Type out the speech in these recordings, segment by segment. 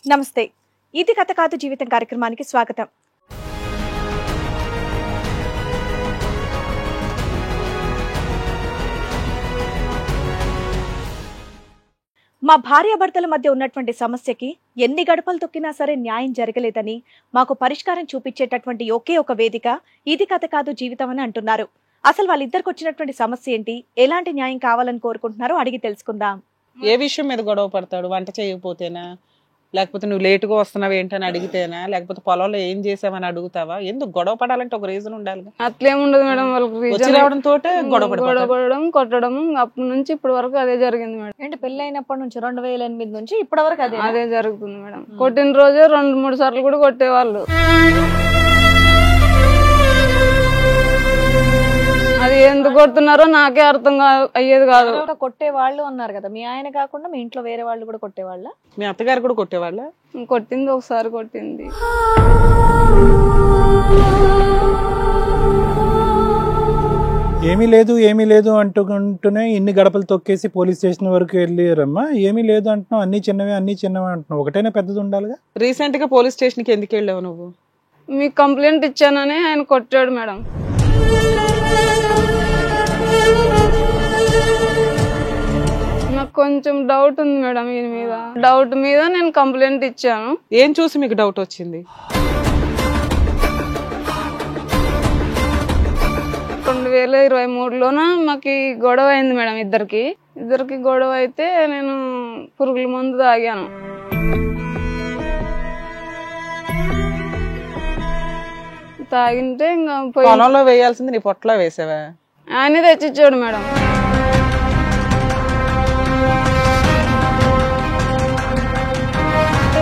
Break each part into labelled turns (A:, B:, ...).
A: నమస్తే. ఇది కథ కాదు జీవితం కార్యక్రమానికి స్వాగతం. మా భార్యాభర్తల మధ్య ఉన్నటువంటి సమస్యకి ఎన్ని గడపలు తొక్కినా సరే న్యాయం జరగలేదని మాకు పరిష్కారం చూపించేటటువంటి ఒకే ఒక వేదిక ఇది కథ కాదు జీవితం అని అంటున్నారు. అసలు వాళ్ళిద్దరికి వచ్చినటువంటి సమస్య ఏంటి, ఎలాంటి న్యాయం కావాలని కోరుకుంటున్నారో అడిగి తెలుసుకుందాం.
B: ఏ విషయం మీద గొడవ పడతాడు? వంట చేయకపోతేనా, లేకపోతే నువ్వు లేటుగా వస్తున్నావు ఏంటని అడిగితేనా, లేకపోతే పొలంలో ఏం చేసావని అడుగుతావా? ఎందుకు గొడవ పడాలంటే ఒక రీజన్ ఉండాలి.
C: అట్లేముండదు మేడం, వాళ్ళకి
B: వచ్చి రావడంతో
C: గొడవపడడం కొట్టడం అప్పటి నుంచి ఇప్పటి వరకు అదే జరిగింది మేడం.
A: అంటే పెళ్లి అయినప్పటి నుంచి 2008 నుంచి ఇప్పటి వరకు
C: అదే జరుగుతుంది మేడం. కొట్టిన రోజే 2-3 సార్లు కూడా కొట్టేవాళ్ళు. అది ఎందుకు కొడుతున్నారో నాకే అర్థం అయ్యేది కాదు.
A: కొట్టేవాళ్ళు అన్నారు కదా, మీ ఆయన కాకుండా మీ ఇంట్లో వేరే వాళ్ళు కూడా కొట్టేవాళ్ళ?
B: మీ అత్తగారు కూడా కొట్టేవాళ్ళ?
C: కొట్టింది, ఒకసారి కొట్టింది.
D: ఏమీ లేదు అంటుకుంటూనే ఇన్ని గడపలు తొక్కేసి పోలీస్ స్టేషన్ వరకు వెళ్ళారమ్మా. ఏమీ లేదు అంటున్నావు, అన్ని చిన్నవే అంటున్నావు. ఒకటైనా పెద్దది ఉండాలిగా.
B: రీసెంట్ గా పోలీస్ స్టేషన్ కి ఎందుకు వెళ్ళావు నువ్వు?
C: మీకు కంప్లైంట్ ఇచ్చానని ఆయన కొట్టాడు మేడం. నాకు కొంచెం డౌట్ ఉంది మేడం ఈయన మీద. డౌట్ మీద నేను కంప్లైంట్ ఇచ్చాను.
B: ఏం చూసి మీకు డౌట్ వచ్చింది?
C: 2023లోన మాకు గొడవ అయింది మేడం. ఇద్దరికి గొడవ అయితే నేను పురుగుల మందు తాగాను. తాగింటే ఇంకా
B: పొలంలో వేయాల్సింది నీ పొట్టలో వేసావా?
C: ఆయనే తెచ్చిచ్చాడు మేడం.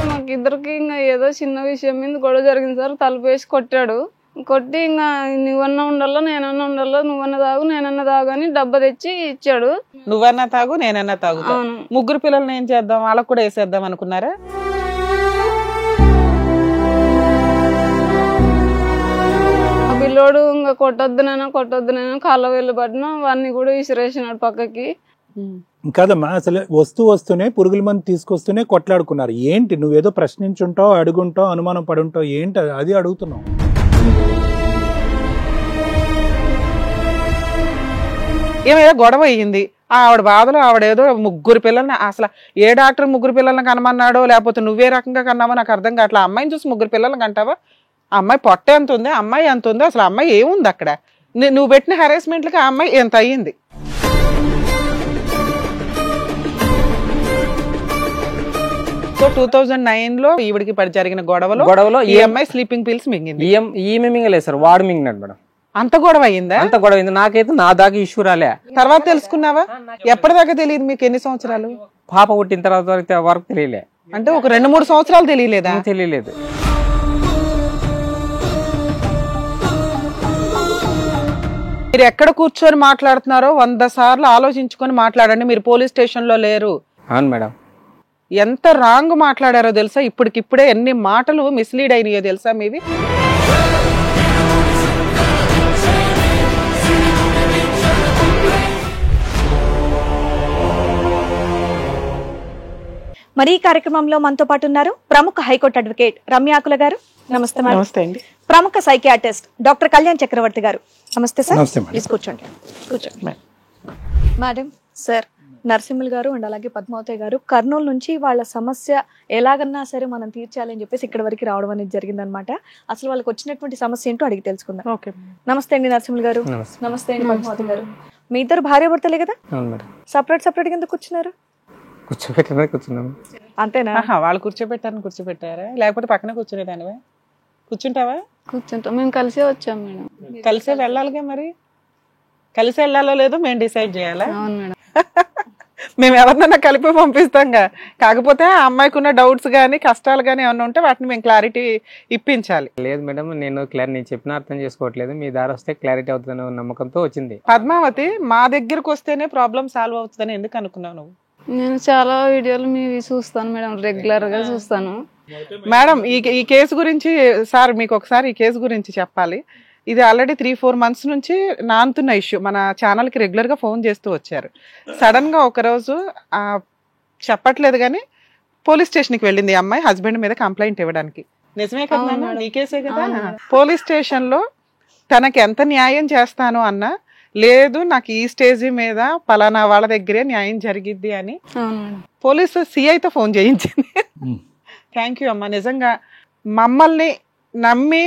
C: మాకు ఇద్దరికి ఇంకా ఏదో చిన్న విషయం మీద గొడవ జరిగింది సార్. తలుపు వేసి కొట్టాడు. కొట్టి ఇంకా నువ్వన్నా ఉండాలో నేనన్నా ఉండాలో, నువ్వన్నా తాగు నేనన్నా తాగు అని డబ్బా తెచ్చి ఇచ్చాడు.
B: నువ్వన్నా తాగు నేనన్నా తాగు. ముగ్గురు పిల్లల్ని ఏం చేద్దాం, వాళ్ళకు కూడా వేసేద్దాం అనుకున్నారా?
C: పిల్లోడు ఇంకా కొట్టొద్దునైనా కాళ్ళ వెళ్ళి పడినా వాడిని కూడా విసిరేసినాడు పక్కకి.
D: కాదమ్మా, అసలు వస్తూనే పురుగుల మంది తీసుకొస్తూనే కొట్లాడుకున్నారు. ఏంటి, నువ్వేదో ప్రశ్నించుంటావు, అడుగుంటావు, అనుమానం పడుంటావు, ఏంటి అది అడుగుతున్నావు?
B: ఏమైనా గొడవ అయ్యింది, ఆవిడ బాధలో ఆవిడేదో ముగ్గురు పిల్లల్ని, అసలు ఏ డాక్టర్ ముగ్గురు పిల్లల్ని కనమన్నాడో, లేకపోతే నువ్వే రకంగా కన్నావో నాకు అర్థం కావట్లా. అమ్మాయిని చూసి ముగ్గురు పిల్లల్ని కంటావా? అమ్మాయి పొట్ట ఎంత ఉంది, అమ్మాయి ఎంత ఉంది, అసలు అమ్మాయి ఏముంది అక్కడ? నువ్వు పెట్టిన హెరాస్మెంట్లకి ఆ అమ్మాయి ఎంత అయ్యింది? సో 2009లో ఈవిడికి జరిగిన గొడవలో ఈ అమ్మాయి స్లీపింగ్ పిల్స్ మింగింది.
E: ఈమె మింగలేదు సార్, వాడు మింగినాడు మేడం.
B: అంత గొడవ అయిందా?
E: అంత గొడవ అయింది. నాకైతే నా దాకా ఇష్యూ రాలే.
B: తర్వాత తెలుసుకున్నావా? ఎప్పటిదాకా తెలియదు మీకు? ఎన్ని సంవత్సరాలు?
E: పాప పుట్టిన తర్వాత వరకు తెలియలే.
B: అంటే ఒక 2-3 సంవత్సరాలు తెలియలేదా?
E: తెలియలేదు.
B: మీరు ఎక్కడ కూర్చొని మాట్లాడుతున్నారో 100 సార్లు ఆలోచించుకొని మాట్లాడండి. మీరు పోలీస్ స్టేషన్ లో లేరు.
E: అవును మేడం.
B: ఎంత రాంగ్ మాట్లాడారో తెలుసా? ఇప్పటికిప్పుడే ఎన్ని మాటలు మిస్లీడ్ అయినాయో తెలుసా మీవి?
A: మరి ఈ కార్యక్రమంలో మనతో పాటు ఉన్నారు ప్రముఖ హైకోర్టు అడ్వకేట్ రమ్యాకుల గారు. నమస్తే మేడం.
B: నమస్తే అండి.
A: ప్రముఖ సైకియాట్రిస్ట్ డాక్టర్ కళ్యాణ్ చక్రవర్తి గారు. నమస్తే సార్. కూర్చోండి. మేడం, సార్ నరసింహులు గారు అండ్ అలాగే పద్మావతి గారు కర్నూలు నుంచి వాళ్ళ సమస్య ఎలాగన్నా సరే మనం తీర్చాలని చెప్పేసి ఇక్కడ వరకు రావడం అనేది జరిగిందనమాట. అసలు వాళ్ళకి వచ్చినటువంటి సమస్య ఏంటో అడిగి తెలుసుకుందాం.
B: ఓకే.
A: నమస్తే అండి నరసింహులు గారు. నమస్తే అండి పద్మావతి గారు. మీ ఇద్దరు భార్యాభర్తలే కదా? సపరేట్ ఎందుకు కూర్చున్నారు?
E: కూర్చున్నాము
A: అంతేనా?
B: వాళ్ళు కూర్చోబెట్టారా లేకపోతే పక్కన కూర్చునేదానివా? కూర్చుంటావా?
C: కూర్చుంటాం. మేము కలిసే వచ్చాం మేడం.
B: కలిసే వెళ్ళాలిగా. మరి కలిసి వెళ్ళాలో లేదో మేము డిసైడ్ చేయాలా?
C: అవును మేడం.
B: మేము ఎవరినన్నా కలిపి పంపిస్తాంగా. కాకపోతే ఆ అమ్మాయికి ఉన్న డౌట్స్ కానీ కష్టాలు కానీ ఏమన్నా ఉంటే వాటిని మేము క్లారిటీ ఇప్పించాలి.
E: లేదు మేడం, నేను చెప్పిన అర్థం చేసుకోవట్లేదు. మీ దారి వస్తే క్లారిటీ అవుతుందనే నమ్మకంతో వచ్చింది.
B: పద్మావతి, మా దగ్గరకు వస్తేనే ప్రాబ్లం సాల్వ్ అవుతుందని ఎందుకు అనుకున్నావు నువ్వు?
C: నేను చాలా వీడియోలు మీవి చూస్తాను మేడం, రెగ్యులర్ గా చూస్తాను
B: మేడం. ఈ కేసు గురించి సార్ మీకు ఒకసారి ఈ కేసు గురించి చెప్పాలి. ఇది ఆల్రెడీ 3-4 months నుంచి నానుతున్న ఇష్యూ. మన ఛానల్కి రెగ్యులర్గా ఫోన్ చేస్తూ వచ్చారు. సడన్గా ఒకరోజు చెప్పట్లేదు కానీ పోలీస్ స్టేషన్ కి వెళ్ళింది ఈ అమ్మాయి హస్బెండ్ మీద కంప్లైంట్ ఇవ్వడానికి. నిజమే కదా
C: అవును
B: నాన్న?
C: మేడం.
B: నీ కేసే కదా.
C: అవును మేడం.
B: పోలీస్ స్టేషన్ లో తనకి ఎంత న్యాయం చేస్తాను అన్నా, లేదు నాకు ఈ స్టేజ్ మీద పలానా వాళ్ళ దగ్గరే న్యాయం జరిగిద్ది అని
C: అవును మేడం.
B: పోలీసు సిఐతో ఫోన్ చేయించింది.
D: ఉమ్.
B: థ్యాంక్ యూ అమ్మా. నిజంగా మమ్మల్ని నమ్మి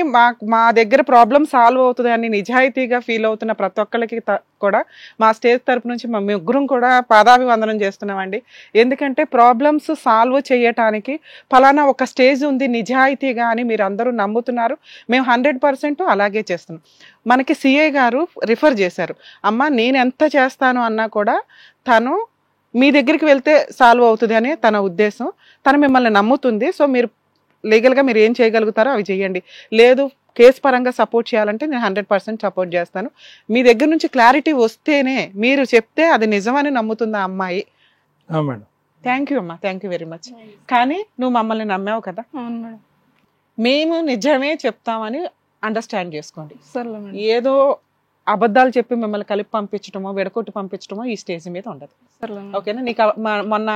B: మా దగ్గర ప్రాబ్లం సాల్వ్ అవుతుంది అని నిజాయితీగా ఫీల్ అవుతున్న ప్రతి ఒక్కరికి కూడా మా స్టేజ్ తరపు నుంచి మా ముగ్గురం కూడా పాదాభివందనం చేస్తున్నామండి. ఎందుకంటే ప్రాబ్లమ్స్ సాల్వ్ చేయటానికి ఫలానా ఒక స్టేజ్ ఉంది నిజాయితీగా అని మీరు అందరూ నమ్ముతున్నారు. మేము 100% అలాగే చేస్తున్నాం. మనకి సిఐ గారు రిఫర్ చేశారు. అమ్మ నేను ఎంత చేస్తాను అన్నా కూడా తను మీ దగ్గరికి వెళ్తే సాల్వ్ అవుతుంది అని తన ఉద్దేశం. తను మిమ్మల్ని నమ్ముతుంది. సో మీరు లీగల్గా మీరు ఏం చేయగలుగుతారో అవి చేయండి. లేదు కేసు పరంగా సపోర్ట్ చేయాలంటే నేను 100% సపోర్ట్ చేస్తాను. మీ దగ్గర నుంచి క్లారిటీ వస్తేనే, మీరు చెప్తే అది నిజమని నమ్ముతుంది ఆ అమ్మాయి.
D: మేడం.
B: థ్యాంక్ యూ అమ్మా, థ్యాంక్ యూ వెరీ మచ్. కానీ నువ్వు మమ్మల్ని నమ్మావు కదా,
C: అవును మేడం.
B: మేము నిజమే చెప్తామని అండర్స్టాండ్ చేసుకోండి.
C: సర్లే మేడం.
B: ఏదో అబద్ధాలు చెప్పి మిమ్మల్ని కలిపి పంపించడమో విడకొట్టి పంపించడమో ఈ స్టేజ్ మీద ఉండదు.
C: సర్లే మేడం.
B: ఓకేనా? నీకు మొన్న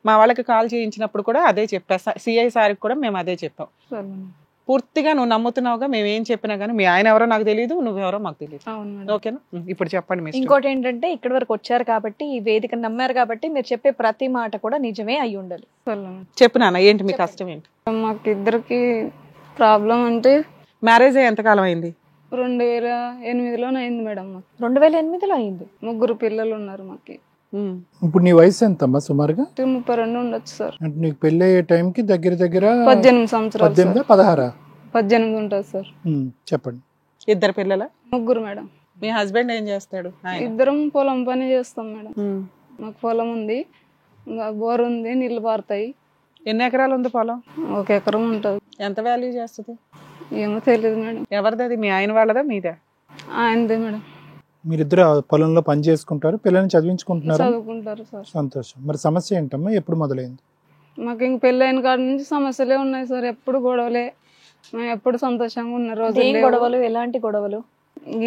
B: మా వాళ్ళకి కాల్ చేయించినప్పుడు కూడా అదే చెప్పా, సిఐ సార్కి కూడా మేము అదే చెప్పాం.
C: సర్లే మేడం.
B: పూర్తిగా నువ్వు నమ్ముతున్నావుగా, మేము ఏం చెప్పినా కానీ మీ ఆయన ఎవరో నాకు తెలియదు, నువ్వెవరో మాకు తెలియదు.
C: అవును మేడం.
B: ఓకేనా? ఇప్పుడు చెప్పండి మీ ఇష్టం.
A: ఇంకోటి ఏంటంటే ఇక్కడి వరకు వచ్చారు కాబట్టి, ఈ వేదిక నమ్మారు కాబట్టి మీరు చెప్పే ప్రతి మాట కూడా నిజమే అయి ఉండాలి.
C: సర్లే మేడం.
B: చెప్పు నాన్న, ఏంటి మీ కష్టం ఏంటి?
C: మాకు ఇద్దరికి ప్రాబ్లం అంటే
B: మ్యారేజ్ అయ్యి ఎంతకాలం అయింది?
C: 2008లోనే అయింది మేడం. మాకు
A: 2008లో అయింది.
C: 3 పిల్లలు ఉన్నారు మాకు.
D: ఇప్పుడు నీ వయసు ఎంతమ్మా సుమారుగా?
C: 32 ఉండొచ్చు సార్.
D: అంటే నీకు పెళ్లి అయ్యే టైంకి దగ్గర
C: 18 సంవత్సరాలు.
D: 18 16
C: 18 ఉంటుంది సార్.
D: చెప్పండి.
B: ఇద్దరు పిల్లల?
C: 3 మేడం.
B: మీ హస్బెండ్ ఏం చేస్తాడు?
C: ఇద్దరం పొలం పని చేస్తాం మేడం. మాకు పొలం ఉంది, ఇంకా బోర్ ఉంది, నీళ్లు పారుతాయి.
B: ఎన్ని ఎకరాలు ఉంది పొలం?
C: 1 ఎకరం ఉంటుంది.
B: ఎంత వాల్యూ చేస్తుంది?
C: ఏమో తెలియదు మేడం.
B: ఎవరిది అది? మీ ఆయన వాళ్ళదా మీదా?
C: ఆయనదే మేడం.
D: మీరిద్దరు ఆ పొలంలో పని చేసుకుంటారు, పిల్లల్ని చదివించుకుంటున్నారు.
C: చదువుకుంటారు సార్.
D: సంతోషం. మరి సమస్య ఏంటమ్మా? ఎప్పుడు మొదలైంది?
C: మాకు ఇంక పెళ్ళి అయిన కాడ నుంచి సమస్యలే ఉన్నాయి సార్. ఎప్పుడు గొడవలే. మేము ఎప్పుడు సంతోషంగా ఉన్న రోజు
A: ఏం గొడవలు? ఎలాంటి గొడవలు?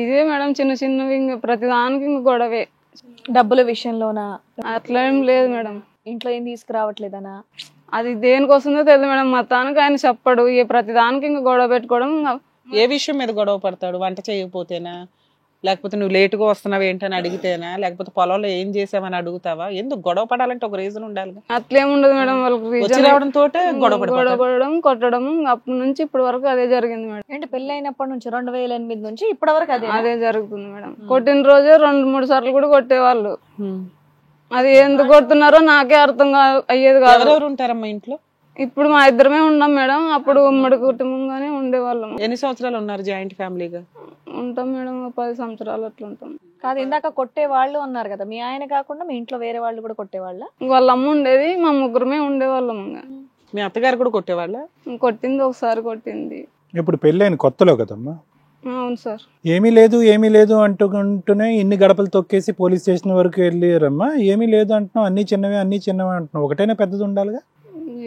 C: ఇదే మేడం, చిన్న చిన్నవి. ఇంక ప్రతిదానికి ఇంక గొడవే.
A: డబ్బుల విషయంలోనా?
C: అట్లా ఏం లేదు మేడం.
A: ఇంట్లో ఏం తీసుకురావట్లేదనా?
C: అది దేనికోసమో తెలియదు మేడం. మొత్తానికి ఆయన చెప్పడు. ఏ ప్రతిదానికి ఇంక గొడవ పెట్టుకోవడం.
B: ఏ విషయం మీద గొడవ పడతాడు? వంట చేయకపోతేనా, లేకపోతే నువ్వు లేటుగా వస్తున్నావు ఏంటని అడిగితేనా, లేకపోతే పొలంలో ఏం చేసావని అడుగుతావా? ఎందుకు గొడవ పడాలంటే ఒక రీజన్ ఉండాలి.
C: అట్లేముండదు మేడం. వాళ్ళకి
B: వచ్చి రావడం తోటే గొడవ
C: పడడం, కొట్టడం. అప్పటి నుంచి ఇప్పటి వరకు అదే జరిగింది మేడం.
A: ఏంటి పెళ్లి అయినప్పటి నుంచి 2008 నుంచి ఇప్పటి వరకు
C: అదే జరుగుతుంది మేడం. కొట్టిన రోజే 2-3 సార్లు కూడా కొట్టేవాళ్ళు. అది ఎందుకు కొడుతున్నారో నాకే అర్థం అయ్యేది కాదు.
B: ఎవరెవరు ఉంటారమ్మా ఇంట్లో?
C: ఇప్పుడు మా ఇద్దరమే ఉన్నాం మేడం. అప్పుడు ఉమ్మడి కుటుంబంగానే ఉండేవాళ్ళం.
B: ఎన్ని సంవత్సరాలు ఉన్నారు జాయింట్ ఫ్యామిలీగా?
C: ఉంటాం మేడం, 10 సంవత్సరాలు అట్లా ఉంటాం.
A: కాదు, ఇందాక కొట్టే వాళ్ళు అన్నారు కదా, మీ ఆయన కాకుండా మీ ఇంట్లో వేరే వాళ్ళు కూడా కొట్టేవాళ్ళ?
C: వాళ్ళ అమ్మ ఉండేది, మా ముగ్గురమే ఉండేవాళ్ళం.
B: మీ అత్తగారు కూడా కొట్టేవాళ్ళ?
C: కొట్టింది, ఒకసారి కొట్టింది.
D: ఇప్పుడు పెళ్ళైన కొత్తలో కదమ్మా?
C: అవును సార్.
D: ఏమీ లేదు అంటూనే ఇన్ని గడపలు తొక్కేసి పోలీస్ స్టేషన్ వరకు వెళ్ళారమ్మా. ఏమీ లేదు అంటున్నావు, అన్ని చిన్నవే అంటున్నావు. ఒకటైనా పెద్దది ఉండాలిగా?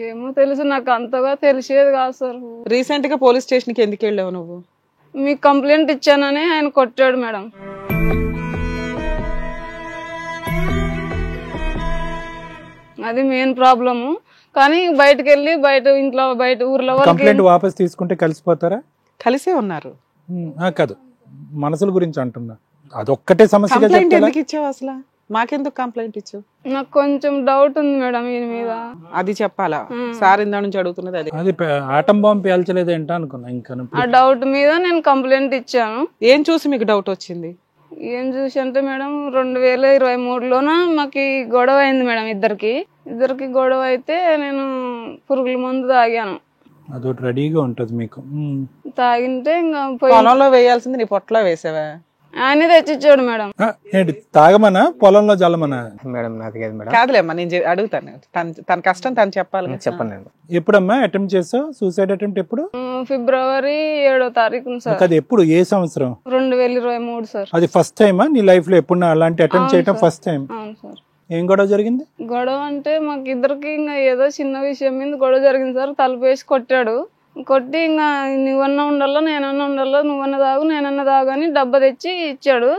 C: ఏమో తెలుసు, నాకు అంతగా తెలిసేది కాదు సార్.
B: రీసెంట్ గా పోలీస్ స్టేషన్ కి ఎందుకు వెళ్ళావు నువ్వు?
C: మీకు కంప్లైంట్ ఇచ్చానని ఆయన కొట్టాడు మేడం. అది మెయిన్ ప్రాబ్లము. కానీ బయటకు వెళ్ళి ఇంట్లో బయట ఊర్లో
D: కంప్లైంట్ వాపస్ తీసుకుంటే కలిసిపోతారా?
B: కలిసే ఉన్నారు.
D: కాదు, మనసుల గురించి అంటున్నా. అదొక్కటే సమస్య.
B: కంప్లైంట్ ఎందుకు ఇచ్చావు అసలు? మాకెందుకు కంప్లైంట్ ఇచ్చావు?
C: నాకు కొంచెం డౌట్ ఉంది మేడం ఈయన మీద.
B: అది చెప్పాలా? సార్ ఇందా నుంచి అడుగుతున్నది అది.
D: అది ఆటం బాంబు పేల్చలేదేంటా అనుకున్నా. ఇంకా
C: ఆ డౌట్ మీద నేను కంప్లైంట్ ఇచ్చాను.
B: ఏం చూసి మీకు డౌట్ వచ్చింది?
C: ఏం చూసి అంటే మేడం, 2023లోన మాకు గొడవ అయింది మేడం. ఇద్దరికి గొడవ అయితే నేను పురుగుల మందు తాగాను.
D: అదొకటి రెడీగా ఉంటది మీకు.
C: తాగింటే ఇంకా
B: పొలంలో వేయాల్సింది నీ పొట్టలో వేసావా?
C: ఆయన తెచ్చిచ్చాడు మేడం.
D: ఏంటి తాగమనా, పొలంలో జల్లమనా?
E: మేడం నాది కాదు మేడం.
B: కాదులేమ్మా, నేను అడుగుతాను. తన కష్టం తను చెప్పాలి.
E: చెప్పండి.
D: ఎప్పుడమ్మా అటెంప్ట్ చేసావు? సూసైడ్ అటెంప్ట్ ఎప్పుడు?
C: ఫిబ్రవరి 7వ తారీఖున సార్.
D: అది ఎప్పుడు? ఏ సంవత్సరం?
C: 2023 సార్.
D: అది ఫస్ట్ టైమా నీ లైఫ్ లో? ఎప్పుడు అలాంటి అటెంప్ట్ చేయడం ఫస్ట్ టైం?
C: అవును సార్.
D: ఏం గొడవ జరిగింది?
C: గొడవ అంటే మాకు ఇద్దరికి ఇంకా ఏదో చిన్న విషయం మీద గొడవ జరిగింది సార్. తలుపు వేసి కొట్టాడు. కొట్టి ఇంకా నువ్వన్నా ఉండాలా, నేనన్నా ఉండాలా, నువ్వన్నా తాగు, నేనన్నా తాగు అని డబ్బా తెచ్చి ఇచ్చాడు.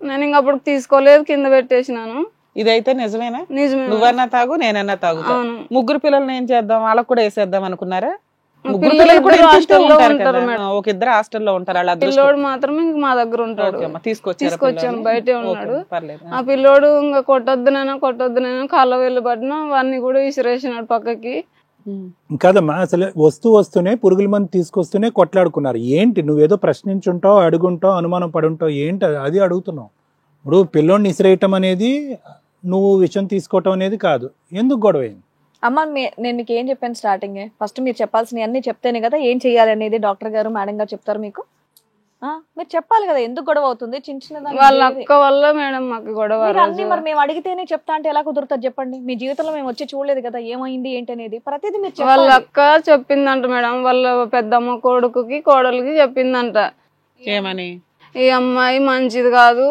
C: నేను ఇంక అప్పుడు తీసుకోలేదు, కింద పెట్టేసినాను.
B: ఇదైతే నిజమేనా?
C: నిజమే.
B: నువ్వన్నా తాగు నేనన్నా తాగుతా.
C: అవును.
B: ముగ్గురు పిల్లల్ని ఏం చేద్దాం, వాళ్ళకు కూడా వేసేద్దాం అనుకున్నారా? ముగ్గురు
C: పిల్లలు
B: పిల్లలు కూడా
C: ఇద్దరు
B: ఇంటింటే
C: హాస్టల్లో
B: ఉంటారు
C: ఉంటారు
B: కదా.
C: మేడం.
B: ఒక ఇద్దరు హాస్టల్లో ఉంటారు. వాళ్ళ అదృష్టం.
C: పిల్లోడు మాత్రం ఇంక మా దగ్గర ఉంటాడు.
B: ఓకే అమ్మా, తీసుకొచ్చాను
C: తీసుకొచ్చాను, బయటే ఉన్నాడు.
B: పర్లేదు.
C: ఆ పిల్లోడు ఇంకా కొట్టొద్దునైనా కాళ్ళ వెళ్ళి పడినా అవన్నీ కూడా విసిరేసినాడు పక్కకి.
D: కాదమ్మా, అసలు వస్తూనే పురుగుల మందు తీసుకొస్తూనే కొట్లాడుకున్నారు. ఏంటి నువ్వేదో ప్రశ్నించుంటావు, అడుగుంటావు, అనుమానం పడుంటావు, ఏంటి అది అడుగుతున్నావు? ఇప్పుడు పిల్లోడిని ఇసిరేయటం అనేది నువ్వు విషయం తీసుకోవటం అనేది కాదు. ఎందుకు గొడవ అయింది?
A: అమ్మ నేను మీకు ఏం చెప్పాను స్టార్టింగ్, ఫస్ట్ మీరు చెప్పాల్సినవి అన్ని చెప్తేనే కదా ఏం చెయ్యాలి అనేది డాక్టర్ గారు మేడం గారు చెప్తారు మీకు. మీరు చెప్పాలి కదా ఎందుకు గొడవ అవుతుంది. చిన్న చిన్న
C: వాళ్ళ అక్క వల్ల మేడం మాకు గొడవ.
A: అన్ని మరి మేము అడిగితేనే చెప్తా అంటే ఎలా కుదురుతుంది చెప్పండి? మీ జీవితంలో మేము వచ్చి చూడలేదు కదా ఏమైంది ఏంటి అనేది. ప్రతిదీ మీరు
C: వాళ్ళ
A: చెప్పాలి.
C: అక్క చెప్పిందంట మేడం, వాళ్ళ పెద్దమ్మ కొడుకుకి కోడలికి చెప్పిందంట,
B: ఏమని?
C: ఈ అమ్మాయి మంచిది కాదు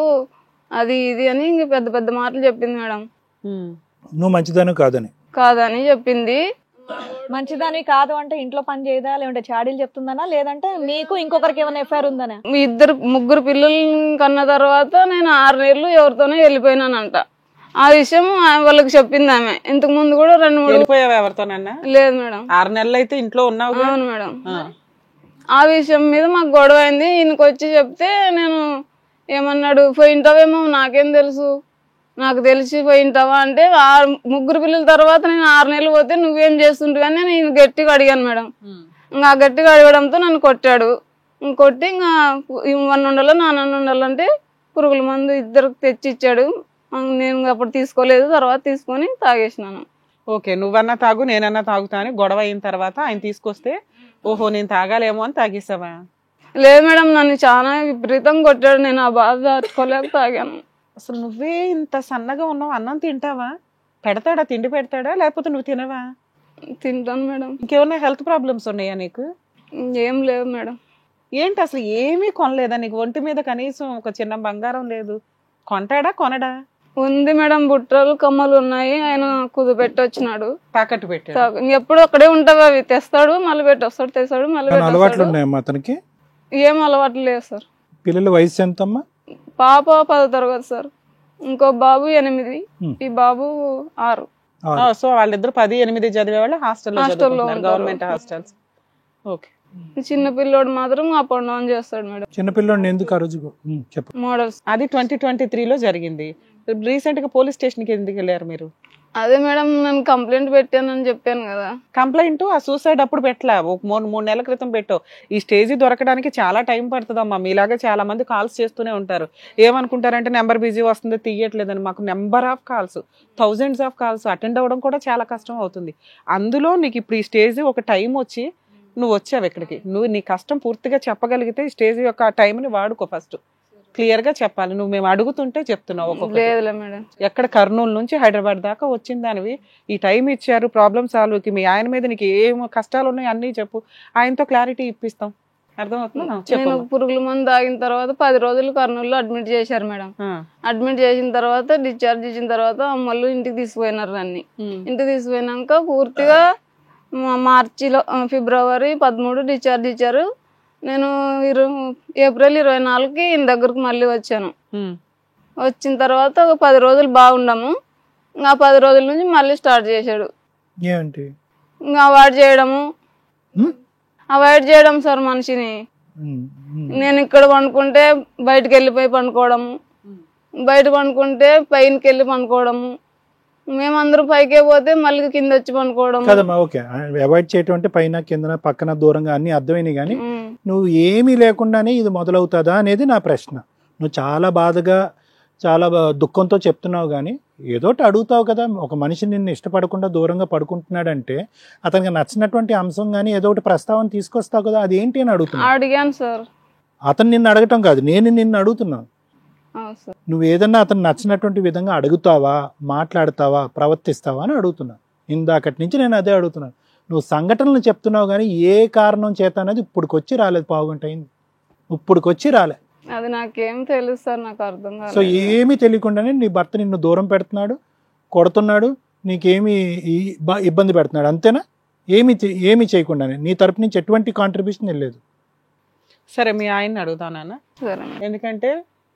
C: అది ఇది అని ఇంక పెద్ద పెద్ద మాటలు చెప్పింది మేడం.
D: నువ్వు మంచిదాను
C: కాదని చెప్పింది.
A: మంచిదాని కాదు అంటే ఇంట్లో పని చేయదా, లేదంటే చాడీలు చెప్తుందనా, లేదంటే మీకు ఇంకొకరికి ఏమైనా ఎఫ్ఐఆర్ ఉందనా?
C: ముగ్గురు పిల్లలు కన్న తర్వాత నేను 6 నెలలు ఎవరితోనే వెళ్ళిపోయినానంట. ఆ విషయం వాళ్ళకి చెప్పింది ఆమె. ఇంతకు ముందు కూడా 2-3
B: వెళ్ళిపోయావు ఎవరితోనన్నా?
C: లేదు మేడం.
B: 6 నెలలు అయితే ఇంట్లో ఉన్నావు.
C: అవును మేడం. ఆ విషయం మీద మాకు గొడవ అయింది. ఈయనకి వచ్చి చెప్తే నేను ఏమన్నాడు, పోయింటావేమో నాకేం తెలుసు, నాకు తెలిసి పోయింటావా అంటే, ముగ్గురు పిల్లల తర్వాత నేను 6 నెలలు పోతే నువ్వేం చేస్తుంటావు అని నేను గట్టిగా అడిగాను మేడం. ఇంకా గట్టిగా అడగడంతో నన్ను కొట్టాడు. కొట్టి ఇంకా ఇవన్నీ ఉండాలి నాన్న ఉండాలంటే పురుగుల మందు ఇద్దరికి తెచ్చి ఇచ్చాడు. నేను అప్పుడు తీసుకోలేదు, తర్వాత తీసుకొని తాగేసినాను.
B: ఓకే, నువ్వన్నా తాగు నేనన్నా తాగుతా అని గొడవ అయిన తర్వాత ఆయన తీసుకొస్తే ఓహో నేను తాగాలేమో అని తాగేసావా?
C: లేదు మేడం, నన్ను చాలా విపరీతంగా కొట్టాడు. నేను ఆ బాధ దాచుకోలేక తాగాను.
B: అసలు నువ్వే ఇంత సన్నగా ఉన్నావు, అన్నం తింటావా? పెడతాడా, తిండి పెడతాడా, లేకపోతే నువ్వు తినవా?
C: తింటాను మేడం.
B: ఇంకేమన్నా హెల్త్ ప్రాబ్లమ్స్ ఉన్నాయా నీకు?
C: ఏం లేవు మేడం.
B: ఏంటి అసలు ఏమీ కొనలేదా నీకు? ఒంటి మీద కనీసం ఒక చిన్న బంగారం లేదు. కొంటాడా కొనడా?
C: ఉంది మేడం, బుట్టలు కమ్మలు ఉన్నాయి. ఆయన కుదుపెట్టొచ్చినాడు,
B: తాకట్టు పెట్టాడు.
C: ఎప్పుడు అక్కడే ఉంటావు, అవి తెస్తాడు మళ్ళీ పెట్టొస్తాడు, తెస్తాడు మళ్ళీ
D: అలవాట్లు
C: పెట్టొస్తాడు.
D: ఉన్నాయమ్మా అతనికి?
C: ఏం అలవాట్లు లేవు సార్.
D: పిల్లల వయసు ఎంతమ్మా?
C: పాప 10వ తరగతి సార్, ఇంకో బాబు 8, ఈ బాబు 6.
B: సో వాళ్ళిద్దరు 10-8 చదివేవాళ్ళు హాస్టల్లో
C: ఉంటారు.
B: Government hostels. ఓకే.
C: చిన్న పిల్లోడు మాత్రం అప్ అండ్ డౌన్ చేస్తాడు మేడం.
D: చిన్నపిల్లోడిని ఎందుకు ఆ రోజు చెప్పు.
C: మోడల్స్.
B: అది 2023లో జరిగింది. రీసెంట్ గా పోలీస్ స్టేషన్ కి ఎందుకు వెళ్ళారు మీరు?
C: అదే మేడం, నేను కంప్లైంట్ పెట్టానని చెప్పాను కదా.
B: కంప్లైంట్ ఆ సూసైడ్ అప్పుడు పెట్టలా, ఒక 3 నెలల క్రితం పెట్టావు. ఈ స్టేజ్ దొరకడానికి చాలా టైం పడుతుందమ్మా. మీలాగా చాలా మంది కాల్స్ చేస్తూనే ఉంటారు. ఏమనుకుంటారంటే నెంబర్ బిజీ వస్తుంది తీయట్లేదని. మాకు number of calls, thousands of calls attend అవ్వడం కూడా చాలా కష్టం అవుతుంది. అందులో నీకు ఇప్పుడు ఈ స్టేజ్ ఒక టైం వచ్చి నువ్వు వచ్చావు ఇక్కడికి. నువ్వు నీ కష్టం పూర్తిగా చెప్పగలిగితే ఈ స్టేజ్ యొక్క ఆ టైంని వాడుకో. ఫస్ట్ క్లియర్ గా చెప్పాలి. నువ్వు మేము అడుగుతుంటే చెప్తున్నావు.
C: లేదులే మేడం,
B: ఎక్కడ కర్నూలు నుంచి హైదరాబాద్ దాకా వచ్చిన దానివి. ఈ టైం ఇచ్చారు ప్రాబ్లమ్ సాల్వ్కి. మీ ఆయన మీద నీకు ఏం కష్టాలు ఉన్నాయి అన్నీ చెప్పు, ఆయనతో క్లారిటీ ఇప్పిస్తాం. అర్థమవుతుందా?
C: నేను పురుగుల మందు తాగిన తర్వాత 10 రోజులు కర్నూలులో అడ్మిట్ చేశారు మేడం. అడ్మిట్ చేసిన తర్వాత డిశ్చార్జ్ ఇచ్చిన తర్వాత అమ్మలు ఇంటికి తీసుకుపోయినారు నన్ను. ఇంటికి తీసుకుపోయినాక పూర్తిగా మార్చిలో ఫిబ్రవరి 13 డిశ్చార్జ్ ఇచ్చారు. నేను ఏప్రిల్ 24కి ఈయన దగ్గరకు మళ్ళీ వచ్చాను. వచ్చిన తర్వాత ఒక 10 రోజులు బాగుండము. ఇంకా 10 రోజుల నుంచి మళ్ళీ స్టార్ట్ చేశాడు.
D: ఏంటి
C: ఇంకా అవాయిడ్ చేయడం సార్ మనిషిని. నేను ఇక్కడ పండుకుంటే బయటకు వెళ్ళిపోయి పండుకోవడము, బయట పండుకుంటే పైనకి వెళ్ళి పండుకోవడము, మేమందరం పైకే పోతే మళ్ళీ కింద వచ్చి పండుకోవడం.
D: కదమ్మా, ఓకే, అవాయిడ్ చేయటం అంటే పైన కింద పక్కన దూరంగా అన్ని అర్థమైనాయి. కానీ నువ్వు ఏమీ లేకుండానే ఇది మొదలవుతుందా అనేది నా ప్రశ్న. నువ్వు చాలా బాధగా చాలా దుఃఖంతో చెప్తున్నావు, కానీ ఏదోటి అడుగుతావు కదా. ఒక మనిషి నిన్ను ఇష్టపడకుండా దూరంగా పడుకుంటున్నాడంటే అతనికి నచ్చినటువంటి అంశం కానీ ఏదో ఒకటి ప్రస్తావన తీసుకొస్తావు కదా. అది ఏంటి అని అడుగుతున్నా.
C: అడిగాను సార్.
D: అతను నిన్ను అడగటం కాదు, నేను నిన్ను అడుగుతున్నాను. నువ్వు ఏదన్నా అతను నచ్చినటువంటి విధంగా అడుగుతావా, మాట్లాడతావా, ప్రవర్తిస్తావా అని అడుగుతున్నా. ఇందాకటి నుంచి నేను అదే అడుగుతున్నాను. నువ్వు సంఘటనలు చెప్తున్నావు కానీ ఏ కారణం చేత అనేది ఇప్పుడుకొచ్చి రాలేదు. పావుగంట అయింది, ఇప్పుడుకొచ్చి రాలే.
C: అది నాకేం తెలుసు సార్, నాకు అర్థం కాదు.
D: సో ఏమీ తెలియకుండానే నీ భర్త నిన్ను దూరం పెడుతున్నాడు, కొడుతున్నాడు, నీకేమి ఇబ్బంది పెడుతున్నాడు, అంతేనా? ఏమి చేయకుండానే నీ తరపు నుంచి ఎటువంటి కాంట్రిబ్యూషన్ లేదు.
B: సరే, మీ ఆయన్ని అడుగుతానన్నా. ఎందుకంటే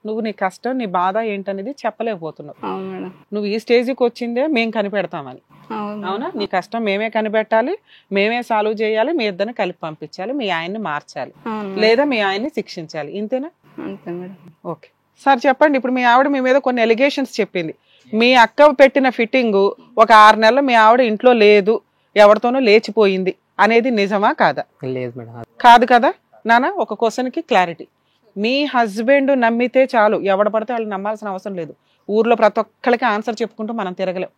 B: నువ్వు నీ కష్టం నీ బాధ ఏంటనేది చెప్పలేకపోతున్నావు.
C: అవును మేడం.
B: నువ్వు ఈ స్టేజ్కి వచ్చిందే మేము కనిపెడతామని.
C: అవును.
B: అవునా? నీ కష్టం మేమే కనిపెట్టాలి, మేమే సాల్వ్ చేయాలి, మీ ఇద్దరిని కలిపి పంపించాలి, మీ ఆయన్ని మార్చాలి,
C: అవును.
B: లేదా మీ ఆయన్ని శిక్షించాలి. ఇంతేనా?
C: అంతే మేడం.
B: ఓకే సార్ చెప్పండి. ఇప్పుడు మీ ఆవిడ మీ మీద కొన్ని ఎలిగేషన్స్ చెప్పింది. మీ అక్క పెట్టిన ఫిట్టింగ్ ఒక 6 నెలలు మీ ఆవిడ ఇంట్లో లేదు, ఎవరితోనో లేచిపోయింది అనేది నిజమా కాదా?
E: లేదు మేడం.
B: కాదు కదా నాన్న. ఒక క్వశ్చన్కి క్లారిటీ. మీ హస్బెండ్ నమ్మితే చాలు, ఎవడ పడితే వాళ్ళు నమ్మాల్సిన అవసరం లేదు. ఊర్లో ప్రతి ఒక్కరికి ఆన్సర్ చెప్పుకుంటూ మనం తిరగలేం.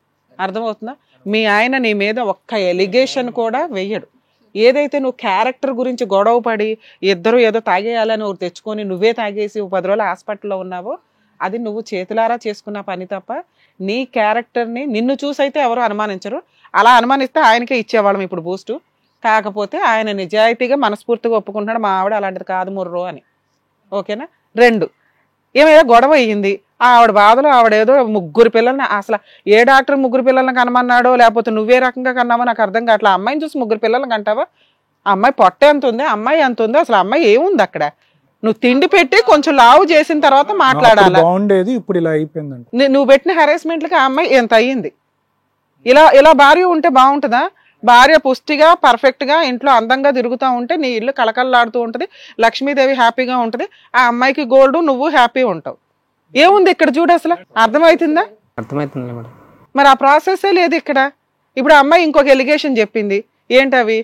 B: అర్థమవుతుందా? మీ ఆయన నీ మీద ఒక్క ఎలిగేషన్ కూడా వెయ్యడు. ఏదైతే నువ్వు క్యారెక్టర్ గురించి గొడవ పడి ఇద్దరు ఏదో తాగేయాలని ఒకటి తెచ్చుకొని నువ్వే తాగేసి 10 రోజులు హాస్పిటల్లో ఉన్నావో అది నువ్వు చేతులారా చేసుకున్న పని తప్ప నీ క్యారెక్టర్ని నిన్ను చూసైతే ఎవరు అనుమానించరు. అలా అనుమానిస్తే ఆయనకే ఇచ్చేవాళ్ళం ఇప్పుడు బూస్టు. కాకపోతే ఆయన నిజాయితీగా మనస్ఫూర్తిగా ఒప్పుకుంటున్నాడు మా ఆవిడ అలాంటిది కాదు ముర్రో అని. ఓకేనా? 2 ఏమైనా గొడవ అయ్యింది. ఆవిడ బాధలో ఆవిడేదో 3 పిల్లల్ని, అసలు ఏ డాక్టర్ 3 పిల్లల్ని కనమన్నాడో లేకపోతే నువ్వే రకంగా కన్నావో నాకు అర్థం కావట్లే. అమ్మాయిని చూసి 3 పిల్లల్ని కంటావా? అమ్మాయి పొట్ట ఎంత ఉంది, అమ్మాయి ఎంత ఉంది, అసలు అమ్మాయి ఏముంది అక్కడ? నువ్వు తిండి పెట్టి కొంచెం లావు చేసిన తర్వాత మాట్లాడాలి.
D: బాగుండేది, ఇప్పుడు ఇలా అయిపోయిందండి.
B: నువ్వు పెట్టిన హెరాస్మెంట్లకి ఆ అమ్మాయి ఎంత అయ్యింది? ఇలా భార్య ఉంటే బాగుంటుందా? భార్య పుష్టిగా పర్ఫెక్ట్ గా ఇంట్లో అందంగా తిరుగుతూ ఉంటే నీ ఇల్లు కళకళలాడుతూ ఉంటది, లక్ష్మీదేవి హ్యాపీగా ఉంటది, ఆ అమ్మాయికి గోల్డ్, నువ్వు హ్యాపీ ఉంటావు. ఏముంది ఇక్కడ చూడు, అసలు అర్థమవుతుందా?
E: అర్థమవుతుంది మేడం.
B: మరి ఆ ప్రాసెస్సే లేదు ఇక్కడ. ఇప్పుడు ఆ అమ్మాయి ఇంకొక ఎలిగేషన్ చెప్పింది. ఏంటవి?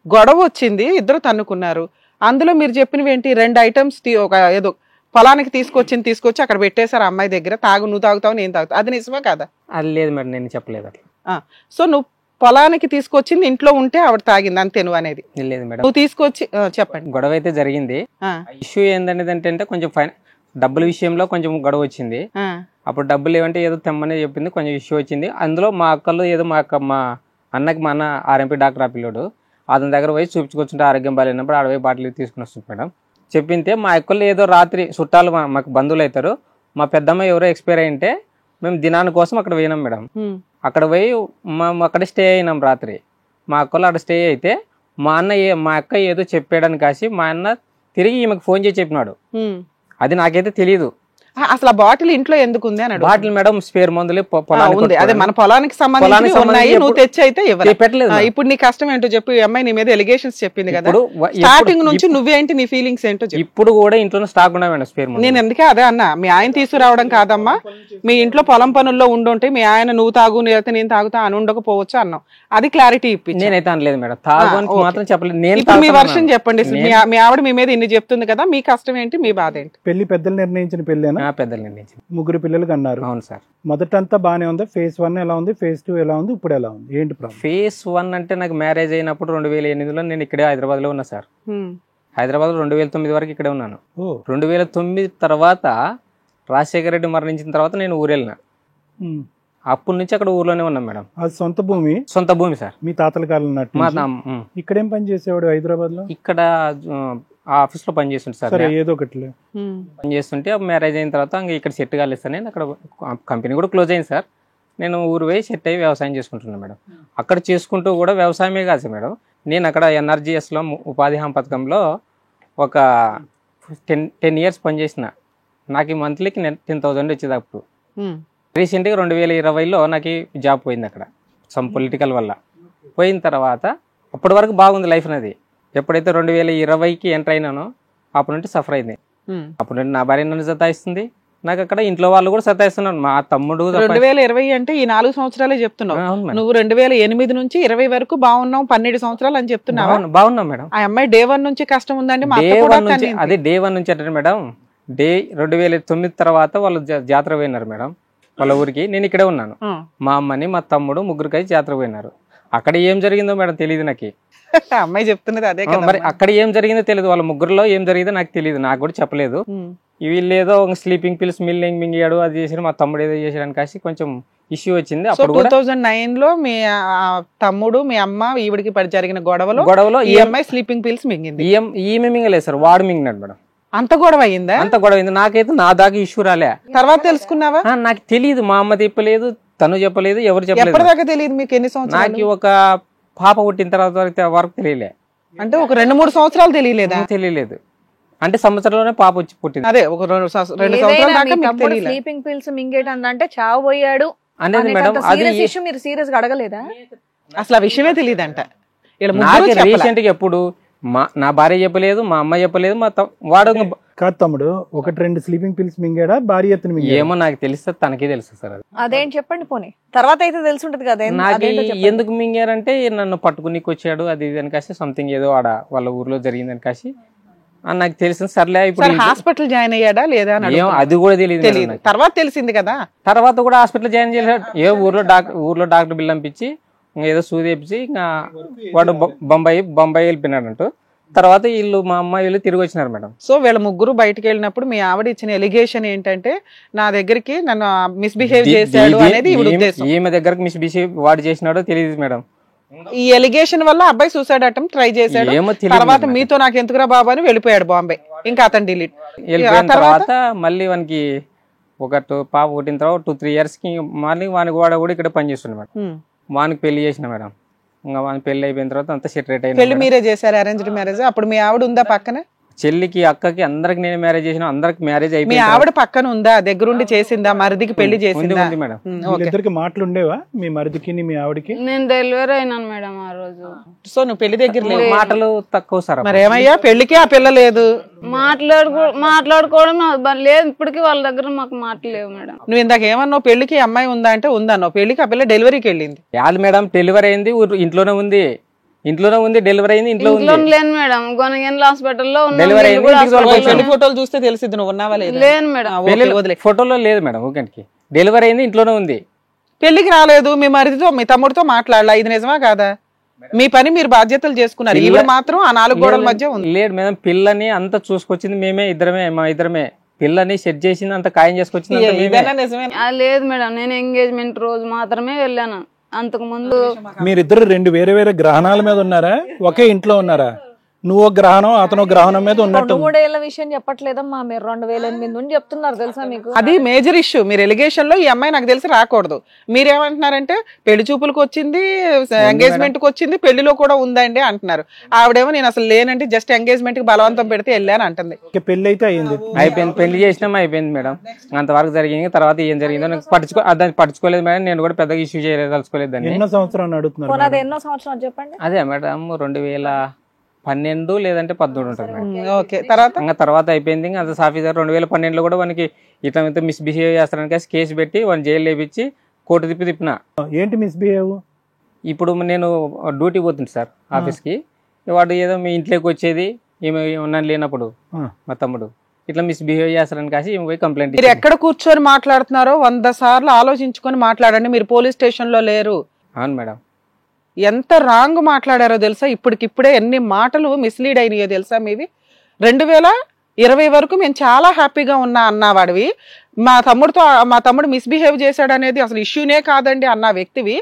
B: గొడవ వచ్చింది, ఇద్దరు తన్నుకున్నారు. అందులో మీరు చెప్పినవి ఏంటి? 2 ఐటమ్స్ ఒక ఏదో పొలానికి తీసుకొచ్చి అక్కడ పెట్టేశారు ఆ అమ్మాయి దగ్గర. నువ్వు తాగుతావు, నేను తాగుతావు. అది నిజమా కాదా?
E: అది లేదు మేడం, నేను చెప్పలేదు అట్లా.
B: సో నువ్వు పొలానికి తీసుకొచ్చింది ఇంట్లో ఉంటే ఆవిడ తాగింది అంతే నువ్వు అనేది?
E: లేదు మేడం.
B: నువ్వు తీసుకొచ్చి చెప్పండి.
E: గొడవ అయితే జరిగింది. ఇష్యూ ఏందనేది అంటే కొంచెం డబ్బుల విషయంలో కొంచెం గొడవ వచ్చింది. అప్పుడు డబ్బులు ఏమంటే ఏదో తెమ్మని చెప్పింది, కొంచెం ఇష్యూ వచ్చింది. అందులో మా అక్కలు ఏదో మా అన్న ఆర్ఎంపీ డాక్టర్ ఆ పిల్లోడు అతని దగ్గర పోయి చూపించుకొచ్చుంటే ఆరోగ్యం బాగాలేనప్పుడు ఆడపోయి బాటిల్ తీసుకుని వస్తుంది మేడం. చెప్పింటే మా అక్కలు ఏదో రాత్రి చుట్టాలు మాకు బంధువులు అవుతారు, మా పెద్దమ్మ ఎవరో ఎక్స్పైర్ అయింటే మేము దినాని కోసం అక్కడ పోయినాం మేడం. అక్కడ పోయి మేము అక్కడ స్టే అయినాం రాత్రి. మా అక్కలు అక్కడ స్టే అయితే మా అక్క ఏదో చెప్పాడని కాసి మా అన్న తిరిగి ఈమెకు ఫోన్ చేసి చెప్పినాడు. అది నాకైతే తెలియదు.
B: అసలు ఆ బాటిల్ ఇంట్లో ఎందుకు ఉంది అని?
E: బాటిల్ మేడం స్పేర్ మందులే
B: అదే మన పొలానికి సంబంధించి ఉన్నాయి, నువ్వు తెచ్చి అయితే పెట్టలేదు. ఇప్పుడు నీ కష్టం ఏంటో చెప్పు. ఈ అమ్మాయి నీ మీద ఎలిగేషన్స్ చెప్పింది కదా, స్టార్టింగ్ నుంచి నువ్వేంటి నీ ఫీలింగ్స్ ఏంటో?
E: ఇప్పుడు కూడా ఇంట్లో స్టాక్ ఉన్నాయి మేడం స్పేర్ మందులు.
B: నేను ఎందుకే అదే అన్నా, మీ ఆయన తీసుకురావడం కాదమ్మా, మీ ఇంట్లో పొలం పనుల్లో ఉండుంటే మీ ఆయన నువ్వు తాగు లేకపోతే నేను తాగుతా అని ఉండకపోవచ్చు అన్నాం. అది క్లారిటీ ఇప్పించి.
E: నేనైతే అనలేదు మేడం, తాగు మాత్రం చెప్పలేదు. నేను
B: మీ వర్షన్ చెప్పండి. మీ ఆవిడ మీ మీద ఇన్ని చెప్తుంది కదా, మీ కష్టం ఏంటి, మీ బాధ ఏంటి?
D: పెళ్లి పెద్దలు నిర్ణయించిన పెళ్లి
E: పెద్దలు నిర్ణయించింది.
D: 3 పిల్లలకి అన్నారు.
E: అవును సార్.
D: మొదటంతా బానే ఉంది. ఫేజ్ 1 ఎలా ఉంది, ఫేజ్ 2 ఎలా ఉంది, ఇప్పుడు ఎలా ఉంది, ఏంటి ప్రాబ్లం?
E: ఫేజ్ 1 అంటే నాకు మ్యారేజ్ అయినప్పుడు 2008లో నేను ఇక్కడే హైదరాబాద్ లో ఉన్నా సార్. హైదరాబాద్ లో 2009 వరకు ఇక్కడే ఉన్నాను. 2009 తర్వాత రాజశేఖర రెడ్డి మరణించిన తర్వాత నేను ఊరు వెళ్ళిన. అప్పటి నుంచి అక్కడ ఊర్లోనే ఉన్నాం మేడం.
D: అది సొంత భూమి?
E: సొంత భూమి సార్.
D: మీ తాతల కాలం ఇక్కడేం పని చేసేవాడు హైదరాబాద్ లో?
E: ఇక్కడ ఆఫీస్ లో పని చేస్తుంటే సార్,
D: ఏదో ఒకటి
E: పని చేస్తుంటే మ్యారేజ్ అయిన తర్వాత ఇక్కడ సెట్ కాలేదు. నేను అక్కడ కంపెనీ కూడా క్లోజ్ అయింది సార్. నేను ఊరు పోయి సెట్ అయ్యి వ్యవసాయం చేసుకుంటున్నాను మేడం. అక్కడ చేసుకుంటూ కూడా వ్యవసాయమే కాదు మేడం, నేను అక్కడ ఎన్ఆర్జీఎస్లో ఉపాధి హామీ పథకంలో ఒక 10 years పనిచేసిన. నాకు ఈ మంత్లీకి 10,000 వచ్చేది. అప్పుడు రీసెంట్గా 2020లో నాకు జాబ్ పోయింది అక్కడ సమ్ పొలిటికల్ వల్ల. పోయిన తర్వాత అప్పటి వరకు బాగుంది లైఫ్ అనేది. ఎప్పుడైతే 2020కి ఎంటర్ అయినానో అప్పటి నుండి సఫర్ అయింది. అప్పుడు నుండి నా భార్య నన్ను సతాయిస్తుంది, నాకు అక్కడ ఇంట్లో వాళ్ళు కూడా సతాయిస్తున్నాను. మా తమ్ముడు
B: 2020 అంటే ఈ 4 సంవత్సరాలే చెప్తున్నావు. నువ్వు 2008 నుంచి 20 వరకు బాగున్నావు, 12 సంవత్సరాలు అని చెప్తున్నావు.
E: బాగున్నాం మేడం.
B: ఆ అమ్మాయి డే 1 నుంచి కష్టం ఉందండి.
E: అదే డే 1 నుంచి అంటే మేడం, 2009 తర్వాత వాళ్ళు జాతర పోయినారు మేడం వాళ్ళ ఊరికి. నేను ఇక్కడే ఉన్నాను. మా అమ్మని మా తమ్ముడు 3 కలిసి జాతర పోయినారు. అక్కడ ఏం జరిగిందో మేడం తెలియదు నాకు.
B: అమ్మాయి చెప్తున్నది అదే.
E: మరి అక్కడ ఏం జరిగిందో తెలియదు, వాళ్ళ 3లో ఏం జరిగిందో నాకు తెలియదు, నాకు కూడా చెప్పలేదు. వీళ్ళు ఏదో స్లీపింగ్ పిల్స్ మింగాడు, అది చేసి మా తమ్ముడు ఏదో చేసాడని కాసి కొంచెం ఇష్యూ వచ్చింది. అప్పుడు
B: 2009లో మీ తమ్ముడు మీ అమ్మ ఈవిడికి జరిగిన గొడవలో ఈ అమ్మాయి స్లీపింగ్ పిల్స్ మింగింది.
E: ఈమె మింగలేదు సార్, వాడు మింగినాడు మేడం.
B: అంత గొడవ అయిందా?
E: అంత గొడవ అయింది. నాకైతే నా దాకా ఇష్యూ రాలే.
B: తర్వాత తెలుసుకున్నావా?
E: నాకు తెలియదు, మా అమ్మ చెప్పలేదు, తను చెప్పలేదు, ఎవరు చెప్పలేదు.
B: ఎప్పటిదాకా తెలియదు మీకు? ఎన్ని సంవత్సరాలు?
E: నాకు ఒక పాప పుట్టిన తర్వాత వరకు తెలియలే.
B: అంటే ఒక 2-3 సంవత్సరాలు తెలియలేదా?
E: తెలియలేదు. అంటే సంవత్సరంలోనే పాప వచ్చి పుట్టింది.
B: అదే ఒక 2 సంవత్సరాల దాకా మీకు తెలియలే.
A: స్లీపింగ్ పిల్స్ మింగేటంటే చావు పోయాడు
E: అనేది మేడం అది
A: ఇష్యూ మీరు సీరియస్ గా అడగలేదా?
B: అసలు ఆ విషయమే తెలియదంట.
E: నాకు రీసెంట్ గా ఎప్పుడు నా భార్య చెప్పలేదు, మా అమ్మ చెప్పలేదు, వాడు
D: కాదు తమ్ముడు, 1-2 స్లీపింగ్ పిల్స్ మింగాడా, భార్య ఎత్తున మింగాడా?
E: ఏమో నాకు తెలిస్తే తనకే తెలుసు సార్. అది
A: అదేం చెప్పండి పోనీ, తర్వాత అయితే తెలుసుంటది కదా.
E: నాకు ఎందుకు మింగారంటే నన్ను పట్టుకునికి వచ్చాడు అది ఇది అని కాసి సంథింగ్ ఏదో ఆడ వాళ్ళ ఊర్లో జరిగిందని కాసి నాకు తెలిసింది. సర్లే ఇప్పుడు
B: హాస్పిటల్ జాయిన్ అయ్యాడా లేదా
E: అది కూడా తెలియదు.
B: తర్వాత తెలిసింది కదా.
E: తర్వాత కూడా హాస్పిటల్ జాయిన్ చేశాడు. ఏ ఊర్లో డాక్టర్ బిల్ పంపించి ఏదో సూది వేపించి ఇంకా వాడు బొంబాయి వెళ్ళిపోయినాడు అంటూ. తర్వాత వీళ్ళు మా అమ్మాయి వీళ్ళు తిరిగి వచ్చినారు మేడం.
B: సో వీళ్ళ ముగ్గురు బయటకు వెళ్ళినప్పుడు మీ ఆవిడ ఇచ్చిన ఎలిగేషన్ ఏంటంటే నా దగ్గరికి నన్ను మిస్బిహేవ్ చేశాడు అనేది
E: ఈమె దగ్గరకు మిస్బిహేవ్ వాడు చేసినాడో తెలియదు మేడం.
B: ఈ ఎలిగేషన్ వల్ల అబ్బాయి సూసైడ్ అటెంప్ట్ ట్రై చేశాడు. తర్వాత మీతో నాకు ఎందుకురా బాబు అని వెళ్ళిపోయాడు బాంబే. ఇంకా అతను డిలీట్
E: వెళ్ళిపోయిన తర్వాత మళ్ళీ వానికి పాప పుట్టిన తర్వాత 2-3 years కి మళ్ళీ వానికి వాడు కూడా ఇక్కడ పనిచేస్తున్నాడు మేడం. వానికి పెళ్లి చేసిన మేడం. ఇంకా వానికి పెళ్లి అయిపోయిన తర్వాత అంతా సెటరేట్ అయింది.
B: పెళ్లి మీరే చేశారు, అరేంజ్డ్ మ్యారేజ్? అప్పుడు మీ ఆవిడ ఉందా పక్కన?
E: చెల్లికి అక్కకి అందరికి నేను మ్యారేజ్ చేసిన, అందరికి మ్యారేజ్ అయిపోయింది.
B: మీ ఆవిడ పక్కన ఉందా, దగ్గరుండి చేసిందా, మరిదికి పెళ్లి చేసిందా?
E: మేడం
D: ఇద్దరికి మాటలు ఉండేవా మీ మరిదికి మీ ఆవిడకి?
C: నేను డెలివరీ అయినాను మేడం ఆ రోజు.
B: సో నువ్వు పెళ్లి దగ్గర లేవు,
E: మాటలు తక్కువ సార్.
B: మరి ఏమయ్యా పెళ్లికి ఆ పిల్ల లేదు,
C: మాట్లాడుకోవడం లేదు. ఇప్పటికీ వాళ్ళ దగ్గర మాకు మాటలు లేవు మేడం.
B: నువ్వు ఇందాక ఏమన్నావు, పెళ్లికి అమ్మాయి ఉందా అంటే ఉందన్నావు, పెళ్లికి ఆ పిల్ల డెలివరీకి వెళ్ళింది.
E: యాదు మేడం డెలివరీ అయింది ఇంట్లోనే ఉంది, డెలివరీ అయింది ఇంట్లో
C: లేను మేడం. గొనగండ్ల హాస్పిటల్లో
E: డెలివరీ అయింది.
B: పెళ్లి ఫోటోలు చూస్తే తెలిసింది నువ్వు ఉన్నావా లేదా?
C: లేను మేడం,
E: ఫోటోలో లేదు మేడం. ఊరికి డెలివరీ అయింది ఇంట్లోనే ఉంది.
B: పెళ్లికి రాలేదు, మీ మరిదితో మీ తమ్ముడితో మాట్లాడలా, ఇది నిజమా కాదా? మీ పని మీరు బాధ్యతలు చేసుకున్నారు, ఈవిడ మాత్రం ఆ 4 గోడల మధ్య ఉంది.
E: లేదు మేడం, పిల్లని అంతా చూసుకొచ్చింది మేమే, మా ఇద్దరమే. పిల్లని సెట్ చేసింది అంత ఖాయం చేసుకొచ్చింది.
C: లేదు మేడం, నేను ఎంగేజ్మెంట్ రోజు మాత్రమే వెళ్ళాను. అంతకు ముందు
D: మీరిద్దరు 2 వేరే వేరే గ్రహణాల మీద ఉన్నారా, ఒకే ఇంట్లో ఉన్నారా? నువ్వు గ్రహణం అతను గ్రహణం మీద ఉన్నట్టు.
A: 3 ఏళ్ల విషయం చెప్పట్లేదమ్మా మీరు, 2008 నుండి చెప్తున్నారు తెలుసా మీకు?
B: అది మేజర్ ఇష్యూ. మీరు ఎలిగేషన్ లో ఈ అమ్మాయి నాకు తెలిసి రాకూడదు. మీరేమంటున్నారంటే పెళ్లి చూపులకు వచ్చింది, ఎంగేజ్మెంట్ కి వచ్చింది, పెళ్లిలో కూడా ఉందండి అంటున్నారు. ఆవిడేమో నేను అసలు లేనంటే జస్ట్ ఎంగేజ్మెంట్ కి బలవంతం పెడితే వెళ్ళాను అంటుంది.
D: పెళ్లి అయితే
E: అయిపోయింది, పెళ్లి చేసినాం అయిపోయింది మేడం. అంతవరకు జరిగింది. తర్వాత ఏం జరిగిందో నాకు పట్టించుకోలేదు మేడం. నేను కూడా పెద్దగా ఇష్యూ చేయలేదు, తలుచుకోలేదు దాన్ని.
D: ఎన్నో సంవత్సరాలు అడుగుతున్నారు?
A: ఎన్నో సంవత్సరాలు చెప్పండి.
E: అదే మేడం 2012 లేదంటే 2013 ఉంటుంది మేడం.
B: ఓకే,
E: తర్వాత అయిపోయింది. ఇంకా అంత ఆఫీసర్ 2012లో కూడా మనకి ఇట్లా మిస్బిహేవ్ చేస్తారని కేసు పెట్టి వాడిని జైలు వేపించి కోర్టు తిప్పిన.
D: ఏంటి మిస్బిహేవ్?
E: ఇప్పుడు నేను డ్యూటీ పోతుంది సార్ ఆఫీస్కి. వాడు ఏదో మీ ఇంట్లోకి వచ్చేది ఏమి ఉన్నాను లేనప్పుడు మా తమ్ముడు ఇట్లా మిస్బిహేవ్ చేస్తారని కాసి పోయి కంప్లైంట్.
B: మీరు ఎక్కడ కూర్చొని మాట్లాడుతున్నారో 100 సార్లు ఆలోచించుకొని మాట్లాడండి. మీరు పోలీస్ స్టేషన్ లో లేరు.
E: అవును మేడం.
B: ఎంత రాంగ్ మాట్లాడారో తెలుసా? ఇప్పటికిప్పుడే ఎన్ని మాటలు మిస్లీడ్ అయినాయో తెలుసా మీవి? 2020 వరకు మేము చాలా హ్యాపీగా ఉన్నా అన్నవాడివి. మా తమ్ముడు మిస్బిహేవ్ చేశాడు అనేది అసలు ఇష్యూనే కాదండి అన్న వ్యక్తివి.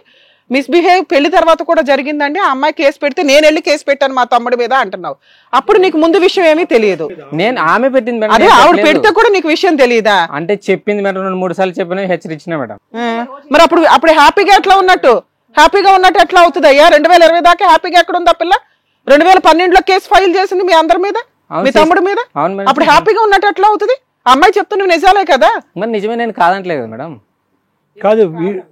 B: మిస్బిహేవ్ పెళ్లి తర్వాత కూడా జరిగిందండి, ఆ అమ్మాయి కేసు పెడితే నేను వెళ్ళి కేసు పెట్టాను మా తమ్ముడి మీద అంటున్నావు. అప్పుడు నీకు ముందు విషయం ఏమీ తెలియదు.
E: నేను ఆమె పెట్టింది
B: అదే ఆవిడ పెడితే కూడా నీకు విషయం తెలియదా?
E: అంటే చెప్పింది మేడం, 2-3 సార్లు చెప్పిన హెచ్చరించిన మేడం.
B: మరి అప్పుడు హ్యాపీగా ఎట్లా ఉన్నట్టు ఎట్లా అవుతుంది అయ్యా? 2020 దాకా హ్యాపీగా ఎక్కడ ఉంది ఆ పిల్ల? 2012లో కేసు ఫైల్ చేసింది మీ అందరి మీద, మీ తమ్ముడి మీద. అప్పుడు హ్యాపీగా ఉన్నట్టు ఎట్లా అవుతుంది? అమ్మాయి చెప్తే నువ్వు నిజాలే కదా?
E: మరి నిజమే, నేను కాదంటలేదు మేడం.
D: కాదు,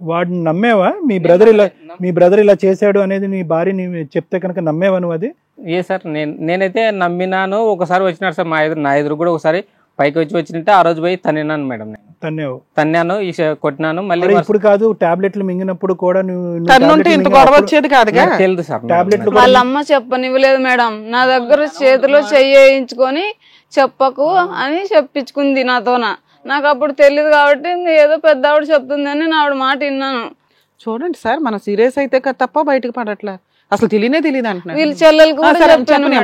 D: వాడిని నమ్మేవా? మీ బ్రదర్ ఇలా చేశాడు అనేది నీ భార్య చెప్తే కనుక నమ్మేవా నువ్వు అది?
E: ఏ సార్ నేనైతే నమ్మినాను. ఒకసారి వచ్చినాడు సార్ నా ఎదురు కూడా ఒకసారి పైకి వచ్చినట్టే ఆ రోజు పోయి తన్నాను మేడం. తన్నాను, కొట్టినాను. మళ్ళీ
D: ఇప్పుడు కాదు, టాబ్లెట్లు మింగినప్పుడు కూడా
B: తెలుసు సార్.
C: వాళ్ళ అమ్మ చెప్పనివ్వలేదు మేడం. నా దగ్గర చేతిలో చెయ్యించుకొని చెప్పకు అని చెప్పించుకుంది నాతోన. నాకు అప్పుడు తెలియదు కాబట్టి ఏదో పెద్ద ఆవిడ చెప్తుందని నా ఆవిడ మాట విన్నాను.
B: చూడండి సార్, మన సీరియస్ అయితే తప్ప బయటకు పడట్లా, అసలు తెలియనే అంటున్నారు.
C: వీళ్ళ చెల్లెలకు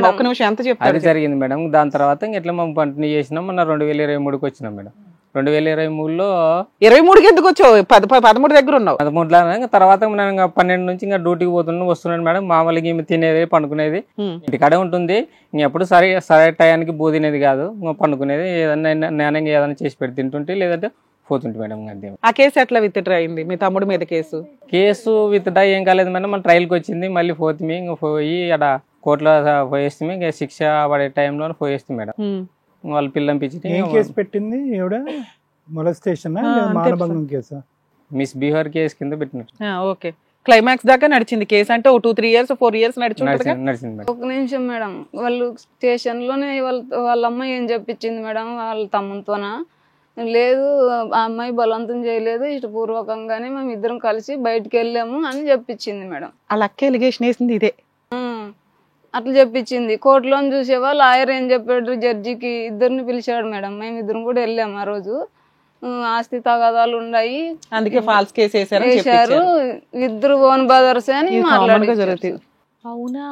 B: ఒక్క నిమిషం ఎంత చెప్తారు?
E: అది జరిగింది మేడం. దాని తర్వాత ఎట్లా మేము కంటిన్యూ చేసినాం. మొన్న 2023కి వచ్చినాం మేడం. 2023లో
B: 23కి ఎందుకు వచ్చావు? 13 దగ్గర ఉన్నావు.
E: 13లో తర్వాత నేను 12 నుంచి ఇంకా డ్యూటీకి వస్తున్నాను మేడం. మామూలుగా ఈమె తినేది పండుకునేది ఇంటికాడే ఉంటుంది. ఇంకెప్పుడు సరే టయానికి బూ తినేది కాదు, పండుకునేది. ఏదన్నా ఏదైనా చేసి పెట్టి తింటుంటే, లేదంటే పోతుంటే మేడం. అంతే.
B: ఆ కేసు ఎట్లా విత్డ్రా అయింది మీ తమ్ముడి మీద? కేసు
E: విత్డ్రా ఏం కాలేదు మేడం. మన ట్రయల్కి వచ్చింది. మళ్ళీ పోయి అక్కడ కోర్టులో పోయేస్తే ఇక శిక్ష పడే టైంలో పోయేస్తే మేడం వాళ్ళు పిల్లని పిచ్చి
D: ఏం కేసు పెట్టింది ఈవిడ? మొలస్టేషన్ మానభంగం కేసా?
E: మిస్ బిహార్ కేసు కింద పెట్టినట్టు
B: ఓకే, క్లైమాక్స్ దాకా నడిచింది కేసు. అంటే 2-3 years 4 years నడిచింది.
E: నడిచింది మేడం.
C: ఒక నిమిషం మేడం, వాళ్ళు స్టేషన్ లోనే వాళ్ళ అమ్మాయి ఏం చెప్పించింది మేడం వాళ్ళ తమ్ముతోన, లేదు ఆ అమ్మాయి బలవంతం చేయలేదు, ఇటు పూర్వకంగానే మేము ఇద్దరం కలిసి బయటికి వెళ్ళాము అని చెప్పించింది మేడం.
B: ఆ లక్క ఎలిగేషన్ వేసింది ఇదే.
C: అట్లా చెప్పించింది. కోర్టులో చూసేవా లాయర్ ఏం చెప్పాడు జడ్జికి, ఇద్దరిని పిలిచాడు మేడం. మేము ఇద్దరం కూడా వెళ్ళాము ఆ రోజు. ఆస్తి తగాదాలు ఉన్నాయి,
B: అందుకే ఫాల్స్ కేసు
C: వేశారు, ఇద్దరు ఓన్ బ్రదర్స్ అని మాట్లాడి.
A: అవునా,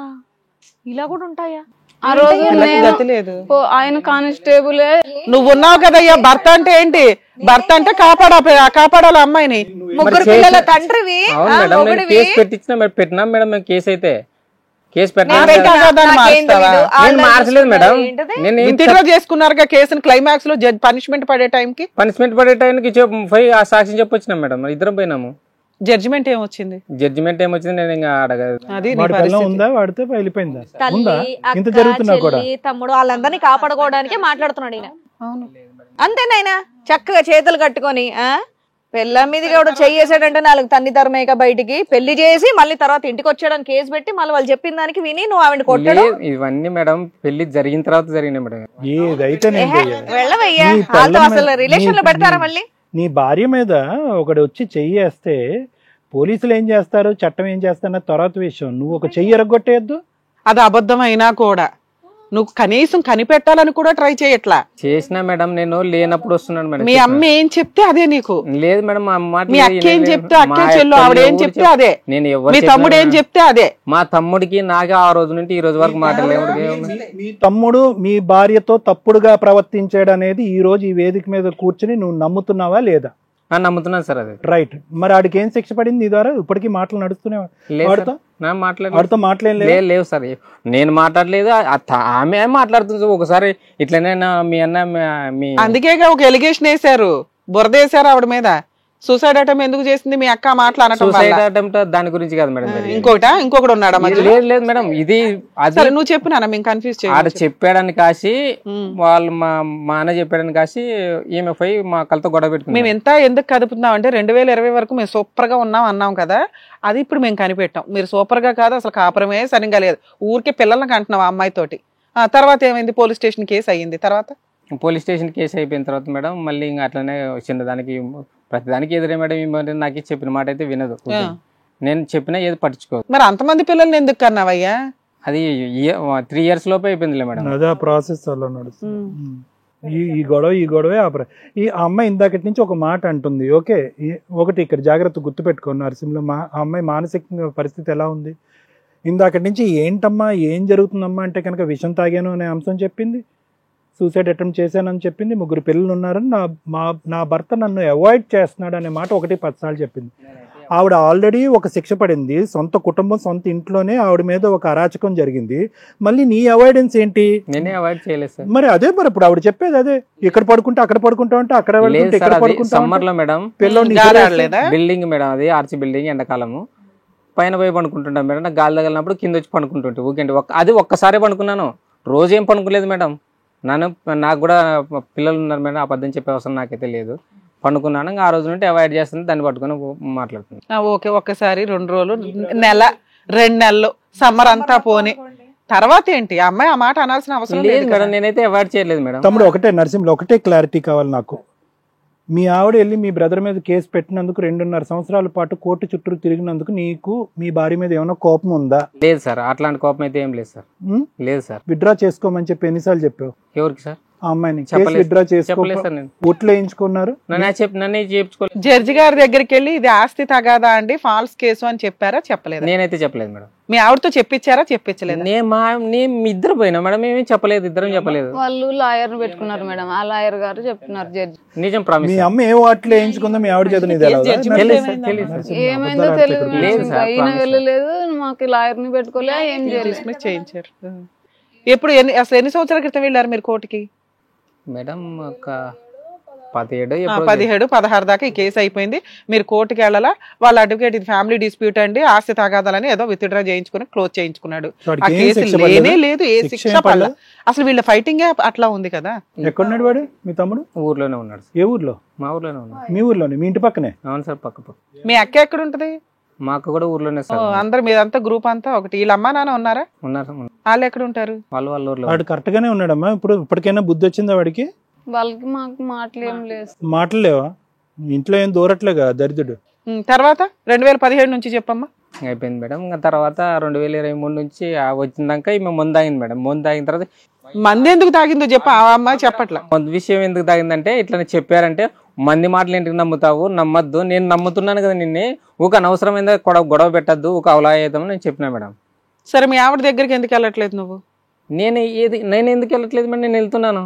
A: ఇలా కూడా ఉంటాయా?
C: ఆ రోజు
B: లేదు.
C: ఆయన కానిస్టేబుల్.
B: నువ్వు ఉన్నావు కదయ్యా, భర్త అంటే ఏంటి? భర్త అంటే కాపాడాలి అమ్మాయిని.
A: ముగ్గురు పిల్లల తండ్రివి.
E: అవును మేడం, నేను కేసు పెట్టినాం మేడం. మేము కేసు అయితే కేసు మార్చలేదు మేడం.
B: విత్డ్రా చేసుకున్నారుగా కేసుని. క్లైమాక్స్ లో పనిష్మెంట్ పడే టైంకి
E: పోయి ఆ సాక్షి చెప్పొచ్చినాం మేడం. ఇద్దరం పోయినాము.
B: జడ్జిమెంట్ ఏమొచ్చింది?
E: నేను ఇంకా అడగదు.
B: అది
D: ఉందా వాడితే వెళ్ళిపోయిందా?
A: తల్లి, అక్క, చెల్లి, తమ్ముడు వాళ్ళందరినీ కాపాడుకోవడానికి మాట్లాడుతున్నాడు ఈయన. అంతేనాయన చక్కగా చేతులు కట్టుకొని పెళ్ళ మీద కూడా చెయ్యేసాడంటే 4 తన్ని తరమేక బయటికి పెళ్లి చేసి మళ్ళీ తర్వాత ఇంటికి వచ్చాడని కేసు పెట్టి మళ్ళీ వాళ్ళు చెప్పిన దానికి విని నువ్వు ఆవిడ కొట్టడం
E: ఇవన్నీ మేడం పెళ్లి జరిగిన తర్వాత జరిగినాయి మేడం.
D: ఏదైతే
A: వెళ్ళవయ్యా, వాళ్ళతో అసలు రిలేషన్ లో పెడతారా మళ్ళీ?
D: నీ భార్య మీద ఒకటి వచ్చి చెయ్యేస్తే పోలీసులు ఏం చేస్తారు, చట్టం ఏం చేస్తారన్న తర్వాత విషయం. నువ్వు ఒక చెయ్యి ఎరగొట్టేయద్దు.
B: అది అబద్ధం అయినా కూడా నువ్వు కనీసం కనిపెట్టాలని కూడా ట్రై చేయట్లా.
E: చేసినా మేడం, నేను లేనప్పుడు వస్తున్నాను మేడం.
B: మీ అమ్మ ఏం చెప్తే అదే నీకు.
E: లేదు మేడం, మా అమ్మ
B: మీ అక్క ఏం చెప్తే అక్కే చెల్లు ఆవిడ ఏం చెప్తే అదే.
E: నేను
B: మీ తమ్ముడు ఏం చెప్తే అదే.
E: మా తమ్ముడికి నాకే ఆ రోజు నుండి ఈ రోజు వరకు మాటలు.
D: మీ తమ్ముడు మీ భార్యతో తప్పుడుగా ప్రవర్తించాడు అనేది ఈ రోజు ఈ వేదిక మీద కూర్చుని నువ్వు నమ్ముతున్నావా లేదా?
E: నమ్ముతున్నాను సార్. అది
D: రైట్. మరి ఆడికి ఏం శిక్ష పడింది ఈ ద్వారా? ఇప్పటికీ మాటలు నడుస్తూనే వాడితో మాట్లాడలేదు?
E: లేవు సార్, నేను మాట్లాడలేదు, ఆమె మాట్లాడుతుంది. ఒకసారి ఇట్లనే మీ అన్న మీ
B: అందుకే ఒక ఎలిగేషన్ వేశారు, బురద వేశారు ఆవిడ మీద. సూసైడ్ అటెంప్ట్ ఎందుకు చేసింది మీ అక్క మాట్లాడటం?
E: సూసైడ్ అటెంప్ట్ దాని గురించి కాదు మేడం.
B: ఇంకొకటి ఉన్నాడా?
E: లేదు మేడం, ఇది
B: అసలు నువ్వు చెప్పినా మేము కన్ఫ్యూజ్
E: ఆడ చెప్పాడని కాసి వాళ్ళు మా అన్న చెప్పాడని కాసి ఈమె పోయి మా కళ్ళతో గొడవ పెట్టుకున్నాం.
B: మేము ఎంత ఎందుకు కదుపుతున్నాం అంటే 2020 వరకు మేము సూపర్ గా ఉన్నాం అన్నాం కదా, అది ఇప్పుడు మేము కనిపెట్టాం. మీరు సూపర్ గా కాదు, అసలు కాపురమే సరిగ్గా లేదు, ఊరికే పిల్లల్ని కంటున్నాం ఆ అమ్మాయితోటి. తర్వాత ఏమైంది? పోలీస్ స్టేషన్ కేసు అయ్యింది. తర్వాత
E: పోలీస్ స్టేషన్ కేసు అయిపోయిన తర్వాత మేడం మళ్ళీ ఇంకా అట్లనే చిన్నదానికి ప్రతిదానికి ఎదురే మేడం. నాకు చెప్పిన మాట అయితే వినదు. నేను చెప్పినా ఏది పట్టించుకోదు.
B: మరి అంతమంది పిల్లల్ని ఎందుకు కన్నావయ్యా?
E: అది 3 years లోపే అయిపోయిందిలే మేడం.
D: అదే ప్రాసెస్ అలా నడుస్తుంది. ఈ గొడవే ఈ అమ్మాయి ఇందాకటి నుంచి ఒక మాట అంటుంది. ఓకే, ఒకటి ఇక్కడ జాగ్రత్త గుర్తుపెట్టుకో నరసింహలో, ఆ అమ్మాయి మానసిక పరిస్థితి ఎలా ఉంది? ఇందాకటి నుంచి ఏంటమ్మా ఏం జరుగుతుందమ్మా అంటే కనుక విషం తాగాను అనే అంశం చెప్పింది, సూసైడ్ అటెంప్ట్ చేశానని చెప్పింది, 3 పిల్లలు ఉన్నారని, నా భర్త నన్ను అవాయిడ్ చేస్తున్నాడు అనే మాట 1-10 సార్లు చెప్పింది. ఆవిడ ఆల్రెడీ ఒక శిక్ష పడింది, సొంత కుటుంబం సొంత ఇంట్లోనే ఆవిడ మీద ఒక అరాచకం జరిగింది. మళ్ళీ నీ అవాయిడెన్స్ ఏంటి?
E: నేనే అవాయిడ్ చేయలేదు సార్.
D: మరి అదే మరి ఇప్పుడు ఆవిడ చెప్పేది అదే, ఇక్కడ పడుకుంటే అక్కడ పడుకుంటా ఉంటే అక్కడ
E: సమ్మర్ లో మేడం బిల్డింగ్ మేడం, అది ఆర్చి బిల్డింగ్, ఎండాకాలము పైన పోయి పడుకుంటుంటాం మేడం. నాకు గాలి తగిలినప్పుడు కింద వచ్చి పడుకుంటుంటే ఊకేంటి అది ఒక్కసారి పడుకున్నాను, రోజేం పడుకోలేదు మేడం. నాకు కూడా పిల్లలు ఉన్నారు మేడం, అబద్ధం చెప్పే అవసరం నాకైతే లేదు. పండుకున్నాను, ఆ రోజు నుండి అవాయిడ్ చేస్తుంది, దాన్ని పట్టుకుని మాట్లాడుతున్నాను.
B: ఓకే, ఒక్కసారి 2 రోజులు, నెల, 2 నెలలు, సమ్మర్ అంతా పోనీ తర్వాత ఏంటి? అమ్మాయి ఆ మాట అనాల్సిన అవసరం లేదు
E: మేడం. నేనైతే అవాయిడ్ చేయలేదు మేడం.
D: తమ్ముడు ఒకటే నరసింహలో ఒకటే క్లారిటీ కావాలి నాకు. మీ ఆవిడ వెళ్ళి మీ బ్రదర్ మీద కేసు పెట్టినందుకు 2.5 సంవత్సరాల పాటు కోర్టు చుట్టూ తిరిగినందుకు నీకు మీ భార్య మీద ఏమైనా కోపం ఉందా?
E: లేదు సార్, అట్లాంటి కోపం అయితే ఏం లేదు సార్. లేదు సార్.
D: విత్డ్రా చేసుకోమని చెప్పి ఎన్నిసార్లు చెప్పావు?
E: ఎవరికి సార్?
D: ఆ అమ్మాయిని విత్డ్రా చేసుకోలేదు, ఓట్లు వేయించుకున్నారు.
B: జడ్జి గారి దగ్గరికి వెళ్ళి ఇది ఆస్తి తగాదా అండి, ఫాల్స్ కేసు అని చెప్పారా? చెప్పలేదు.
E: నేనైతే చెప్పలేదు మేడం.
B: మీ ఆవిడతో చెప్పించారా? చెప్పించలేదు.
E: ఇద్దరు పోయినా మేడం, మేమేం చెప్పలేదు, ఇద్దరం చెప్పలేదు.
C: వాళ్ళు లాయర్ పెట్టుకున్నారు మేడం, ఆ లాయర్ గారు చెప్తున్నారు జడ్జి.
E: నిజం ప్రామిస్.
D: మీ అమ్మ ఏ ఓట్లు వేయించుకుందో మీ ఆవిడ చేత
C: ఏమైందో తెలియదు, అయినా వెళ్ళలేదు, మాకు లాయర్ ని పెట్టుకోలే, ఏం
B: చేయించారు. ఎప్పుడు అసలు ఎన్ని సంవత్సరాల క్రితం వెళ్ళారు మీరు కోర్టుకి?
E: మేడం ఒక
B: 17, 16 దాకా ఈ కేసు అయిపోయింది. మీరు కోర్టుకి వెళ్ళాలా, వాళ్ళ అడ్వకేట్ ఇది ఫ్యామిలీ డిస్ప్యూట్ అండి, ఆస్తి తగాదాలని ఏదో విత్డ్రా చేయించుకుని క్లోజ్ చేయించుకున్నాడు. ఆ కేసు లేనే లేదు, ఏ శిక్ష పడలేదు. అసలు వీళ్ళ ఫైటింగ్ అట్లా ఉంది కదా.
D: ఎక్కడున్నాడు వాడు మీ తమ్ముడు?
E: ఊర్లోనే ఉన్నాడు.
D: ఏ ఊర్లో?
E: మా ఊర్లోనే ఉన్నాడు.
D: మీ ఊర్లోనే? మీ ఇంటి పక్కనే?
E: అవును సార్, పక్క.
B: మీ అక్క ఎక్కడ ఉంటది?
E: మా అక్క కూడా ఊర్లోనే సార్.
B: అందరు మీదంతా గ్రూప్ అంతా ఒకటి. వీళ్ళ అమ్మా నాన్న ఉన్నారా?
E: ఉన్నారు.
B: వాళ్ళు ఎక్కడ ఉంటారు?
E: వాళ్ళ ఊర్లో.
D: వాడు కరెక్ట్ గానే ఉన్నాడమ్మా. ఇప్పటికైనా బుద్ధి వచ్చిందా వాడికి?
C: వాళ్ళకి మాకు మాటలేం లేదు.
D: మాటలు లేవా? ఇంట్లో ఏం దూరట్లేగా దరిద్రుడు.
B: తర్వాత 2017 నుంచి చెప్పమ్మా.
E: అయిపోయింది మేడం. ఇంకా తర్వాత 2023 నుంచి వచ్చిందాక ఈమె ముందు తాగింది మేడం. ముందు తాగిన తర్వాత
B: మంది ఎందుకు తాగిందో చెప్ప. ఆ అమ్మాయి చెప్పట్లా.
E: మందు విషయం ఎందుకు తాగిందంటే ఇట్లా చెప్పారంటే మంది మాటలు ఎందుకు నమ్ముతావు, నమ్మద్దు, నేను నమ్ముతున్నాను కదా నిన్నే, ఒక అనవసరమైన గొడవ పెట్టద్దు, ఒక అవలాయుధం నేను చెప్పినా మేడం.
B: సరే మీ ఆవిడ దగ్గరికి ఎందుకు వెళ్ళట్లేదు నువ్వు?
E: నేను ఎందుకు వెళ్ళట్లేదు మేడం, నేను వెళ్తున్నాను.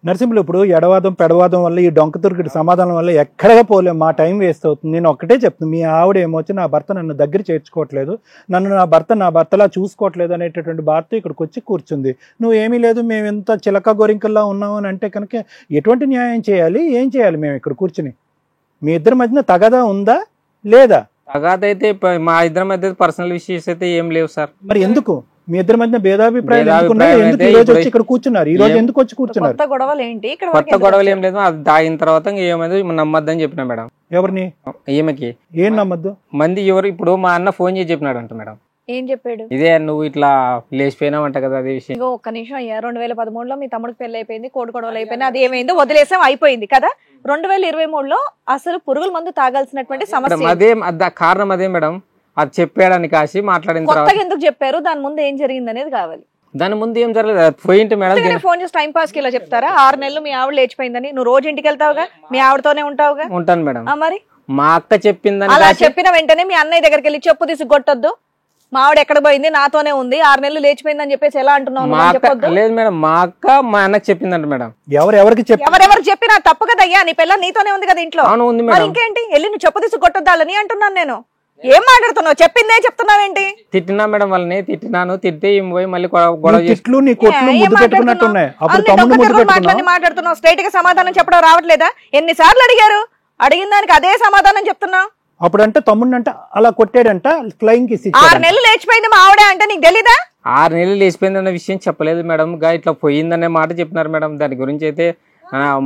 D: నరసింహులు, ఇప్పుడు ఎడవాదం పెడవాదం వల్ల ఈ డొంక తుర్కిడి సమాధానం వల్ల ఎక్కడగా పోలేము, మా టైం వేస్ట్ అవుతుంది. నేను ఒక్కటే చెప్తాను, మీ ఆవిడ ఏమొచ్చి నా భర్త నన్ను దగ్గర చేర్చుకోవట్లేదు, నన్ను నా భర్తలా చూసుకోవట్లేదు అనేటటువంటి బాధతో ఇక్కడికి వచ్చి కూర్చుంది. నువ్వు ఏమీ లేదు, మేము ఎంత చిలక గోరింకల్లా ఉన్నావు అని అంటే కనుక ఎటువంటి న్యాయం చేయాలి? ఏం చేయాలి మేము ఇక్కడ కూర్చుని? మీ ఇద్దరి మధ్యన తగదా ఉందా లేదా?
E: తగాదైతే మా ఇద్దరి మధ్య పర్సనల్ ఇష్యూస్ అయితే ఏం లేవు సార్.
D: మరి ఎందుకు మీ ఇద్దరి మధ్య భేదాభిప్రాయాలు ఎందుకు ఈ రోజు వచ్చి ఇక్కడ కూర్చున్నారు? ఈ రోజు ఎందుకు వచ్చి కూర్చున్నారు?
A: కొత్త గొడవలు ఏంటి?
E: కొత్త గొడవలు ఏం లేదు. అది తాగిన తర్వాత ఏమైంది నమ్మద్దని చెప్పిన మేడం.
D: ఎవరిని?
E: ఈమెకి.
D: ఏం నమ్మద్దు?
E: మంది ఎవరు? ఇప్పుడు మా అన్న ఫోన్ చేసి చెప్పినాడు అంట మేడం.
A: ఏం చెప్పాడు?
E: ఇదే నువ్వు ఇట్లా లేచిపోయినావంట కదా, అదే విషయం.
A: ఇంకో ఒక్క నిమిషం అయ్యా. 2013లో మీ తమ్ముడికి పెళ్లి అయిపోయింది, కోడి గొడవలు అయిపోయింది, అది ఏమైందో వదిలేసాం, అయిపోయింది కదా. 2023లో అసలు పురుగుల మందు తాగాల్సినటువంటి సమస్య
E: అదే కారణం అదే మేడం. అది చెప్పాడని కాసి మాట్లాడిన తర్వాత
A: కొత్తగా ఎందుకు చెప్పారు? దాని ముందు ఏం జరిగింది అనేది కావాలి.
E: దాని ముందు ఏం జరగలేదు, పోయింటి మేడం.
A: ఫోన్ చేసి టైం పాస్ కి ఇలా చెప్తారా? 6 నెలలు మీ ఆవిడ లేచిపోయిందని. నువ్వు రోజు ఇంటికి వెళ్తావుగా, మీ ఆవిడతోనే ఉంటావుగా.
E: ఉంటాను మేడం.
A: మరి
E: మా అక్క చెప్పిందని
A: అలా చెప్పిన వెంటనే మీ అన్నయ్య దగ్గరికి వెళ్ళి చెప్పు తీసి కొట్టొద్దు, మా ఆవిడ ఎక్కడ పోయింది, నాతోనే ఉంది, 6 నెలలు లేచిపోయిందని చెప్పేసి ఎలా అంటున్నావు?
E: లేదు మేడం, మా అక్క మా అన్నకి చెప్పిందంట మేడం.
D: ఎవరెవరికి
A: చెప్పినా తప్పు కదయ్యా, నీ పిల్ల నీతోనే ఉంది కదా ఇంట్లో.
E: అవును ఉంది
A: మరి
E: మేడం.
A: ఇంకేంటి, వెళ్ళి నువ్వు చెప్పు తీసి కొట్టొద్దాలని అంటున్నాను నేను. ఏం మాట్లాడుతున్నావు? చెప్పిందే చెప్తున్నావేంటి?
E: తిట్టినా మేడం, వాళ్ళని తిట్టినాను. తిట్టే పోయి మళ్ళీ గొడవ
A: మాట్లాడుతున్నావు. స్ట్రైట్ గా సమాధానం చెప్పడం రావట్లేదా? ఎన్నిసార్లు అడిగారు, అడిగిన దానికి అదే సమాధానం చెప్తున్నావు.
D: అప్పుడంటే తమ్ముడిని అంట అలా కొట్టాడంట, ఫ్లయింగ్ కిస్
A: 6 నెలలు లేచిపోయింది మా ఆవిడ అంటే నీకు తెలీదా?
E: 6 నెలలు లేచిపోయింది అన్న విషయం చెప్పలేదు మేడం. ఇట్లా పోయిందనే మాట చెప్పినారు మేడం. దాని గురించి అయితే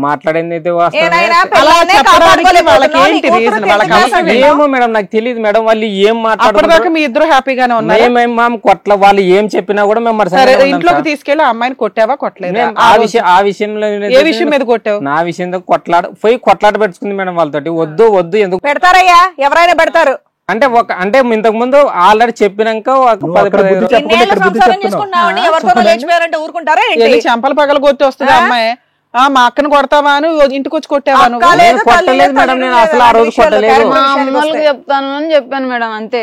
E: మాట్లాడింది అయితే ఏమో మేడం, నాకు తెలియదు మేడం. వాళ్ళు ఏం మాట్లాడుతున్నారు,
B: మీ ఇద్దరు హ్యాపీగానే ఉన్నారు.
E: కొట్ల వాళ్ళు ఏం చెప్పినా కూడా మేము
B: ఇంట్లోకి తీసుకెళ్లి అమ్మాయిని కొట్టావా కొట్టలేదు?
E: ఆ విషయంలో
B: ఏ విషయం మీద కొట్టావు?
E: నా విషయంలో కొట్లాట పెట్టుకుంది మేడం వాళ్ళతోటి. వద్దు వద్దు ఎందుకు
A: పెడతారయ్యా, ఎవరైనా పెడతారు.
E: అంటే ఇంతకు ముందు ఆల్రెడీ చెప్పినాక
B: చంపల పగల కొట్టి వస్తుంది అమ్మాయి. మా అక్కను కొడతావా అని ఇంటికి వచ్చి కొట్టావా?
E: కొట్టలేదు మేడం, నేను అసలు ఆ రోజు కొట్టలేదు.
C: మా అమ్మలకు చెప్తాను అని చెప్పాను మేడం, అంతే.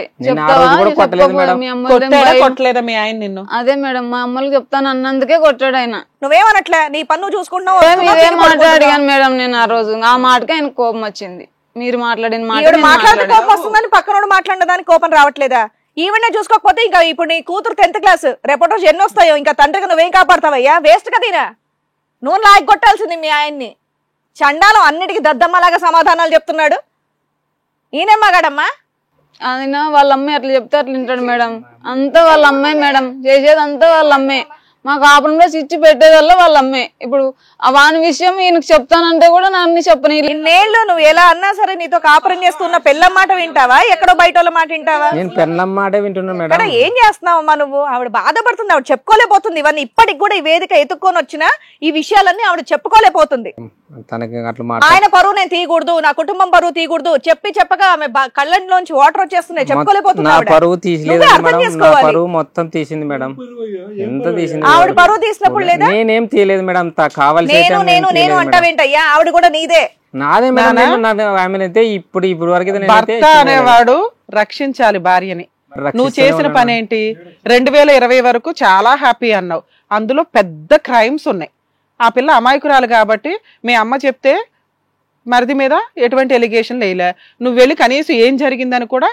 B: కొట్టలేదా మీ ఆయన నిన్ను?
C: అదే మేడం, మా అమ్మలకు చెప్తాను అన్నందుకే కొట్టాడు ఆయన.
A: నువ్వేమనట్లే, నీ పన్ను చూసుకుంటున్నావు.
C: ఇదే మాట అడిగాను మేడం నేను ఆ రోజు. ఆ మాటకి ఆయన కోపం వచ్చింది. మీరు మాట్లాడిన
A: మాట్లాడితే కోపం వస్తుందని పక్కనోడు మాట్లాడిన దానికి కోపం రావట్లేదా? ఈవెనే చూసుకోకపోతే ఇంకా ఇప్పుడు నీ కూతురు 10th క్లాస్, రేపటి రోజు ఎన్ని వస్తాయో, ఇంకా తండ్రికి నువ్వేం కాపాడతావయ్యా? వేస్ట్ కదీనా, నువ్వు లాగి కొట్టాల్సింది మీ ఆయన్ని. చండాలం, అన్నిటికీ దద్దమ్మలాగా సమాధానాలు చెప్తున్నాడు. ఈయనే మగాడమ్మా.
C: ఆయన వాళ్ళ అమ్మాయి అట్లా చెప్తే అట్లా వింటాడు మేడం. అంతా వాళ్ళ అమ్మాయి మేడం, చేసేది అంతా వాళ్ళ అమ్మాయి. మా కాపురంలో స్విచ్ పెట్టేదల్లా వాళ్ళ అమ్మాయి. ఇప్పుడు వాని విషయం ఈయనకు చెప్తానంటే కూడా నన్ను చెప్పని.
A: ఇన్నేళ్ళు నువ్వు ఎలా అన్నా సరే నీతో కాపురం చేస్తున్న పెళ్ళం మాట వింటావా, ఎక్కడో బయట వాళ్ళ మాట వింటావా?
E: నేను పెళ్ళం మాట వింటున్నా మేడం.
A: ఏం చేస్తున్నావమ్మా నువ్వు? ఆవిడ బాధపడుతుంది, ఆవిడ చెప్పుకోలేకపోతుంది. ఇవన్నీ ఇప్పటికి కూడా ఈ వేదిక ఎత్తుక్కొని వచ్చినా ఈ విషయాలన్నీ ఆవిడ చెప్పుకోలేకపోతుంది. ఆయన పరువు నేను తీయకూడదు, నా కుటుంబం పరువు తీయకూడదు చెప్పి చెప్పగా ఆమె కళ్ళలోంచి వాటర్ వచ్చేస్తున్నాయి, చెప్పుకోలేకపోతుంది.
E: మొత్తం తీసింది మేడం. ఎంత తీసింది?
A: ఆవిడ పరువు తీసినప్పుడు లేదా?
E: నేనేం తీయలేదు మేడం. కావాలి
A: నేను అంటావేంటయ్యా? ఆవిడ కూడా నీదే.
E: నాదే మేడం. ఆమె అయితే ఇప్పుడు వరకు
B: భర్త అనేవాడు రక్షించాలి భార్యని. నువ్వు చేసిన పని ఏంటి? 2020 వరకు చాలా హ్యాపీ అన్నావు, అందులో పెద్ద క్రైమ్స్ ఉన్నాయి. ఆ పిల్ల అమాయకురాలు కాబట్టి మీ అమ్మ చెప్తే మరిది మీద ఎటువంటి ఎలిగేషన్ లేలే. నువ్వు వెళ్ళి కనీసం ఏం జరిగిందని కూడా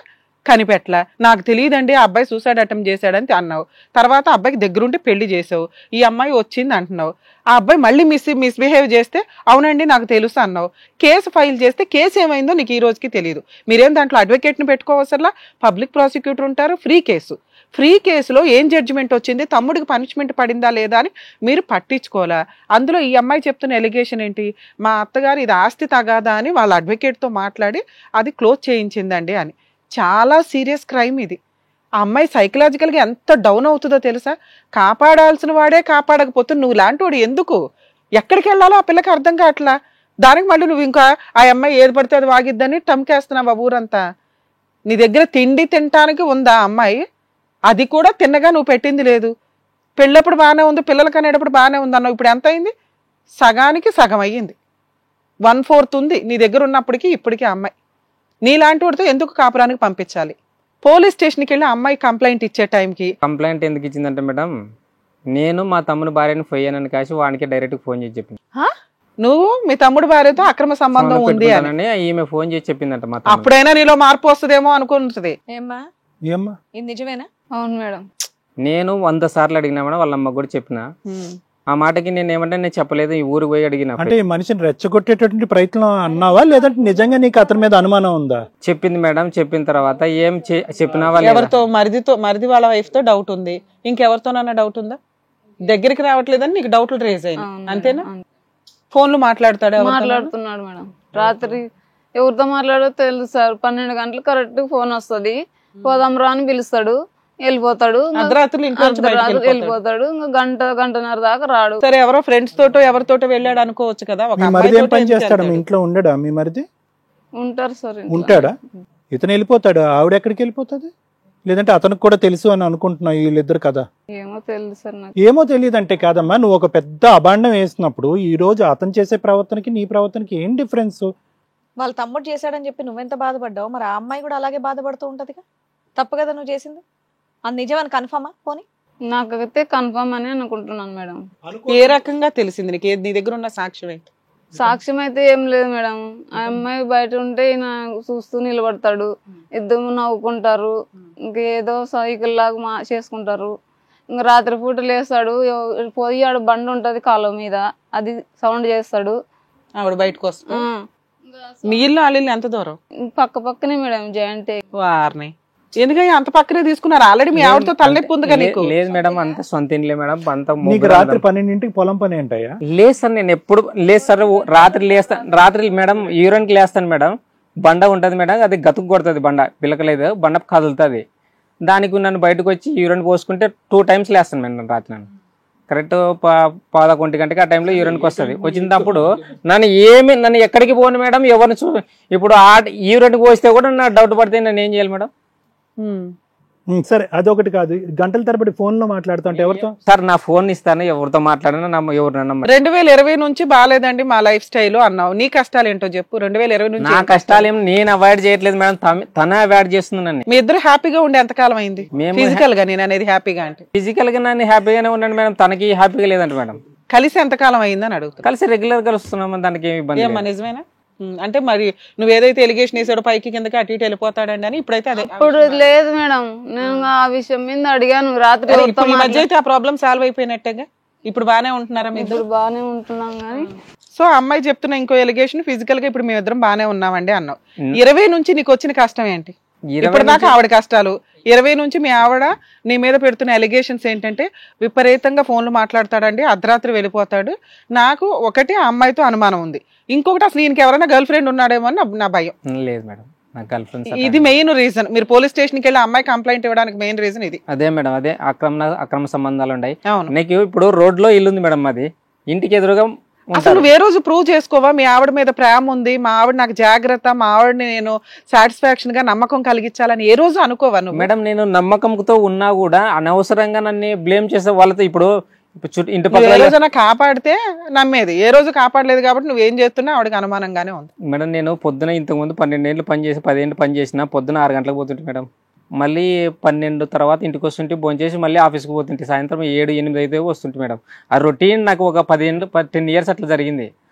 B: కనిపెట్టలా. నాకు తెలియదండి ఆ అబ్బాయి సూసైడ్ అటెంప్ట్ చేశాడని అన్నావు. తర్వాత అబ్బాయికి దగ్గరుండి పెళ్లి చేసావు. ఈ అమ్మాయి వచ్చింది అంటున్నావు. ఆ అబ్బాయి మళ్ళీ మిస్బిహేవ్ చేస్తే అవునండి నాకు తెలుసు అన్నావు. కేసు ఫైల్ చేస్తే కేసు ఏమైందో నీకు ఈ రోజుకి తెలియదు. మీరేం దాంట్లో అడ్వకేట్ని పెట్టుకోవసరలా, పబ్లిక్ ప్రాసిక్యూటర్ ఉంటారు. ఫ్రీ కేసులో ఏం జడ్జిమెంట్ వచ్చింది, తమ్ముడికి పనిష్మెంట్ పడిందా లేదా అని మీరు పట్టించుకోవాలా. అందులో ఈ అమ్మాయి చెప్తున్న ఎలిగేషన్ ఏంటి, మా అత్తగారు ఇది ఆస్తి తగాదా అని వాళ్ళ అడ్వకేట్తో మాట్లాడి అది క్లోజ్ చేయించిందండి అని. చాలా సీరియస్ క్రైమ్ ఇది. ఆ అమ్మాయి సైకలాజికల్గా ఎంత డౌన్ అవుతుందో తెలుసా. కాపాడాల్సిన వాడే కాపాడకపోతే నువ్వు లాంటి వాడు ఎందుకు, ఎక్కడికి వెళ్ళాలో ఆ పిల్లకి అర్థం కావట్లా. దానికి మళ్ళీ నువ్వు ఇంకా ఆ అమ్మాయి ఏది పడితే అది వాగిద్దని టమ్కేస్తున్నావు ఊరంతా. నీ దగ్గర తిండి తినటానికి ఉందా అమ్మాయి, అది కూడా తిన్నగా నువ్వు పెట్టింది లేదు. పెళ్ళప్పుడు బాగానే ఉంది, పిల్లలకి అనేటప్పుడు బాగానే ఉంది అన్నావు. ఇప్పుడు ఎంత అయింది, సగానికి సగం అయ్యింది. 1/4 ఉంది నీ దగ్గర ఉన్నప్పటికీ ఇప్పటికీ. అమ్మాయి నీలాంటి వాడితో ఎందుకు కాపురానికి పంపించాలి. పోలీస్ స్టేషన్కి వెళ్ళి అమ్మాయి కంప్లైంట్ ఇచ్చే టైంకి
E: కంప్లైంట్ ఎందుకు ఇచ్చిందంటే మేడం, నేను మా తమ్ముని భార్యని పోయానని కాసి వానికి డైరెక్ట్ ఫోన్ చేసి చెప్పింది.
B: నువ్వు మీ తమ్ముడు భార్యతో అక్రమ సంబంధం ఉంది అని
E: ఈమె ఫోన్ చేసి చెప్పిందంట. మా
B: అప్పుడైనా నీలో మార్పు వస్తుందేమో అనుకుంటుంది.
A: ఏమ్మా
D: ఏమ్మా
A: ఇది నిజమేనా?
C: అవును మేడం.
E: నేను 100 సార్లు అడిగినా మేడం, వాళ్ళ అమ్మకు కూడా చెప్పిన. ఆ మాటకి నేను ఏమంటే నేను చెప్పలేదు, ఈ ఊరికి పోయి అడిగిన.
D: అంటే ఈ మనిషిని రెచ్చగొట్టేటటువంటి ప్రయత్నం అన్నావా, లేదంటే నిజంగా నీకు అతని మీద అనుమానం ఉందా?
E: చెప్పింది మేడం. చెప్పిన తర్వాత ఏం చెప్పినా
B: ఎవరితో, మరిది వాళ్ళ వైఫ్ తో డౌట్ ఉంది, ఇంకెవరితోనన్నా డౌట్ ఉందా? దగ్గరికి రావట్లేదని నీకు డౌట్లు రేజ్ అయింది అంతేనా? ఫోన్లు మాట్లాడుతున్నాడు
C: మేడం. రాత్రి ఎవరితో మాట్లాడో తెలుసు సార్. 12 గంటలు కరెక్ట్ ఫోన్ వస్తుంది, పోదాం రా అని పిలుస్తాడు, వెళ్ళిపోతాడు.
B: అర్ధరాత్రులు
C: వెళ్ళిపోతాడు. ఇంకా గంటన్నర దాకా రాడు.
B: సరే, ఎవరో ఫ్రెండ్స్ తోటో ఎవరితోటో వెళ్ళాడు అనుకోవచ్చు కదా.
D: మీ మరిది ఏం పని చేస్తాడు? మీ ఇంట్లో ఉండడా మీ మరిది?
C: ఉంటారు సార్.
D: ఉంటాడా? ఇతను వెళ్ళిపోతాడు, ఆవిడ ఎక్కడికి వెళ్ళిపోతుంది? లేదంటే అతనికి కూడా తెలుసు అని అనుకుంటున్నావు వీళ్ళిద్దరు కదా?
C: ఏమో తెలియదు సార్ నాకు.
D: ఏమో తెలియదు అంటే కాదమ్మా, నువ్వు ఒక పెద్ద అభాండం వేసినప్పుడు ఈ రోజు అతను చేసే ప్రవర్తనకి నీ ప్రవర్తనకి ఏం డిఫరెన్స్?
A: వాళ్ళ తమ్ముడు చేశాడని చెప్పి నువ్వెంత బాధపడ్డావు, మరి ఆ అమ్మాయి కూడా అలాగే బాధపడుతూ ఉంటదిగా. తప్పు కదా నువ్వు చేసింది. అది నిజమని కన్ఫర్మా? పోనీ
C: నాకైతే కన్ఫర్మ్ అని అనుకుంటున్నాను మేడం.
B: ఏ రకంగా తెలిసింది నీకు? నీ దగ్గర ఉన్న సాక్ష్యం ఏంటి?
C: సాక్ష్యం అయితే ఏం లేదు మేడం. ఆ అమ్మాయి బయట ఉంటే ఈయన చూస్తూ నిలబడతాడు, ఇద్దరు నవ్వుకుంటారు, ఇంకేదో సైకిల్ లాగా చేసుకుంటారు. ఇంకా రాత్రి పూట లేస్తాడు, పోయి ఆడ బండి ఉంటది కాలువ మీద, అది సౌండ్ చేస్తాడు,
B: ఆవిడ బయటకు వస్తా. మీ ఇల్లు వాళ్ళ ఇల్లు ఎంత దూరం?
C: పక్కనే మేడం, జాయింట్.
B: వారిని ఎందుకయ్యా అంత పక్కనే తీసుకున్నారు? ఆల్రెడీ మీ ఆవిడతో తలనొప్పి ఉంది కదా నీకు?
E: లేదు మేడం, అంత సొంత ఇంట్లో మేడం.
D: నీకు రాత్రి 12ంటికి పొలం పని ఏంటయ్యా?
E: లేదు సార్, నేను ఎప్పుడు లేదు సార్. రాత్రి మేడం యూరిన్కి లేస్తాను మేడం. బండ ఉంటది మేడం, అది గతుకు కొడుతుంది. బండ పిలకలేదు, బండ కదులుతుంది. దానికి నన్ను బయటకు వచ్చి యూరిన్ పోసుకుంటే 2 times లేస్తాను మేడం రాత్రి. నన్ను కరెక్ట్ 11 గంటకి ఆ టైంలో యూరిన్కి వస్తుంది. వచ్చినప్పుడు నన్ను ఎక్కడికి పోను మేడం, ఎవరిని ఇప్పుడు ఆ యూరిన్కి పోస్తే కూడా నా డౌట్ పడితే నేను ఏం చేయాలి మేడం?
D: సరే, అదొకటి కాదు, గంటల తరబడి ఫోన్ లో మాట్లాడుతుంటే ఎవరితో?
E: సార్ నా ఫోన్ ఇస్తాను, ఎవరితో మాట్లాడినా ఎవరినన్నా.
B: 2020 నుంచి బాగాలేదండి మా లైఫ్ స్టైల్ అన్నావు. నీ కష్టాలు ఏంటో చెప్పు. 2020 నుంచి
E: నా కష్టాలు ఏం నేను అవాయిడ్ చేయట్లేదు మేడం, తనే అవాయిడ్ చేస్తున్నాను.
B: మీ ఇద్దరు హ్యాపీగా ఉండే ఎంతకాలం అయింది? ఫిజికల్ గా నేను అనేది హ్యాపీగా అంటే
E: ఫిజికల్ గా నన్ను హ్యాపీగానే ఉన్నాను మేడం, తనకి హ్యాపీగా లేదంట మేడం.
B: కలిసి ఎంతకాలం అయిందని అడుగుతా.
E: కలిసి రెగ్యులర్ గా వస్తున్నాం, దానికి ఏమి ఇబ్బంది
B: ఏమన్నా నిజమేనా? అంటే మరి నువ్వు ఏదైతే ఎలిగేషన్ వేసాడో పైకి కిందకి అటు ఇటు వెళ్ళిపోతాడండి అని, ఇప్పుడైతే అదే
C: ఇప్పుడు లేదు మేడం. నేను ఆ విషయం మీద అడిగాను రాత్రి.
B: ఈ మధ్య అయితే ఆ ప్రాబ్లం సాల్వ్ అయిపోయినట్టేగా, ఇప్పుడు బానే ఉంటున్నారా మీ ఇద్దరు?
C: బానే ఉంటున్నాం కానీ.
B: సో అమ్మాయి చెప్తున్నా ఇంకో ఎలిగేషన్, ఫిజికల్ గా ఇప్పుడు మేమిద్దరం బానే ఉన్నామండి అన్నావు. 20 నుంచి నీకు వచ్చిన కష్టం ఏంటి? ఇప్పుడు దాకా ఆవిడ కష్టాలు. 20 నుంచి మీ ఆవిడ నీ మీద పెడుతున్న ఎలిగేషన్స్ ఏంటంటే విపరీతంగా ఫోన్లు మాట్లాడతాడండి, అర్ధరాత్రి వెళ్ళిపోతాడు. నాకు ఒకటి ఆ అమ్మాయితో అనుమానం ఉంది, ఇంకొకటి అసలు ఈయనకి ఎవరైనా గర్ల్ ఫ్రెండ్ ఉన్నాడేమో అని నా భయం.
E: లేదు మేడం, నా గర్ల్ ఫ్రెండ్.
B: ఇది మెయిన్ రీజన్. మీరు పోలీస్ స్టేషన్కి వెళ్ళి అమ్మాయి కంప్లైంట్ ఇవ్వడానికి మెయిన్ రీజన్ ఇది.
E: అదే మేడం, అదే అక్రమ సంబంధాలు ఉన్నాయి.
B: అవును.
E: నీకు ఇప్పుడు రోడ్ లో ఇల్లు ఉంది మేడం, అది ఇంటికి ఎదురుగా.
B: అసలు నువ్వు ఏ రోజు ప్రూవ్ చేసుకోవా మీ ఆవిడ మీద ప్రేమ ఉంది, మా ఆవిడ నాకు జాగ్రత్త, మా ఆవిడని నేను సాటిస్ఫాక్షన్ గా నమ్మకం కలిగించాలని ఏ రోజు అనుకోవా నువ్వు?
E: మేడం నేను నమ్మకంతో ఉన్నా కూడా అనవసరంగా నన్ను బ్లేమ్ చేసే వాళ్ళతో ఇప్పుడు ఇంటి పక్కన
B: కాపాడితే నమ్మేది, ఏ రోజు కాపాడలేదు కాబట్టి నువ్వేం చేస్తున్నా ఆవిడకి అనుమానంగానే ఉంది.
E: మేడం నేను పొద్దున ఇంతకుముందు 12 ఏళ్ళు పని చేసి 10 ఏళ్ళు పని చేసిన, పొద్దున 6 గంటలకు పోతుంటే మేడం, మళ్ళీ 12 తర్వాత ఇంటికి వస్తుంటే భోజనం చేసి మళ్ళీ ఆఫీస్కి పోతుంటే సాయంత్రం 7, 8 అయితే వస్తుంటే మేడం. ఆ రొటీన్ నాకు ఒక 10 years అట్లా జరిగింది.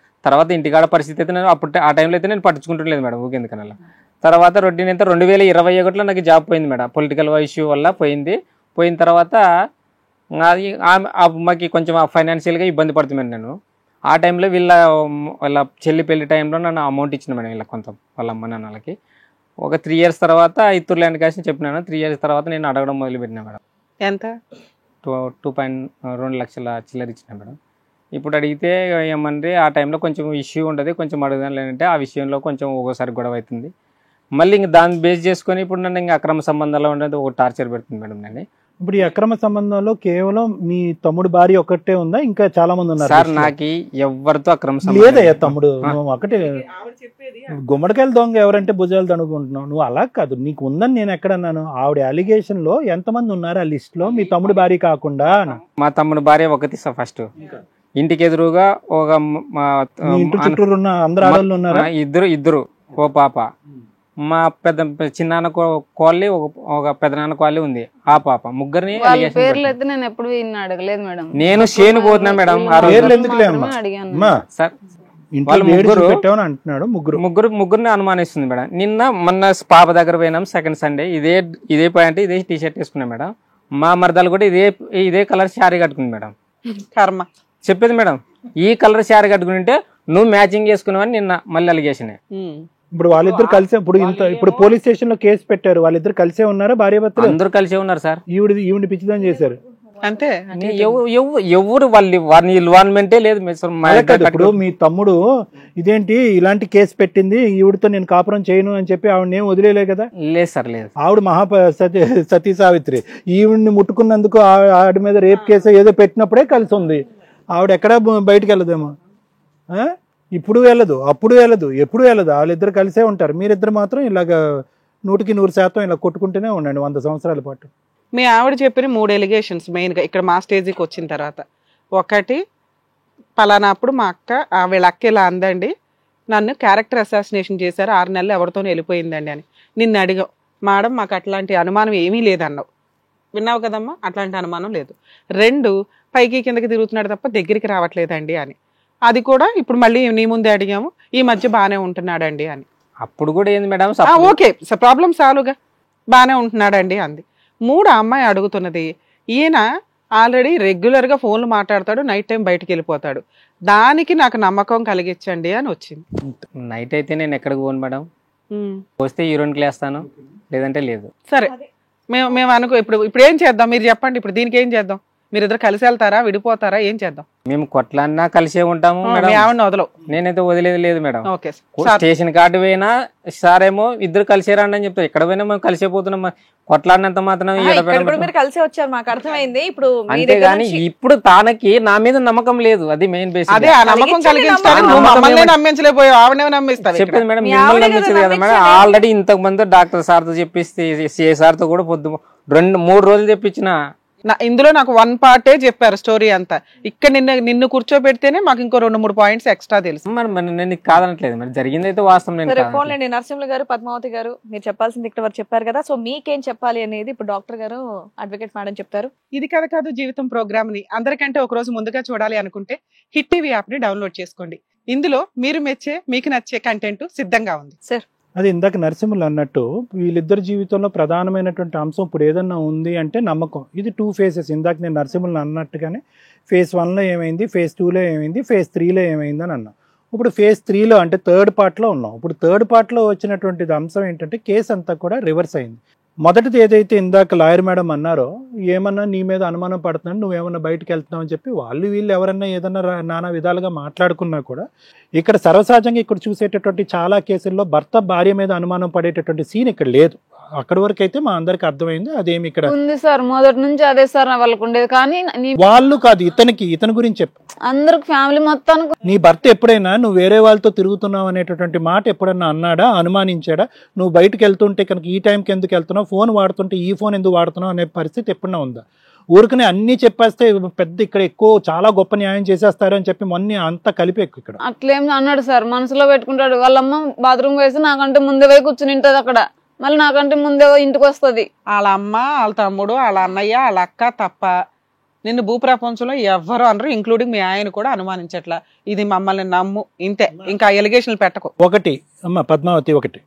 E: తర్వాత ఇంటికాడ పరిస్థితి అయితే నేను అప్పుడు ఆ టైంలో అయితే నేను పట్టించుకుంటలేదు మేడం, ఊకెందుకనలా. తర్వాత రొటీన్ అయితే 2021లో నాకు జాబ్ పోయింది మేడం, పొలిటికల్ ఇష్యూ వల్ల పోయింది. పోయిన తర్వాత అది మాకు కొంచెం ఫైనాన్షియల్గా ఇబ్బంది పడుతుంది నేను. ఆ టైంలో వాళ్ళ చెల్లి పెళ్లి టైంలో నన్ను అమౌంట్ ఇచ్చిన మేడం ఇలా కొంత వాళ్ళ అమ్మ నాన్నలకి. ఒక 3 years తర్వాత ఇత్తూరు ల్యాండ్ కాసి చెప్పినాను. 3 years తర్వాత నేను అడగడం మొదలుపెట్టినా మేడం.
B: ఎంత?
E: 2.2 లక్షల చిల్లర ఇచ్చిన మేడం. ఇప్పుడు అడిగితే ఏమంటే ఆ టైంలో కొంచెం ఇష్యూ ఉంటుంది, కొంచెం అడుగుదాం లేదంటే ఆ విషయంలో కొంచెం ఒక్కోసారి గొడవ అవుతుంది. మళ్ళీ ఇంక దాన్ని బేస్ చేసుకొని ఇప్పుడు నన్ను ఇంకా అక్రమ సంబంధాల్లో ఉండేది ఒక టార్చర్ పెడుతుంది మేడం నన్ను.
D: ఇప్పుడు ఈ అక్రమ సంబంధంలో కేవలం మీ తమ్ముడు భార్య ఒక్కటే ఉందా, ఇంకా చాలా మంది ఉన్నారు?
E: సార్ నాకు ఎవరితో అక్రమ
D: లేదయ్యా తమ్ముడు, నువ్వు ఒకటే గుమ్మడికాయలు దొంగ ఎవరంటే భుజాలు తనుకుంటున్నావు. నువ్వు అలా కాదు, నీకు ఉందని నేను ఎక్కడన్నాను? ఆవిడ అలిగేషన్ లో ఎంతమంది ఉన్నారు ఆ లిస్ట్ లో మీ తమ్ముడు భార్య కాకుండా?
E: మా తమ్ముడు భార్య ఒకటి సార్. ఫస్ట్ ఇంటికి ఎదురుగా ఒక
D: చుట్టూరు ఉన్న అందరు ఆడవాళ్ళు ఉన్నారా?
E: ఇద్దరు ఓ పాప. మా చిన్నాన్న కోళ్ళి ఒక పెద్దనాన్న కోళ్ళి ఉంది, ఆ పాప. ముగ్గురిని
C: పేర్లు అయితే నేను ఎప్పుడు అడగలేదు మేడం.
E: నేను చేను పోతున్నా మేడం.
C: అడిగాను
E: సార్
D: వాళ్ళు
E: ముగ్గురిని అనుమానిస్తుంది మేడం. మొన్న పాప దగ్గర పోయినాం సెకండ్ సండే. ఇదే పాయింట్ ఇదే టీ షర్ట్ వేసుకున్నాం మేడం. మా మరదలు కూడా ఇదే కలర్ శారీ కట్టుకుంది మేడం.
B: కర్మ
E: చెప్పేది మేడం, ఈ కలర్ శారీ కట్టుకుంటే నువ్వు మ్యాచింగ్ చేసుకున్నావని నిన్న మళ్ళీ అలిగేషన్.
D: ఇప్పుడు వాళ్ళిద్దరు కలిసే ఇప్పుడు పోలీస్ స్టేషన్ లో కేసు పెట్టారు. వాళ్ళిద్దరు కలిసే ఉన్నారా భార్యాభర్తలు?
E: అందరూ కలిసే ఉన్నారు సార్.
D: ఈవిడ పిచ్చిదని చేశారు
B: అంతే.
E: ఎవరు వాళ్ళ ఇన్వాల్వ్మెంటే లేదు.
D: ఇప్పుడు మీ తమ్ముడు ఇదేంటి ఇలాంటి కేసు పెట్టింది, ఈవిడతో నేను కాపురం చేయను అని చెప్పి ఆవిడనేం వదిలేలే కదా?
E: లేదు సార్, లేదు.
D: ఆవిడ సతీ సావిత్రి. ఈవిడ్ని ముట్టుకున్నందుకు ఆవిడ మీద రేప్ కేసు ఏదో పెట్టినప్పుడే కలిసి ఉంది. ఆవిడ ఎక్కడా బయటకు వెళ్ళదేమో. ఇప్పుడు వెళ్ళదు, అప్పుడు వెళ్ళదు, ఎప్పుడు వెళ్ళదు. వాళ్ళిద్దరు కలిసే ఉంటారు. మీరిద్దరు మాత్రం ఇలాగ 100% ఇలా కొట్టుకుంటూనే ఉండండి 100 సంవత్సరాల పాటు.
B: మీ ఆవిడ చెప్పిన 3 ఎలిగేషన్స్ మెయిన్గా ఇక్కడ మా స్టేజ్కి వచ్చిన తర్వాత. ఒకటి, పలానాప్పుడు మా అక్క వీళ్ళ అక్క ఇలా అందండి, నన్ను క్యారెక్టర్ అసాసినేషన్ చేశారు, 6 నెలలు ఎవరితోనే వెళ్ళిపోయిందండి అని. నిన్ను అడిగావు, మేడం మాకు అట్లాంటి అనుమానం ఏమీ లేదన్నావు. విన్నావు కదమ్మా, అట్లాంటి అనుమానం లేదు. 2, పైకి కిందకి తిరుగుతున్నాడు తప్ప దగ్గరికి రావట్లేదండి అని. అది కూడా ఇప్పుడు మళ్ళీ నీ ముందే అడిగాము, ఈ మధ్య బాగానే ఉంటున్నాడండి అని.
E: అప్పుడు కూడా ఏంది మేడం,
B: ఓకే ప్రాబ్లం సాల్వ్గా బాగానే ఉంటున్నాడండి అంది. 3, ఆ అమ్మాయి అడుగుతున్నది, ఈయన ఆల్రెడీ రెగ్యులర్గా ఫోన్లు మాట్లాడతాడు, నైట్ టైం బయటికి వెళ్ళిపోతాడు, దానికి నాకు నమ్మకం కలిగించండి అని వచ్చింది.
E: నైట్ అయితే నేను ఎక్కడికి పోను మేడం, వస్తే హీరోయిన్కి లేస్తాను, లేదంటే లేదు.
B: సరే మేము అనుకో ఇప్పుడు ఏం చేద్దాం మీరు చెప్పండి. ఇప్పుడు దీనికి ఏం చేద్దాం? మీరిద్దరు కలిసి వెళ్తారా, విడిపోతారా, ఏం చేద్దాం?
E: మేము కొట్లాడినా కలిసే ఉంటాము మేడం.
B: వదలవు?
E: నేనైతే వదిలేదు లేదు మేడం.
B: ఓకే,
E: స్టేషన్ కార్డు పోయినా సార్ ఏమో ఇద్దరు కలిసే రండి అని చెప్తారు. ఎక్కడ పోయినా మేము కలిసే పోతున్నాం. కొట్లాడినంత మాత్రం
A: మీరు కలిసి వచ్చారు, మాకు అర్థమైంది. ఇప్పుడు
E: అంతేగాని ఇప్పుడు తానకి నా మీద నమ్మకం లేదు, అది మెయిన్ బేస్.
B: అదే ఆ నమ్మకం కలిగించడానికి నమ్మించలేకపోయావు, ఆవిడనే నమ్మిస్తా.
E: చెప్పేది మేడం, మిమ్మల్ని నమ్మించదు కదా మేడం. ఆల్రెడీ ఇంతకు ముందు డాక్టర్ సార్తో చెప్పిస్తే, సిఏ సార్తో కూడా 2-3 రోజులు చెప్పించిన.
B: ఇందులో నాకు 1 పార్టే చెప్పారు స్టోరీ అంతా. ఇక్కడ నిన్ను కూర్చోబెడితేనే మాకు ఇంకో 2-3 పాయింట్స్ ఎక్స్ట్రా తెలుసు.
E: నేను కాదనట్లేదు మరి, జరిగింది అయితే వాస్తవం.
A: పోన్లేండి నరసింహులు గారు, పద్మావతి గారు, మీరు చెప్పాల్సింది ఇక్కడ వరకు చెప్పారు కదా. సో మీకేం చెప్పాలి అనేది ఇప్పుడు డాక్టర్ గారు, అడ్వకేట్ మేడం చెప్తారు.
B: ఇది కథ కాదు జీవితం ప్రోగ్రామ్ ని అందరికంటే ఒక రోజు ముందుగా చూడాలి అనుకుంటే హిట్ టీవీ యాప్ ని డౌన్లోడ్ చేసుకోండి. ఇందులో మీరు మెచ్చే, మీకు నచ్చే కంటెంట్ సిద్ధంగా ఉంది.
A: సార్
D: అది ఇందాక నరసింహులు అన్నట్టు వీళ్ళిద్దరి జీవితంలో ప్రధానమైనటువంటి అంశం ఇప్పుడు ఏదన్నా ఉంది అంటే నమ్మకం. ఇది 2 phases. ఇందాక నేను నరసింహులు అన్నట్టుగానే phase 1లో ఏమైంది, phase 2లో ఏమైంది, phase 3లో ఏమైంది అని అన్నా. ఇప్పుడు phase 3లో అంటే 3rd పార్ట్లో ఉన్నాం. ఇప్పుడు 3rd పార్ట్లో వచ్చినటువంటి అంశం ఏంటంటే కేసు అంతా కూడా రివర్స్ అయింది. మొదటిది ఏదైతే ఇందాక లాయర్ మేడం అన్నారో, ఏమన్నా నీ మీద అనుమానం పడుతున్నాడు, నువ్వేమన్నా బయటకు వెళ్తున్నావు అని చెప్పి వీళ్ళు ఎవరన్నా ఏదన్నా నానా విధాలుగా మాట్లాడుకున్నా కూడా ఇక్కడ సర్వసహజంగా ఇక్కడ చూసేటటువంటి చాలా కేసుల్లో భర్త భార్య మీద అనుమానం పడేటటువంటి సీన్ ఇక్కడ లేదు. అక్కడి వరకు అయితే మా అందరికి అర్థమైంది. అదేమి ఇక్కడ
C: ఉంది సార్, మొదటి నుంచి అదే సార్ వాళ్ళకు ఉండేది. కానీ
D: వాళ్ళు కాదు, ఇతని గురించి చెప్పు.
C: అందరికి ఫ్యామిలీ మొత్తానికి
D: నీ భర్త ఎప్పుడైనా నువ్వు వేరే వాళ్ళతో తిరుగుతున్నావు అనేటటువంటి మాట ఎప్పుడన్నా అన్నాడా, అనుమానించాడా? నువ్వు బయటకు వెళ్తుంటే కనుక ఈ టైంకి ఎందుకు వెళ్తున్నావు, ఫోన్ వాడుతుంటే ఈ ఫోన్ ఎందుకు వాడుతున్నావు అనే పరిస్థితి ఎప్పుడన్నా ఉందా? ఊరికనే అన్ని చెప్పేస్తే పెద్ద ఇక్కడ ఎక్కువ చాలా గొప్ప న్యాయం చేసేస్తారు అని చెప్పి మొన్న అంతా కలిపి ఇక్కడ
C: అట్లేం అన్నాడు సార్, మనసులో పెట్టుకుంటాడు. వాళ్ళమ్మ బాత్రూమ్ వేసి నాకంటే ముందే పోయి కూర్చుని ఉంటది అక్కడ, మళ్ళీ నాకంటే ముందే ఇంటికి వస్తుంది.
B: వాళ్ళ అమ్మ, వాళ్ళ తమ్ముడు, వాళ్ళ అన్నయ్య, వాళ్ళ అక్క తప్ప నిన్ను భూప్రపంచంలో ఎవ్వరు అనరు, ఇంక్లూడింగ్ మీ ఆయన కూడా అనుమానించట్లా. ఇది మమ్మల్ని నమ్ము, ఇంతే, ఇంకా ఎలిగేషన్లు పెట్టకు.
D: ఒకటి అమ్మ పద్మావతి, ఒకటి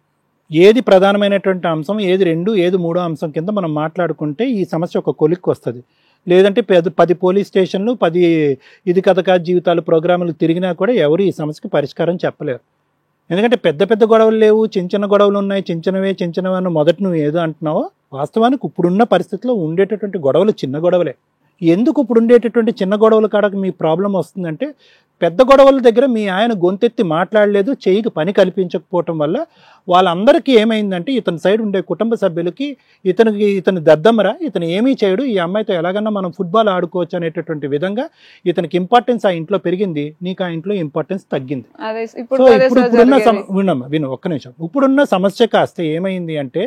D: ఏది ప్రధానమైనటువంటి అంశం, ఏది 2, ఏది 3 అంశం కింద మనం మాట్లాడుకుంటే ఈ సమస్య ఒక కొలిక్కి వస్తుంది. లేదంటే 10 పోలీస్ స్టేషన్లు 10 ఇది కథ కాదు జీవితాలు ప్రోగ్రాములు తిరిగినా కూడా ఎవరు ఈ సమస్యకి పరిష్కారం చెప్పలేరు. ఎందుకంటే పెద్ద పెద్ద గొడవలు లేవు, చిన్న చిన్న గొడవలు ఉన్నాయి, చిన్నవే అని మొదట నువ్వు ఏదో అంటున్నావో, వాస్తవానికి ఇప్పుడున్న పరిస్థితిలో ఉండేటటువంటి గొడవలు చిన్న గొడవలే. ఎందుకు ఇప్పుడు ఉండేటటువంటి చిన్న గొడవల కాడకు మీ ప్రాబ్లం వస్తుందంటే, పెద్ద గొడవల దగ్గర మీ ఆయన గొంతెత్తి మాట్లాడలేదు, చేయికి పని కల్పించకపోవటం వల్ల వాళ్ళందరికీ ఏమైందంటే, ఇతని సైడ్ ఉండే కుటుంబ సభ్యులకి ఇతని దద్దమ్మరా, ఇతను ఏమీ చేయడు, ఈ అమ్మాయితో ఎలాగన్నా మనం ఫుట్బాల్ ఆడుకోవచ్చు అనేటటువంటి విధంగా ఇతనికి ఇంపార్టెన్స్ ఆ ఇంట్లో పెరిగింది, నీకు ఆ ఇంట్లో ఇంపార్టెన్స్ తగ్గింది. సో విను ఒక్క నిమిషం. ఇప్పుడున్న సమస్య కాస్త ఏమైంది అంటే,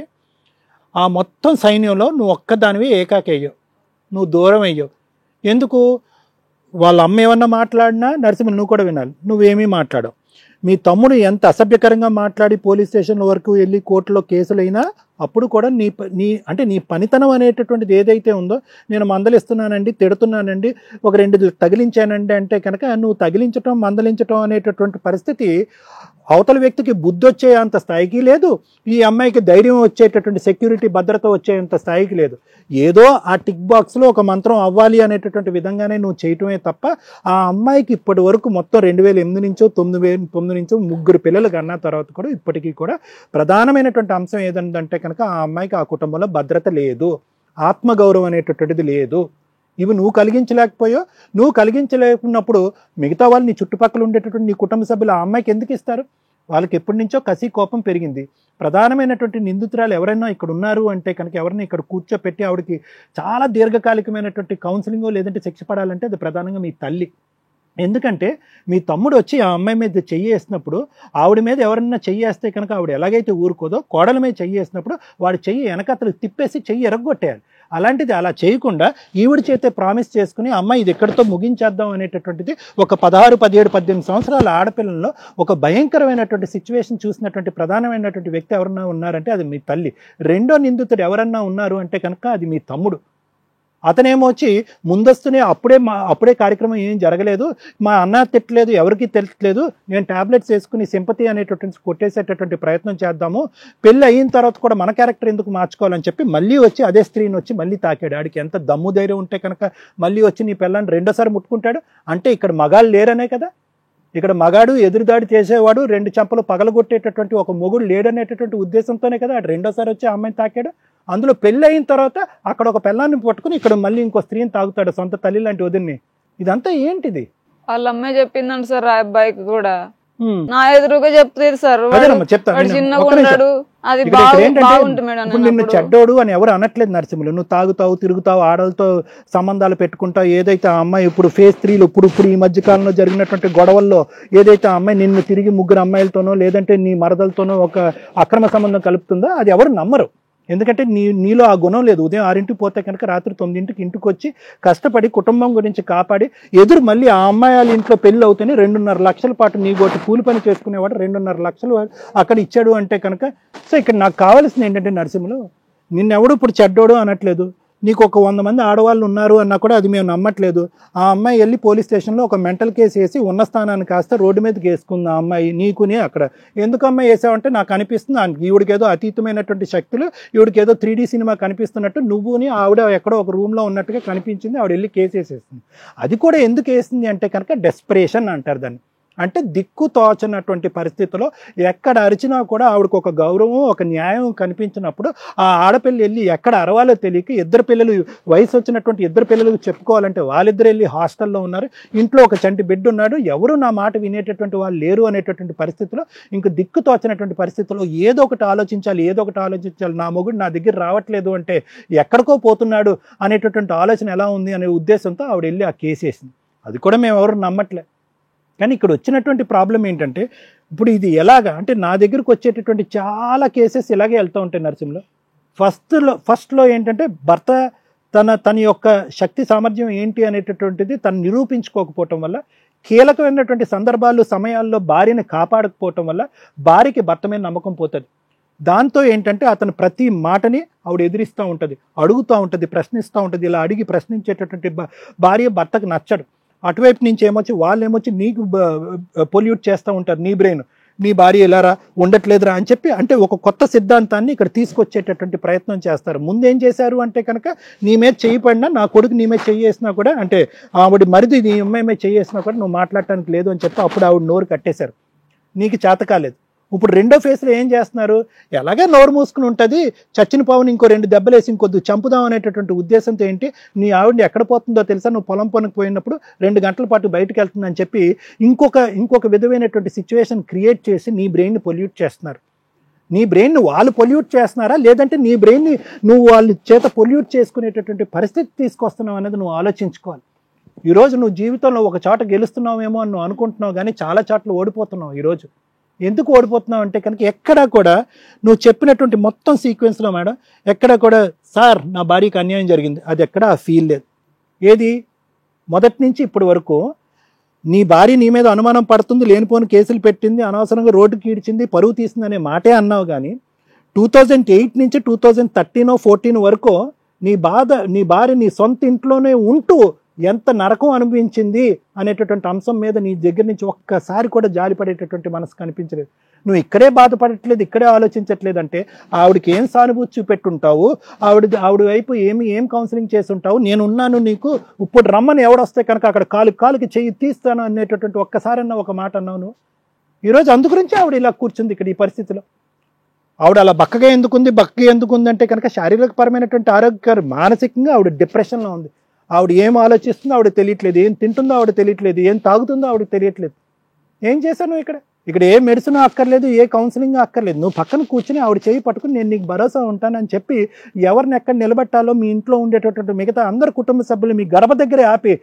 D: ఆ మొత్తం సైన్యంలో నువ్వు ఒక్కదానివి ఏకాకయ్యావు, నువ్వు దూరం అయ్యావు. ఎందుకు? వాళ్ళ అమ్మ ఏమన్నా మాట్లాడినా నరసింహ నువ్వు కూడా వినాలి, నువ్వేమీ మాట్లాడవు. మీ తమ్ముడు ఎంత అసభ్యకరంగా మాట్లాడి పోలీస్ స్టేషన్ వరకు వెళ్ళి కోర్టులో కేసులు అయినా అప్పుడు కూడా నీ పనితనం అనేటటువంటిది ఏదైతే ఉందో, నేను మందలిస్తున్నానండి, తిడుతున్నానండి, ఒక 2 తగిలించానండి అంటే కనుక నువ్వు తగిలించటం మందలించటం అనేటటువంటి పరిస్థితి అవతల వ్యక్తికి బుద్ధి వచ్చే అంత స్థాయికి లేదు, ఈ అమ్మాయికి ధైర్యం వచ్చేటటువంటి సెక్యూరిటీ భద్రత వచ్చేంత స్థాయికి లేదు. ఏదో ఆ టిక్ బాక్స్లో ఒక మంత్రం అవ్వాలి అనేటటువంటి విధంగానే నువ్వు చేయటమే తప్ప, ఆ అమ్మాయికి ఇప్పటి వరకు మొత్తం 2008 నుంచో 2009 నుంచో 3 పిల్లలు కన్నా తర్వాత కూడా ఇప్పటికీ కూడా ప్రధానమైనటువంటి అంశం ఏదంటే కనుక ఆ అమ్మాయికి ఆ కుటుంబంలో భద్రత లేదు, ఆత్మగౌరవం అనేటటువంటిది లేదు. ఇవి నువ్వు కలిగించలేకున్నప్పుడు మిగతా వాళ్ళు నీ చుట్టుపక్కల ఉండేటటువంటి నీ కుటుంబ సభ్యులు ఆ అమ్మాయికి ఎందుకు ఇస్తారు? వాళ్ళకి ఎప్పటి నుంచో కసి కోపం పెరిగింది. ప్రధానమైనటువంటి నిందితురాలు ఎవరైనా ఇక్కడ ఉన్నారు అంటే కనుక ఎవరైనా ఇక్కడ కూర్చోపెట్టి ఆవిడకి చాలా దీర్ఘకాలికమైనటువంటి కౌన్సిలింగ్ లేదంటే శిక్ష పడాలంటే అది ప్రధానంగా మీ తల్లి. ఎందుకంటే మీ తమ్ముడు వచ్చి ఆ అమ్మాయి మీద చెయ్యి వేసినప్పుడు, ఆవిడ మీద ఎవరన్నా చెయ్యి వేస్తే కనుక ఆవిడ ఎలాగైతే ఊరుకోదో, కోడల మీద చెయ్యి వేసినప్పుడు వాడి చెయ్యి వెనకతలు తిప్పేసి చెయ్యి ఎరగొట్టేయాలి. అలాంటిది అలా చేయకుండా ఈవిడ చేతే ప్రామిస్ చేసుకుని అమ్మాయి ఇది ఎక్కడితో ముగించేద్దాం అనేటటువంటిది ఒక 16, 17, 18 సంవత్సరాల ఆడపిల్లల్లో ఒక భయంకరమైనటువంటి సిచ్యువేషన్ చూసినటువంటి ప్రధానమైనటువంటి వ్యక్తి ఎవరన్నా ఉన్నారంటే అది మీ తల్లి. రెండో నిందితుడు ఎవరన్నా ఉన్నారు అంటే కనుక అది మీ తమ్ముడు. అతనేమో వచ్చి ముందస్తునే అప్పుడే కార్యక్రమం ఏం జరగలేదు, మా అన్న తిట్టలేదు, ఎవరికి తెలియట్లేదు, నేను టాబ్లెట్స్ వేసుకుని సింపతి అనేటటువంటి కొట్టేసేటటువంటి ప్రయత్నం చేద్దాము, పెళ్ళి అయిన తర్వాత కూడా మన క్యారెక్టర్ ఎందుకు మార్చుకోవాలని చెప్పి మళ్ళీ వచ్చి అదే స్త్రీని వచ్చి మళ్ళీ తాకాడు. ఆడికి ఎంత దమ్ము ధైర్యం ఉంటే కనుక మళ్ళీ వచ్చి నీ పిల్లని 2వ ముట్టుకుంటాడు అంటే ఇక్కడ మగాళ్ళు లేరనే కదా. ఇక్కడ మగాడు ఎదురుదాడి చేసేవాడు 2 చెంపలు పగలగొట్టేటటువంటి ఒక మొగుడు లేడనేటటువంటి ఉద్దేశంతోనే కదా 2వసారి వచ్చి ఆ అమ్మాయిని తాకాడు. అందులో పెళ్ళి అయిన తర్వాత అక్కడ ఒక పిల్లాన్ని పట్టుకుని ఇక్కడ మళ్ళీ ఇంకో స్త్రీని తాగుతాడు, సొంత తల్లి లాంటి వదిన్ని. ఇదంతా ఏంటిది?
C: వాళ్ళ అమ్మాయి చెప్పిందండి సార్, ఆ అబ్బాయికి కూడా నా ఎదురుగా చెప్తారు సార్,
D: నిన్ను చెడ్డోడు అని ఎవరు అనట్లేదు నరసింహులు. నువ్వు తాగుతావు, తిరుగుతావు, ఆడలతో సంబంధాలు పెట్టుకుంటావు. ఏదైతే ఆ అమ్మాయి ఇప్పుడు ఫేజ్ 3లో ఇప్పుడు ఈ మధ్య కాలంలో జరిగినటువంటి గొడవల్లో ఏదైతే ఆ అమ్మాయి నిన్ను తిరిగి 3 అమ్మాయిలతోనో లేదంటే నీ మరదలతోనో ఒక అక్రమ సంబంధం కలుపుతుందో అది ఎవరు నమ్మరు. ఎందుకంటే నీలో ఆ గుణం లేదు. ఉదయం 6ంటికి పోతే కనుక రాత్రి 9ంటికి ఇంటికి వచ్చి కష్టపడి కుటుంబం గురించి కాపాడి ఎదురు మళ్ళీ ఆ అమ్మాయి వాళ్ళ ఇంట్లో పెళ్ళి అవుతేనే 2.5 లక్షల పాటు నీ గోటి కూలి పని చేసుకునేవాడు 2.5 లక్షలు అక్కడ ఇచ్చాడు అంటే కనుక. సో ఇక్కడ నాకు కావాల్సింది ఏంటంటే నరసింహులు, నిన్నెవడు ఇప్పుడు చెడ్డోడు అనట్లేదు, నీకు ఒక 100 మంది ఆడవాళ్ళు ఉన్నారు అన్నా కూడా అది మేము నమ్మట్లేదు. ఆ అమ్మాయి వెళ్ళి పోలీస్ స్టేషన్లో ఒక మెంటల్ కేసు వేసి ఉన్న స్థానాన్ని కాస్త రోడ్డు మీదకి వేసుకుంది ఆ అమ్మాయి నీకుని. అక్కడ ఎందుకు అమ్మాయి వేసావంటే నాకు అనిపిస్తుంది ఈవిడికేదో అతీతమైనటువంటి శక్తులు, ఈవిడికేదో 3D సినిమా కనిపిస్తున్నట్టు నువ్వుని ఆవిడ ఎక్కడో ఒక రూమ్లో ఉన్నట్టుగా కనిపించింది, ఆవిడ వెళ్ళి కేసు వేసేస్తుంది. అది కూడా ఎందుకు వేసింది అంటే కనుక డెస్పరేషన్ అంటారు దాన్ని. అంటే దిక్కు తోచనటువంటి పరిస్థితిలో ఎక్కడ అరిచినా కూడా ఆవిడకు ఒక గౌరవం, ఒక న్యాయం కనిపించినప్పుడు ఆ ఆడపిల్ల వెళ్ళి ఎక్కడ అరవాలో తెలియక 2 పిల్లలు వయసు వచ్చినటువంటి 2 పిల్లలకు చెప్పుకోవాలంటే వాళ్ళిద్దరు వెళ్ళి హాస్టల్లో ఉన్నారు, ఇంట్లో ఒక చంటి బిడ్డ ఉన్నాడు, ఎవరు నా మాట వినేటటువంటి వాళ్ళు లేరు అనేటటువంటి పరిస్థితిలో ఇంక దిక్కు తోచనటువంటి పరిస్థితిలో ఏదో ఒకటి ఆలోచించాలి, నా మొగుడు నా దగ్గర రావట్లేదు అంటే ఎక్కడికో పోతున్నాడు అనేటటువంటి ఆలోచన ఎలా ఉంది అనే ఉద్దేశంతో ఆవిడ వెళ్ళి ఆ కేసు వేసింది. అది కూడా మేము ఎవరు నమ్మట్లే. కానీ ఇక్కడ వచ్చినటువంటి ప్రాబ్లం ఏంటంటే, ఇప్పుడు ఇది ఎలాగా అంటే నా దగ్గరకు వచ్చేటటువంటి చాలా కేసెస్ ఇలాగే వెళ్తూ ఉంటాయి నరసింహలో. ఫస్ట్లో ఏంటంటే భర్త తన యొక్క శక్తి సామర్థ్యం ఏంటి అనేటటువంటిది తను నిరూపించుకోకపోవటం వల్ల, కీలకమైనటువంటి సందర్భాలు సమయాల్లో భార్యని కాపాడకపోవటం వల్ల భార్యకి భర్త మీద నమ్మకం పోతుంది. దాంతో ఏంటంటే అతను ప్రతి మాటని ఆవిడ ఎదిరిస్తూ ఉంటుంది, అడుగుతూ ఉంటుంది, ప్రశ్నిస్తూ ఉంటుంది. ఇలా అడిగి ప్రశ్నించేటటువంటి భార్య భర్తకు నచ్చడు. అటువైపు నుంచి వాళ్ళేమొచ్చి నీకు పొల్యూట్ చేస్తూ ఉంటారు నీ బ్రెయిన్. నీ భార్య ఇలారా ఉండట్లేదురా అని చెప్పి అంటే ఒక కొత్త సిద్ధాంతాన్ని ఇక్కడ తీసుకొచ్చేటటువంటి ప్రయత్నం చేస్తారు. ముందేం చేశారు అంటే కనుక నీ మీద చెయ్యి పడినా, నా కొడుకు నీ మీద చెయ్యేసినా కూడా, అంటే ఆవిడ మరిది నీ అమ్మాయి మీద చెయ్యేసినా కూడా నువ్వు మాట్లాడటానికి లేదు అని చెప్పి అప్పుడు ఆవిడ నోరు కట్టేశారు. నీకు చేత కాలేదు. ఇప్పుడు రెండో ఫేజ్లో ఏం చేస్తున్నారు, ఎలాగే నోరు మూసుకుని ఉంటుంది, చచ్చిన పావుని ఇంకో 2 దెబ్బలేసి ఇంకొద్దు చంపుదాం అనేటటువంటి ఉద్దేశంతో ఏంటి, నీ ఆవిడని ఎక్కడ పోతుందో తెలుసా, నువ్వు పొలం పనికి పోయినప్పుడు 2 గంటల పాటు బయటకు వెళ్తుందని చెప్పి ఇంకొక విధమైనటువంటి సిచ్యువేషన్ క్రియేట్ చేసి నీ బ్రెయిన్ని పొల్యూట్ చేస్తున్నారు. నీ బ్రెయిన్ వాళ్ళు పొల్యూట్ చేస్తున్నారా, లేదంటే నీ బ్రెయిన్ని నువ్వు వాళ్ళ చేత పొల్యూట్ చేసుకునేటటువంటి పరిస్థితి తీసుకొస్తున్నావు అనేది నువ్వు ఆలోచించుకోవాలి. ఈరోజు నువ్వు జీవితంలో ఒక చోట గెలుస్తున్నావేమో అని నువ్వు అనుకుంటున్నావు, కానీ చాలా చోట్ల ఓడిపోతున్నావు. ఈరోజు ఎందుకు ఓడిపోతున్నావు అంటే కనుక ఎక్కడా కూడా నువ్వు చెప్పినటువంటి మొత్తం సీక్వెన్స్లో మేడం ఎక్కడా కూడా సార్ నా భార్యకి అన్యాయం జరిగింది అది ఎక్కడా ఫీల్ లేదు. ఏది మొదటి నుంచి ఇప్పటి వరకు నీ భార్య నీ మీద అనుమానం పడుతుంది, లేనిపోని కేసులు పెట్టింది, అనవసరంగా రోడ్డుకి ఈడ్చింది, పరువు తీసింది అనే మాటే అన్నావు. కానీ 2008 నుంచి 2013-14 వరకు నీ భార్య నీ సొంత ఇంట్లోనే ఉంటూ ఎంత నరకం అనిపించింది అనేటటువంటి అంశం మీద నీ దగ్గర నుంచి ఒక్కసారి కూడా జాలిపడేటటువంటి మనసు కనిపించలేదు. నువ్వు ఇక్కడే బాధపడట్లేదు, ఇక్కడే ఆలోచించట్లేదు అంటే ఆవిడకి ఏం సానుభూతి చూపెట్టుంటావు, ఆవిడ వైపు ఏం కౌన్సిలింగ్ చేసి ఉంటావు, నేనున్నాను నీకు, ఇప్పుడు రమ్మని ఎవడొస్తే కనుక అక్కడ కాలుకి చెయ్యి తీస్తాను అనేటటువంటి ఒక్కసారన్నా ఒక మాట అన్నావు నువ్వు. ఈరోజు అందు గురించి ఆవిడ ఇలా కూర్చుంది ఇక్కడ ఈ పరిస్థితిలో. ఆవిడ అలా బక్కగా ఎందుకుంది అంటే కనుక శారీరకపరమైనటువంటి ఆరోగ్య మానసికంగా ఆవిడ డిప్రెషన్లో ఉంది. ఆవిడ ఏం ఆలోచిస్తుందో ఆవిడ తెలియట్లేదు, ఏం తింటుందో ఆవిడ తెలియట్లేదు, ఏం తాగుతుందో ఆవిడ తెలియట్లేదు. ఏం చేశాను ఇక్కడ ఏ మెడిసిన్ అక్కర్లేదు, ఏ కౌన్సిలింగ్ అక్కర్లేదు. నువ్వు పక్కన కూర్చుని ఆవిడ చేయి పట్టుకుని నేను నీకు భరోసా ఉంటానని చెప్పి ఎవరిని ఎక్కడ నిలబెట్టాలో మీ ఇంట్లో ఉండేటటువంటి మిగతా అందరు కుటుంబ సభ్యులు మీ గడప దగ్గరే ఆపి,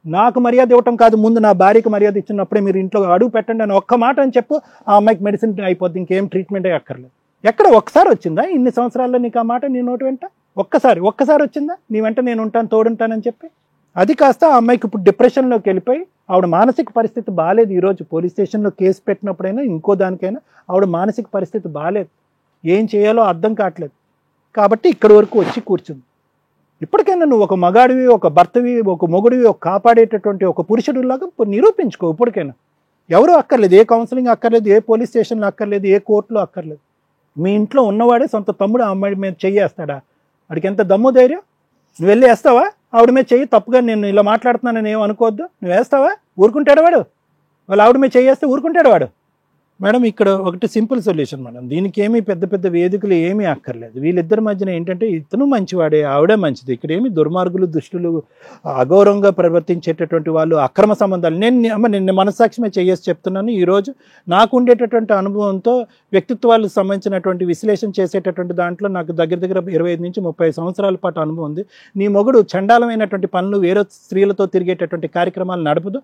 D: నాకు మర్యాద ఇవ్వటం కాదు, ముందు నా భార్యకి మర్యాద ఇచ్చినప్పుడే మీరు ఇంట్లో అడుగు పెట్టండి అని ఒక్క మాట అని చెప్పు, ఆ అమ్మాయికి మెడిసిన్ అయిపోద్ది, ఇంకేం ట్రీట్మెంట్ అక్కర్లేదు. ఎక్కడ ఒక్కసారి వచ్చిందా ఇన్ని సంవత్సరాల్లో నీకు ఆ మాట నీ నోటి వెంట? ఒక్కసారి వచ్చిందా నీ వెంట నేను ఉంటాను, తోడుంటానని చెప్పి? అది కాస్త ఆ అమ్మాయికి ఇప్పుడు డిప్రెషన్లోకి వెళ్ళిపోయి ఆవిడ మానసిక పరిస్థితి బాగాలేదు. ఈరోజు పోలీస్ స్టేషన్లో కేసు పెట్టినప్పుడైనా ఇంకో దానికైనా ఆవిడ మానసిక పరిస్థితి బాగాలేదు, ఏం చేయాలో అర్థం కావట్లేదు. కాబట్టి ఇక్కడి వరకు వచ్చి కూర్చుంది. ఇప్పటికైనా నువ్వు ఒక మగాడివి, ఒక భర్తవి, ఒక మొగుడివి, ఒక కాపాడేటటువంటి ఒక పురుషుడిలాగా నిరూపించుకో. ఇప్పటికైనా ఎవరు అక్కర్లేదు, ఏ కౌన్సిలింగ్ అక్కర్లేదు, ఏ పోలీస్ స్టేషన్లో అక్కర్లేదు, ఏ కోర్టులో అక్కర్లేదు. మీ ఇంట్లో ఉన్నవాడే సొంత తమ్ముడు ఆ అమ్మాయి మీద చెయ్యేస్తాడా? వాడికి ఎంత దమ్ము ధైర్యం? నువ్వు వెళ్ళి వేస్తావా ఆవిడ మీద చెయ్యి? తప్పుగా నేను ఇలా మాట్లాడుతున్నానని ఏం అనుకోవద్దు. నువ్వు వేస్తావా? ఊరుకుంటాడు వాడు? వాళ్ళు ఆవిడ మీద చెయ్యేస్తే ఊరుకుంటాడు వాడు? మేడం ఇక్కడ ఒకటి సింపుల్ సొల్యూషన్ మేడం, దీనికి ఏమీ పెద్ద వేదికలు ఏమీ అక్కర్లేదు. వీళ్ళిద్దరి మధ్యన ఏంటంటే ఇతను మంచివాడే, ఆవిడే మంచిది. ఇక్కడ ఏమి దుర్మార్గులు, దుష్టులు, అగౌరవంగా ప్రవర్తించేటటువంటి వాళ్ళు, అక్రమ సంబంధాలు నేను మనస్సాక్షి మీద చేసి చెప్తున్నాను. ఈరోజు నాకు ఉండేటటువంటి అనుభవంతో వ్యక్తిత్వాలకు సంబంధించినటువంటి విశ్లేషణ చేసేటటువంటి దాంట్లో నాకు దగ్గర 25 నుంచి 30 సంవత్సరాల పాటు అనుభవం ఉంది. నీ మొగుడు చండాలమైనటువంటి పనులు, వేరే స్త్రీలతో తిరిగేటటువంటి కార్యక్రమాలు నడపదు.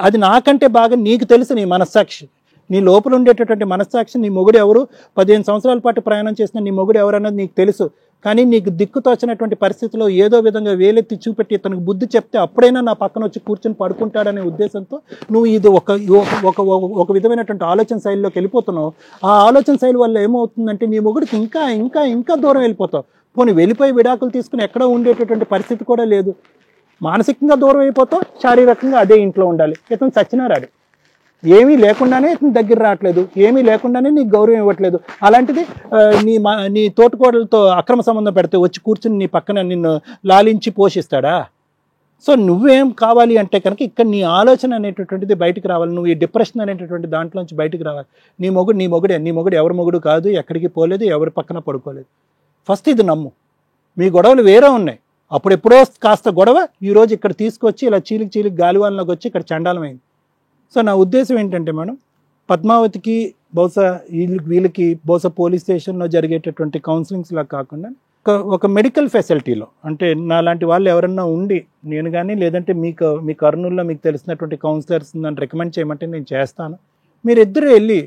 D: అది నాకంటే బాగా నీకు తెలుసు నీ మనస్సాక్షి, నీ లోపల ఉండేటటువంటి మనస్సాక్షి. నీ మొగుడు ఎవరు, 15 సంవత్సరాల పాటు ప్రయాణం చేసిన నీ మొగుడు ఎవరు అన్నది నీకు తెలుసు. కానీ నీకు దిక్కుతోచినటువంటి పరిస్థితిలో ఏదో విధంగా వేలెత్తి చూపెట్టి తనకు బుద్ధి చెప్తే అప్పుడైనా నా పక్కన వచ్చి కూర్చొని పడుకుంటాడనే ఉద్దేశంతో నువ్వు ఇది ఒక విధమైనటువంటి ఆలోచన శైలిలోకి వెళ్ళిపోతున్నావు. ఆ ఆలోచన శైలి వల్ల ఏమవుతుందంటే నీ మొగుడికి ఇంకా దూరం వెళ్ళిపోతావు. పోనీ వెళ్ళిపోయి విడాకులు తీసుకుని ఎక్కడో ఉండేటటువంటి పరిస్థితి కూడా లేదు. మానసికంగా దూరం అయిపోతావు, శారీరకంగా అదే ఇంట్లో ఉండాలి. ఇతను చచ్చినారాడు, ఏమీ లేకుండానే ఇతను దగ్గర రావట్లేదు, ఏమీ లేకుండానే నీకు గౌరవం ఇవ్వట్లేదు. అలాంటిది నీ తోటికోడలతో అక్రమ సంబంధం పెడితే వచ్చి కూర్చుని నీ పక్కన నిన్ను లాలించి పోషిస్తాడా? సో నువ్వేం కావాలి అంటే కనుక ఇక్కడ నీ ఆలోచన అనేటటువంటిది బయటకు రావాలి. నువ్వు ఈ డిప్రెషన్ అనేటటువంటి దాంట్లోంచి బయటకు రావాలి. నీ మొగుడు ఎవరి మొగుడు కాదు, ఎక్కడికి పోలేదు, ఎవరి పక్కన పడుకోలేదు. ఫస్ట్ ఇది నమ్ము. మీ గొడవలు వేరే ఉన్నాయి, అప్పుడెప్పుడో కాస్త గొడవ ఈరోజు ఇక్కడ తీసుకొచ్చి ఇలా చీలికి గాలివానలోకి వచ్చి ఇక్కడ చండాలమైంది. సో నా ఉద్దేశం ఏంటంటే మేడం, పద్మావతికి బహుశా వీళ్ళకి బహుశా పోలీస్ స్టేషన్లో జరిగేటటువంటి కౌన్సిలింగ్స్లా కాకుండా ఒక మెడికల్ ఫెసిలిటీలో, అంటే నా లాంటి వాళ్ళు ఎవరన్నా ఉండి, నేను కానీ లేదంటే మీ కర్నూలులో మీకు తెలిసినటువంటి కౌన్సిలర్స్ నన్ను రికమెండ్ చేయమంటే నేను చేస్తాను. మీరిద్దరూ వెళ్ళి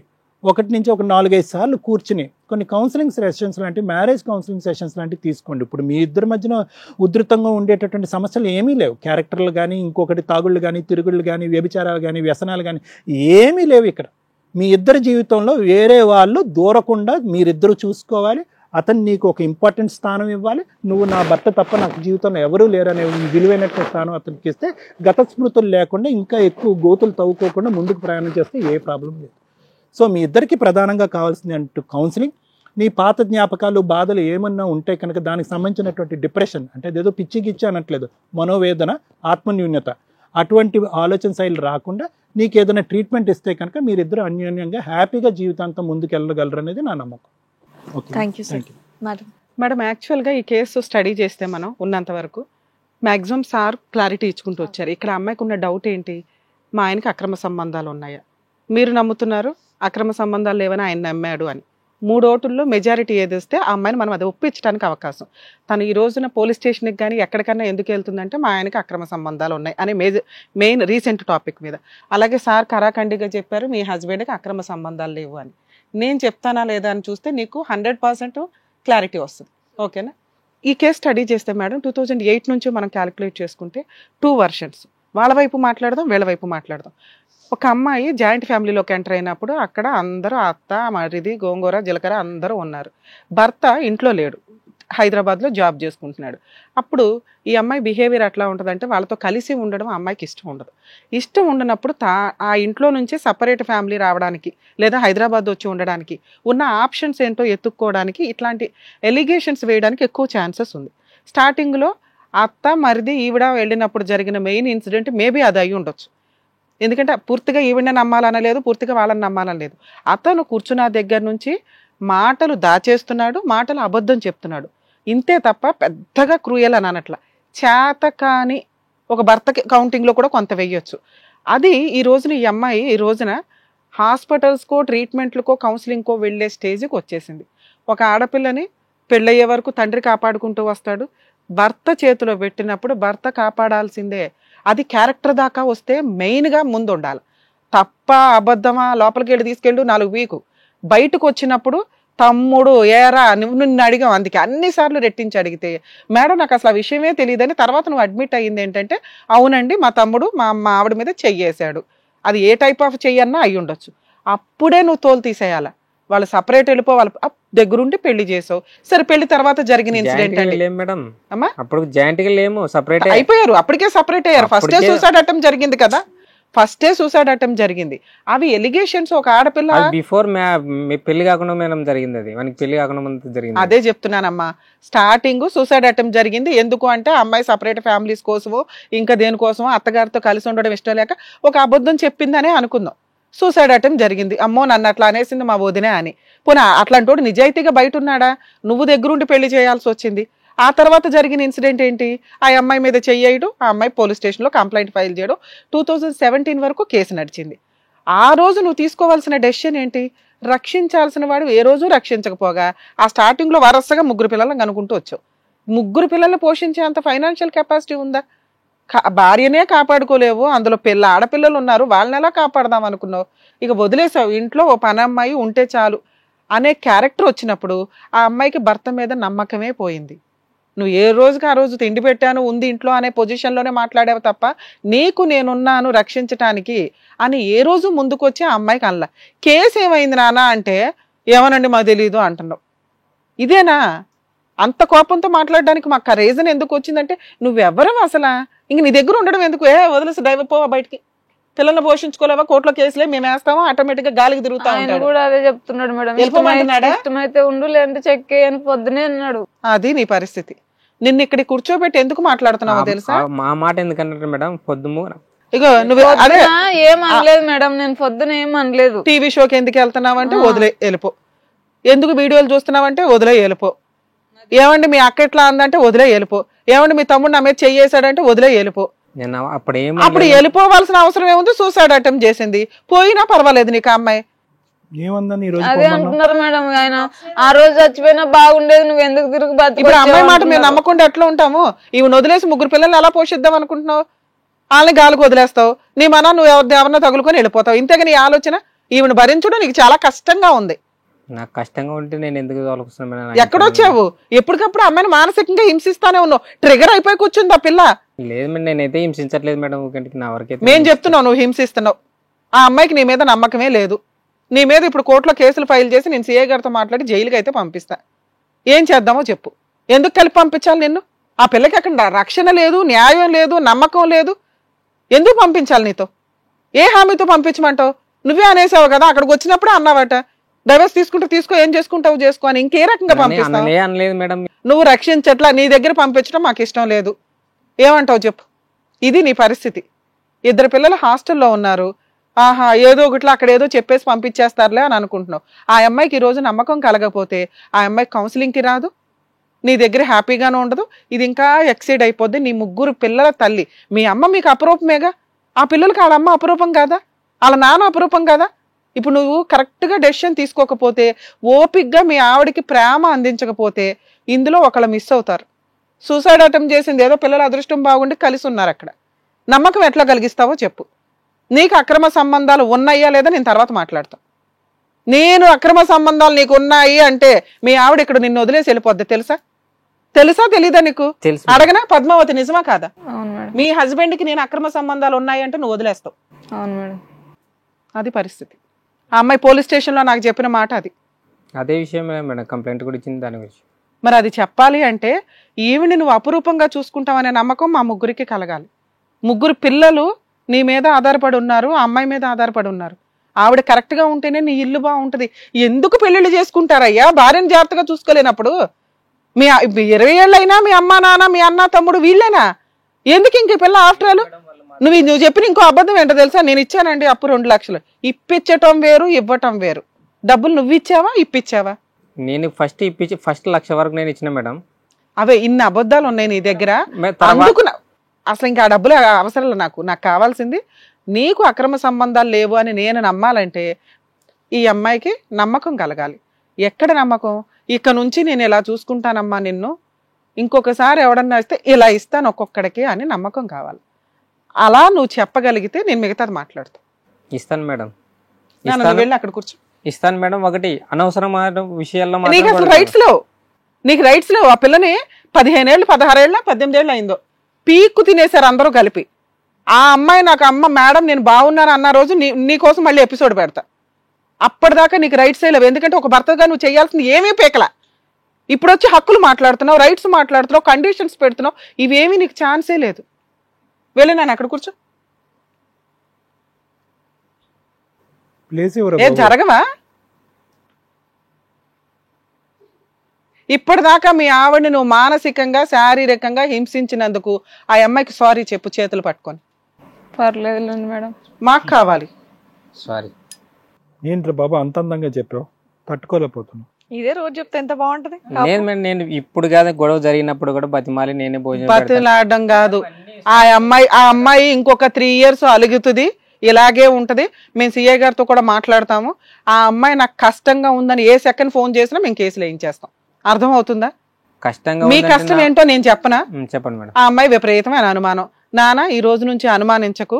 D: 1 నుంచి 4-5 సార్లు కూర్చుని కొన్ని కౌన్సిలింగ్ సెషన్స్ లాంటి, మ్యారేజ్ కౌన్సిలింగ్ సెషన్స్ లాంటివి తీసుకోండి. ఇప్పుడు మీ ఇద్దరి మధ్యన ఉధృతంగా ఉండేటటువంటి సమస్యలు ఏమీ లేవు. క్యారెక్టర్లు కానీ, ఇంకొకటి తాగుళ్ళు కానీ, తిరుగుళ్ళు కానీ, వ్యభిచారాలు కానీ, వ్యసనాలు కానీ ఏమీ లేవు. ఇక్కడ మీ ఇద్దరి జీవితంలో వేరే వాళ్ళు దూరకుండా మీరిద్దరూ చూసుకోవాలి. అతను నీకు ఒక ఇంపార్టెంట్ స్థానం ఇవ్వాలి, నువ్వు నా భర్త తప్ప నాకు జీవితంలో ఎవరూ లేరనే విలువైనటువంటి స్థానం అతనికి ఇస్తే గత స్మృతులు లేకుండా ఇంకా ఎక్కువ గోతులు తవ్వుకోకుండా ముందుకు ప్రయాణం చేస్తే ఏ ప్రాబ్లం లేదు. సో మీ ఇద్దరికి ప్రధానంగా కావాల్సింది అంటూ కౌన్సిలింగ్. నీ పాత జ్ఞాపకాలు బాధలు ఏమన్నా ఉంటే కనుక దానికి సంబంధించినటువంటి డిప్రెషన్ అంటే అదేదో పిచ్చి గిచ్చి అనట్లేదు, మనోవేదన, ఆత్మన్యూన్యత, అటువంటి ఆలోచన శైలి రాకుండా నీకు ఏదైనా ట్రీట్మెంట్ ఇస్తే కనుక మీరిద్దరు అన్యోన్యంగా హ్యాపీగా జీవితాంతం ముందుకు వెళ్ళగలరు అనేది నా నమ్మకం. Okay,
A: thank you sir. Madam,
B: madam యాక్చువల్గా ఈ కేసు స్టడీ చేస్తే మనం ఉన్నంత వరకు మ్యాక్సిమం సార్ క్లారిటీ ఇచ్చుకుంటూ వచ్చారు. ఇక్కడ అమ్మాయికి ఉన్న డౌట్ ఏంటి, మా ఆయనకి అక్రమ సంబంధాలు ఉన్నాయా, మీరు నమ్ముతున్నారు అక్రమ సంబంధాలు లేవని ఆయన నమ్మాడు అని. 3 ఓటుల్లో మెజారిటీ ఏది వస్తే ఆ అమ్మాయిని మనం అది ఒప్పించడానికి అవకాశం. తను ఈ రోజున పోలీస్ స్టేషన్కి కానీ ఎక్కడికన్నా ఎందుకు వెళ్తుందంటే మా ఆయనకి అక్రమ సంబంధాలు ఉన్నాయి అనే మెయిన్ రీసెంట్ టాపిక్ మీద. అలాగే సార్ కరాఖండిగా చెప్పారు మీ హస్బెండ్కి అక్రమ సంబంధాలు లేవు అని. నేను చెప్తానా లేదా అని చూస్తే నీకు 100% క్లారిటీ వస్తుంది. ఓకేనా? ఈ కేసు స్టడీ చేస్తే మేడం 2008 నుంచి మనం క్యాలిక్యులేట్ చేసుకుంటే 2 వర్షన్స్, వాళ్ళ వైపు మాట్లాడదాం వీళ్ళ వైపు మాట్లాడదాం. ఒక అమ్మాయి జాయింట్ ఫ్యామిలీలోకి ఎంటర్ అయినప్పుడు అక్కడ అందరూ అత్త, మరిది, గోంగూర, జీలకర్ర అందరూ ఉన్నారు. భర్త ఇంట్లో లేడు, హైదరాబాద్లో జాబ్ చేసుకుంటున్నాడు. అప్పుడు ఈ అమ్మాయి బిహేవియర్ ఎట్లా ఉంటుందంటే వాళ్ళతో కలిసి ఉండడం అమ్మాయికి ఇష్టం ఉండదు. ఇష్టం ఉండనప్పుడు ఆ ఇంట్లో నుంచి సపరేట్ ఫ్యామిలీ రావడానికి లేదా హైదరాబాద్ వచ్చి ఉండడానికి ఉన్న ఆప్షన్స్ ఏంటో ఎత్తుక్కోవడానికి ఇట్లాంటి ఎలిగేషన్స్ వేయడానికి ఎక్కువ ఛాన్సెస్ ఉంది. స్టార్టింగ్లో అత్త, మరిది, ఈవిడ వెళ్ళినప్పుడు జరిగిన మెయిన్ ఇన్సిడెంట్ మేబీ అది అయి ఉండొచ్చు. ఎందుకంటే పూర్తిగా ఈవిడ నమ్మాలనలేదు, పూర్తిగా వాళ్ళని నమ్మాలనలేదు. అతను కూర్చున్న దగ్గర నుంచి మాటలు దాచేస్తున్నాడు, మాటలు అబద్ధం చెప్తున్నాడు, ఇంతే తప్ప పెద్దగా క్రూయల్ అని అనట్ల. చేతకాని ఒక భర్తకి కౌంటింగ్లో కూడా కొంత వెయ్యొచ్చు. అది ఈ రోజున ఈ అమ్మాయి ఈ రోజున హాస్పిటల్స్కో, ట్రీట్మెంట్లకో, కౌన్సిలింగ్కో వెళ్ళే స్టేజ్కి వచ్చేసింది. ఒక ఆడపిల్లని పెళ్ళయ్యే వరకు తండ్రి కాపాడుకుంటూ వస్తాడు, భర్త చేతిలో పెట్టినప్పుడు భర్త కాపాడాల్సిందే. అది క్యారెక్టర్ దాకా వస్తే మెయిన్గా ముందు ఉండాలి. తప్ప అబద్ధమా, లోపలికి వెళ్ళి తీసుకెళ్ళు 4 వీకు, బయటకు వచ్చినప్పుడు తమ్ముడు ఏరా నువ్వు నిన్ను అడిగావు అందుకే అన్నిసార్లు రెట్టించి అడిగితే మేడం నాకు అసలు ఆ విషయమే తెలియదని తర్వాత నువ్వు అడ్మిట్ అయ్యింది ఏంటంటే అవునండి మా తమ్ముడు మా ఆవిడ మీద చెయ్యేశాడు, అది ఏ టైప్ ఆఫ్ చెయ్యన్నా అయి ఉండొచ్చు. అప్పుడే నువ్వు తోలు తీసేయాల. వాళ్ళు సపరేట్ వెళ్ళిపోవాలి, దగ్గరుండి పెళ్లి చేసావు. సరే పెళ్లి తర్వాత జరిగిన ఇన్సిడెంట్ అండి
E: మేడం,
B: అమ్మా
E: అప్పుడు జాయింట్ గా లేము, సపరేట్
B: అయిపోయారు, అప్పటికే సపరేట్ అయ్యారు. ఫస్టే సూసైడ్ అటెంప్ట్ జరిగింది కదా, ఫస్టే సూసైడ్ అటెంప్ట్ జరిగింది. అవి ఎలిగేషన్స్. ఒక ఆడపిల్ల
E: బిఫోర్ మీ పెళ్లి కాకుండా మేడం జరిగింది, అది మనకి పెళ్లి కాకుండా ముందు జరిగింది.
B: అదే చెప్తున్నానమ్మా, స్టార్టింగ్ సూసైడ్ అటెంప్ట్ జరిగింది. ఎందుకు అంటే అమ్మాయి సపరేట్ ఫ్యామిలీస్ కోసమో ఇంకా దేనికోసమో అత్తగారితో కలిసి ఉండడం ఇష్టం లేక ఒక అబద్ధం చెప్పిందనే అనుకుందాం. సూసైడ్ అటెంప్ట్ జరిగింది, అమ్మో నన్ను అట్లా అనేసింది మా వదినే అని. పోనీ అట్లాంటి వాడు నిజాయితీగా బయట ఉన్నాడా, నువ్వు దగ్గరుండి పెళ్లి చేయాల్సి వచ్చింది. ఆ తర్వాత జరిగిన ఇన్సిడెంట్ ఏంటి, ఆ అమ్మాయి మీద చెయ్యడం, ఆ అమ్మాయి పోలీస్ స్టేషన్లో కంప్లైంట్ ఫైల్ చేయడం, 2017 వరకు కేసు నడిచింది. ఆ రోజు నువ్వు తీసుకోవాల్సిన డెసిషన్ ఏంటి, రక్షించాల్సిన వాడు ఏ రోజు రక్షించకపోగా ఆ స్టార్టింగ్లో వరుసగా 3 పిల్లలను కనుక్కుంటూ వచ్చావు. 3 పిల్లల్ని పోషించే అంత ఫైనాన్షియల్ కెపాసిటీ ఉందా? భార్యనే కాపాడుకోలేవు, అందులో ఆడపిల్లలు ఉన్నారు, వాళ్ళని ఎలా కాపాడదాం అనుకున్నావు? ఇక వదిలేసావు. ఇంట్లో ఓ పనమ్మాయి ఉంటే చాలు అనే క్యారెక్టర్ వచ్చినప్పుడు ఆ అమ్మాయికి భర్త మీద నమ్మకమే పోయింది. నువ్వు ఏ రోజుకి ఆ రోజు తిండి పెట్టాను ఉంది ఇంట్లో అనే పొజిషన్లోనే మాట్లాడావు తప్ప నీకు నేనున్నాను రక్షించటానికి అని ఏ రోజు ముందుకొచ్చి ఆ అమ్మాయికి అనలా. కేసు ఏమైంది నాన్న అంటే ఏమనండి మాకు తెలీదు అంటున్నావు. ఇదేనా అంత కోపంతో మాట్లాడడానికి మాకు ఆ రీజన్ ఎందుకు వచ్చిందంటే నువ్వెవరు అసలు, ఇంక నీ దగ్గర ఉండడం ఎందుకు, వదిలేసి డ్రైవర్ పోవా బయటికి, పిల్లల్ని పోషించుకోలేవా, కోర్టులో కేసులే మేము వేస్తామా, ఆటోమేటిక్ గా గాలికి తిరుగుతా ఉంటాడు.
C: కూడా అదే చెప్తున్నాడు మేడం, ఇష్టమైతే ఉండు లేదంటే చెక్ అని పొద్దునే అన్నాడు.
B: అది నీ పరిస్థితి. నిన్ను ఇక్కడ కూర్చోబెట్టి ఎందుకు మాట్లాడుతున్నావో తెలుసా?
E: మా మాట ఎందుకంటే మేడం పొద్దుము
B: ఇగో నువ్వు అదే
C: ఏం అనలేదు మేడం, నేను పొద్దున ఏం అనలేదు.
B: టీవీ షోకి ఎందుకు వెళ్తున్నావు అంటే వదిలే వెళ్ళిపో, ఎందుకు వీడియోలు చూస్తున్నావు అంటే వదిలే వెళ్ళిపో, ఏమండి మీ అక్క ఎట్లా అందంటే వదిలే వెళ్ళిపో, ఏమండి మీ తమ్ముడు నా మీద చెయ్యేశాడంటే వదిలే వెళ్ళిపో. అప్పుడు వెళ్ళిపోవాల్సిన అవసరం ఏముంది, సూసైడ్ అటెంప్ట్ చేసింది, పోయినా పర్వాలేదు నీకు అమ్మాయి.
C: అదే అంటున్నారు మేడం, ఆయన ఆ రోజు చచ్చిపోయినా బాగుండేది, నువ్వు ఎందుకు తిరుగు
B: ఇప్పుడు అమ్మాయి మాట మేము నమ్మకుండా ఎట్లా ఉంటాము? ఈవిని వదిలేసి 3 పిల్లల్ని ఎలా పోషిద్దాం అనుకుంటున్నావు? వాళ్ళని గాలికి వదిలేస్తావు, నీ మన నువ్వు ఎవరినో తగులుకొని వెళ్ళిపోతావు. ఇంతగా నీ ఆలోచన ఈవిని భరించడం నీకు చాలా కష్టంగా ఉంది.
E: నాకు కష్టంగా ఉంటే నేను ఎందుకు
B: ఎక్కడొచ్చావు? ఎప్పటికప్పుడు అమ్మాయిని మానసికంగా హింసిస్తానే ఉన్నావు, ట్రిగర్ అయిపోయి కూర్చుంది ఆ పిల్ల.
E: లేదు మేడం, నేనైతే హింసించట్లేదు మేడం, నా వరకైతే
B: మేం చెప్తున్నావు నువ్వు హింసిస్తున్నావు. ఆ అమ్మాయికి నీ మీద నమ్మకమే లేదు. నీ మీద ఇప్పుడు కోర్టులో కేసులు ఫైల్ చేసి నేను సీఏ గారితో మాట్లాడి జైలుకి అయితే పంపిస్తా. ఏం చేద్దామో చెప్పు. ఎందుకు కలిపి పంపించాలి నిన్ను? ఆ పిల్లకి అక్కడ రక్షణ లేదు, న్యాయం లేదు, నమ్మకం లేదు. ఎందుకు పంపించాలి నీతో? ఏ హామీతో పంపించమంటావు? నువ్వే అనేసావు కదా, అక్కడికి వచ్చినప్పుడే అన్నావట డైవర్స్ తీసుకుంటే తీసుకో, ఏం చేసుకుంటావు చేసుకో అని. ఇంకే రకంగా పంపిస్తావు?
E: అనలేదు మేడం.
B: నువ్వు రక్షించట్లా, నీ దగ్గర పంపించడం మాకు ఇష్టం లేదు. ఏమంటావు చెప్పు? ఇది నీ పరిస్థితి. 2 పిల్లలు హాస్టల్లో ఉన్నారు. ఆహా ఏదో ఒకటిలో అక్కడ ఏదో చెప్పేసి పంపించేస్తారులే అని అనుకుంటున్నావు. ఆ అమ్మాయికి ఈ రోజు నమ్మకం కలగకపోతే ఆ అమ్మాయి కౌన్సిలింగ్కి రాదు, నీ దగ్గర హ్యాపీగానే ఉండదు. ఇది ఇంకా ఎక్సీడ్ అయిపోద్ది. నీ 3 పిల్లల తల్లి, మీ అమ్మ మీకు అపరూపమేగా. ఆ పిల్లలకి వాళ్ళ అమ్మ అపరూపం కాదా? వాళ్ళ నాన్న అపరూపం కాదా? ఇప్పుడు నువ్వు కరెక్ట్గా డెసిషన్ తీసుకోకపోతే, ఓపిక్గా మీ ఆవిడకి ప్రేమ అందించకపోతే ఇందులో ఒకళ్ళు మిస్ అవుతారు. సూసైడ్ అటెంప్ట్ చేసింది ఏదో పిల్లల అదృష్టం బాగుండి కలిసి ఉన్నారు అక్కడ. నమ్మకం ఎట్లా కలిగిస్తావో చెప్పు. నీకు అక్రమ సంబంధాలు ఉన్నాయా లేదా నేను తర్వాత మాట్లాడతా. నేను అక్రమ సంబంధాలు నీకు ఉన్నాయి అంటే మీ ఆవిడ ఇక్కడ నిన్ను వదిలేసి వెళ్ళిపోద్ది. తెలుసా తెలీదా నీకు? అడగనా పద్మావతి, నిజమా కాదా? మీ హస్బెండ్ కి నేను అక్రమ సంబంధాలు ఉన్నాయి అంటే నువ్వు వదిలేస్తావు. అది పరిస్థితి. ఆ అమ్మాయి పోలీస్ స్టేషన్ లో నాకు చెప్పిన మాట అది.
E: అదే విషయం మేడం, కంప్లైంట్ కూడా ఇచ్చింది దాని గురించి.
B: మరి అది చెప్పాలి అంటే ఈవిని నువ్వు అపురూపంగా చూసుకుంటావనే నమ్మకం మా 3కి కలగాలి. 3 పిల్లలు నీ మీద ఆధారపడి ఉన్నారు, ఆ అమ్మాయి మీద ఆధారపడి ఉన్నారు. ఆవిడ కరెక్ట్ గా ఉంటేనే నీ ఇల్లు బాగుంటది. ఎందుకు పెళ్లిళ్ళు చేసుకుంటారయ్యా భార్యను జాగ్రత్తగా చూసుకోలేనప్పుడు? మీ 20 ఏళ్ళైనా మీ అమ్మ నాన్న మీ అన్న తమ్ముడు వీళ్ళేనా? ఎందుకు ఇంక పిల్ల ఆఫ్టర్ ఆల్? నువ్వు చెప్పిన ఇంకో అబద్ధం ఏంటో తెలుసా? నేను ఇచ్చానండి అప్పు 2 లక్షలు. ఇప్పించటం వేరు, ఇవ్వటం వేరు. డబ్బులు నువ్వు ఇచ్చావా ఇప్పించావా?
E: నేను ఫస్ట్ 1 లక్ష వరకు నేను ఇచ్చిన మేడం.
B: అవే ఇన్ని అబద్ధాలు ఉన్నాయి నీ దగ్గర. అందుకు అసలు ఇంకా ఆ డబ్బులు అవసరం నాకు కావాల్సింది నీకు అక్రమ సంబంధాలు లేవు అని నేను నమ్మాలంటే ఈ అమ్మాయికి నమ్మకం కలగాలి. ఎక్కడ నమ్మకం? ఇక నుంచి నేను ఇలా చూసుకుంటానమ్మా నిన్ను, ఇంకొకసారి ఎవడన్నా ఇస్తే ఇలా ఇస్తాను ఒక్కొక్కడికి అని నమ్మకం కావాలి. అలా నువ్వు చెప్పగలిగితే నేను మిగతాది మాట్లాడతా.
E: ఇస్తాను మేడం.
B: వెళ్ళి అక్కడ కూర్చో.
E: ఇస్తాను మేడం. ఒకటి అనవసరమైన విషయాల్లో
B: నీకు అసలు నీకు రైట్స్ లేవు. ఆ పిల్లని 15 ఏళ్ళు 16 ఏళ్ళ 18 ఏళ్ళు అయిందో పీక్కు తినేశారు అందరూ కలిపి. ఆ అమ్మాయి నాకు అమ్మ మేడం నేను బాగున్నాను అన్న రోజు నీకోసం మళ్ళీ ఎపిసోడ్ పెడతా. అప్పటిదాకా నీకు రైట్స్ లేవు. ఎందుకంటే ఒక భర్తగా నువ్వు చేయాల్సింది ఏమీ పేకలా. ఇప్పుడు వచ్చి హక్కులు మాట్లాడుతున్నావు, రైట్స్ మాట్లాడుతున్నావు, కండిషన్స్ పెడుతున్నావు. ఇవేమీ నీకు ఛాన్సే లేదు. వెళ్ళి నేను అక్కడ కూర్చో. ఏం జరగవా? ఇప్పటిదాకా మీ ఆవిడని నువ్వు మానసికంగా శారీరకంగా హింసించినందుకు ఆ అమ్మాయికి సారీ చెప్పు చేతులు పట్టుకొని.
C: పర్లేదులేండి మేడం,
B: మాకు కావాలి.
E: సారీ.
D: ఏంట్రా బాబు అంత అందంగా చెప్పావు, తట్టుకోలేకపోతున్నావు.
A: ఇదే రోజు చెప్తే ఎంత బాగుంటది.
E: లేదు మేడం, నేను ఇప్పుడు కాదు గొడవ జరిగినప్పుడు కూడా బతిమాలి నేనే భోజనం
B: బతిలాడడం కాదు. ఆ అమ్మాయి ఇంకొక 3 years అలుగుతుంది, ఇలాగే ఉంటది. మేము సిఐ గారితో కూడా మాట్లాడతాము. ఆ అమ్మాయి నాకు కష్టంగా ఉందని ఏ సెకండ్ ఫోన్ చేసినా మేము కేసులు వేయించేస్తాం. అర్థం అవుతుందా?
E: కష్టంగా
B: మీ కష్టం ఏంటో నేను చెప్పనా?
E: చెప్పండి మేడం.
B: ఆ అమ్మాయి విపరీతమైన అనుమానం. నాన్న ఈ రోజు నుంచి అనుమానించకు,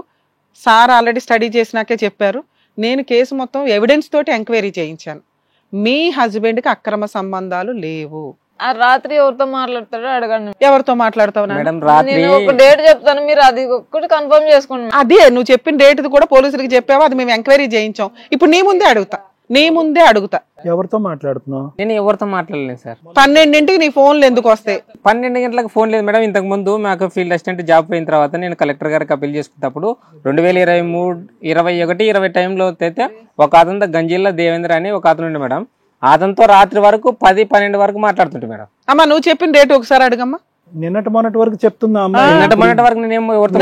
B: సార్ ఆల్రెడీ స్టడీ చేసినాకే చెప్పారు. నేను కేసు మొత్తం ఎవిడెన్స్ తోటి ఎంక్వైరీ చేయించాను. మీ హస్బెండ్ కి అక్రమ సంబంధాలు లేవు.
C: ఆ రాత్రి ఎవరితో మాట్లాడతాడో అడగండి.
B: ఎవరితో మాట్లాడతావు?
E: మేడం రాత్రి
C: నేను ఒక డేట్ చెప్తాను, మీరు అది ఒక్కటి కన్ఫర్మ్ చేసుకోండి.
B: అదే నువ్వు చెప్పిన డేట్ కూడా పోలీసులకి చెప్పావా? అది మేము ఎంక్వైరీ చేయించాం. ఇప్పుడు నీ ముందే అడుగుతా
D: ఎవరితో మాట్లాడుతున్నావు?
E: నేను ఎవరితో మాట్లాడలేదు సార్.
B: 12ంటికి నీ ఫోన్లు ఎందుకు వస్తాయి?
E: 12 గంటలకు ఫోన్ లేదు మేడం. ఇంతకు ముందు మాకు ఫీల్డ్ అసిస్టెంట్ జాబ్ పోయిన తర్వాత నేను కలెక్టర్ గారికి అప్పీల్ చేసుకున్నప్పుడు 2023, 21, 20 టైంలో అయితే ఒక అతనితో గంజిల్లా దేవేంద్ర అని ఒక అతను ఉండే మేడం. అతనితో రాత్రి వరకు 10-12 వరకు మాట్లాడుతుంటే మేడం.
B: అమ్మా నువ్వు చెప్పిన డేట్ ఒకసారి అడుగమ్మా.
D: నిన్నటి మొన్నటి వరకు చెప్తుందా
E: నిన్నటి మొన్నటి వరకు నేనేమో ఎవరితో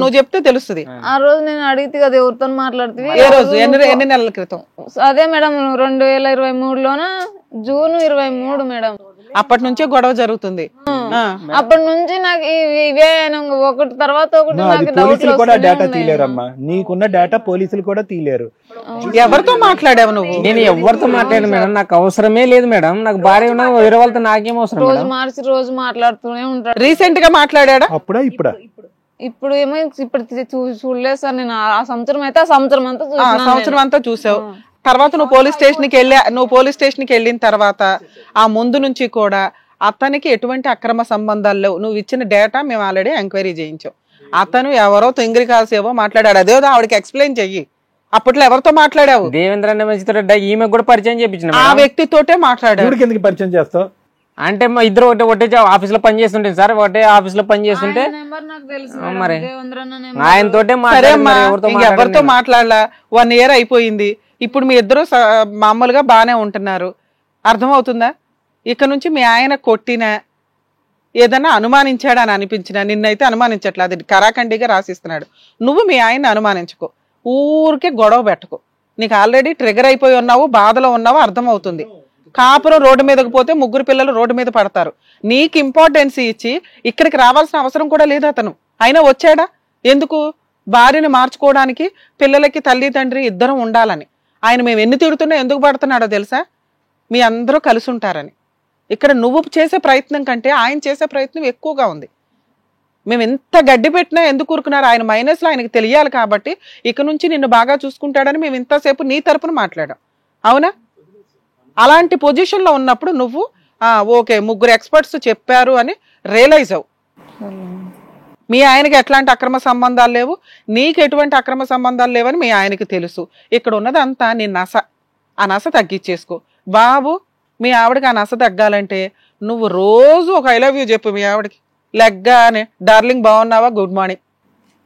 B: నువ్వు చెప్తే తెలుస్తుంది.
C: ఆ రోజు నేను అడిగితే కదా ఎవరితో మాట్లాడుతుంది.
B: ఏ రోజు? ఎన్ని నెలల క్రితం?
C: అదే మేడం 2023లోన జూన్ 23 మేడం.
B: అప్పటి నుంచే గొడవ జరుగుతుంది.
C: అప్పటి నుంచి నాకు ఇవే ఒకటి తర్వాత ఒకటి నాకు
D: పోలీసులు కూడా డేటా తీలేరమ్మా. నీకున్న డేటా పోలీసులు కూడా తీలేరు.
B: ఎవరితో మాట్లాడావు నువ్వు?
E: నేను ఎవరితో మాట్లాడాను మేడం, నాకు అవసరమే లేదు మేడం. నాకు భార్య ఉన్నా వేరే వాళ్ళతో నాకేం అవసరం?
C: రోజు మార్చి రోజు మాట్లాడుతూనే ఉంటాడు.
B: రీసెంట్ గా మాట్లాడా?
D: అప్పుడా ఇప్పుడా?
C: ఇప్పుడు ఏమో ఇప్పుడు చూడలేదు సార్. నేను ఆ సంవత్సరం అయితే ఆ సంవత్సరం అంతా
B: చూసావు. తర్వాత నువ్వు పోలీస్ స్టేషన్కి వెళ్ళిన తర్వాత ఆ ముందు నుంచి కూడా అతనికి ఎటువంటి అక్రమ సంబంధాలు లేవు. నువ్వు ఇచ్చిన డేటా మేము ఆల్రెడీ ఎంక్వైరీ చేయించాం. అతను ఎవరో తింగిరి కాల్సేవో మాట్లాడాడు. అదేదో ఆవిడకి ఎక్స్ప్లెయిన్ చెయ్యి. అప్పట్లో ఎవరితో మాట్లాడావు?
E: దేవేంద్ర అనే మంచి ఈమె కూడా పరిచయం చేయించిన
B: ఆ వ్యక్తితోటే మాట్లాడావు.
D: ఎందుకు పరిచయం చేస్తావు?
E: అంటే మా ఇద్దరు ఒకటే ఆఫీస్ లో పని చేస్తుంటే సార్, ఒకటే ఆఫీస్ లో పని చేస్తుంటే
C: నెంబర్ నాకు తెలుసు
E: మరి
C: దేవేంద్రన్న నెంబర్.
E: ఆయనతోటే
B: సరే అమ్మా,
E: ఎవరితో
B: ఎవరితో మాట్లాడలా, 1 year అయిపోయింది. ఇప్పుడు మీ ఇద్దరు మామూలుగా బానే ఉంటున్నారు, అర్థమవుతుందా? ఇక నుంచి మీ ఆయన కొట్టినా ఏదన్నా అనుమానించాడా అని అనిపించినా, నిన్నైతే అనుమానించట్లా, అది కరాఖండిగా రాసిస్తున్నాడు. నువ్వు మీ ఆయన్ని అనుమానించుకో, ఊరికే గొడవ పెట్టుకో. నీకు ఆల్రెడీ ట్రిగర్ అయిపోయి ఉన్నావు, బాధలో ఉన్నావు, అర్థమవుతుంది. కాపురం రోడ్డు మీదకి పోతే 3 పిల్లలు రోడ్డు మీద పడతారు. నీకు ఇంపార్టెన్స్ ఇచ్చి ఇక్కడికి రావాల్సిన అవసరం కూడా లేదు అతను. అయినా వచ్చాడా ఎందుకు? భార్యని మార్చుకోవడానికి, పిల్లలకి తల్లి తండ్రి ఇద్దరం ఉండాలని. ఆయన మేము ఎన్ని తిడుతున్నా ఎందుకు పడుతున్నాడో తెలుసా? మీ అందరూ కలిసి ఉంటారని. ఇక్కడ నువ్వు చేసే ప్రయత్నం కంటే ఆయన చేసే ప్రయత్నం ఎక్కువగా ఉంది. మేము ఎంత గడ్డి పెట్టినా ఎందుకు ఊరుకున్నారు? ఆయన మైనస్లో ఆయనకి తెలియాలి కాబట్టి ఇక నుంచి నిన్ను బాగా చూసుకుంటాడని మేము ఇంతసేపు నీ తరపున మాట్లాడాం, అవునా? అలాంటి పొజిషన్లో ఉన్నప్పుడు నువ్వు ఓకే 3 experts చెప్పారు అని రియలైజ్ అవు. మీ ఆయనకి ఎట్లాంటి అక్రమ సంబంధాలు లేవు, నీకు ఎటువంటి అక్రమ సంబంధాలు లేవని మీ ఆయనకి తెలుసు. ఇక్కడ ఉన్నదంతా నీ నస, ఆ నస తగ్గించేసుకో బాబు. మీ ఆవిడకి ఆ నస తగ్గాలంటే నువ్వు రోజు ఒక ఐ లవ్ యూ చెప్పు మీ ఆవిడకి, లెగ్గానే డార్లింగ్ బాగున్నావా, గుడ్ మార్నింగ్.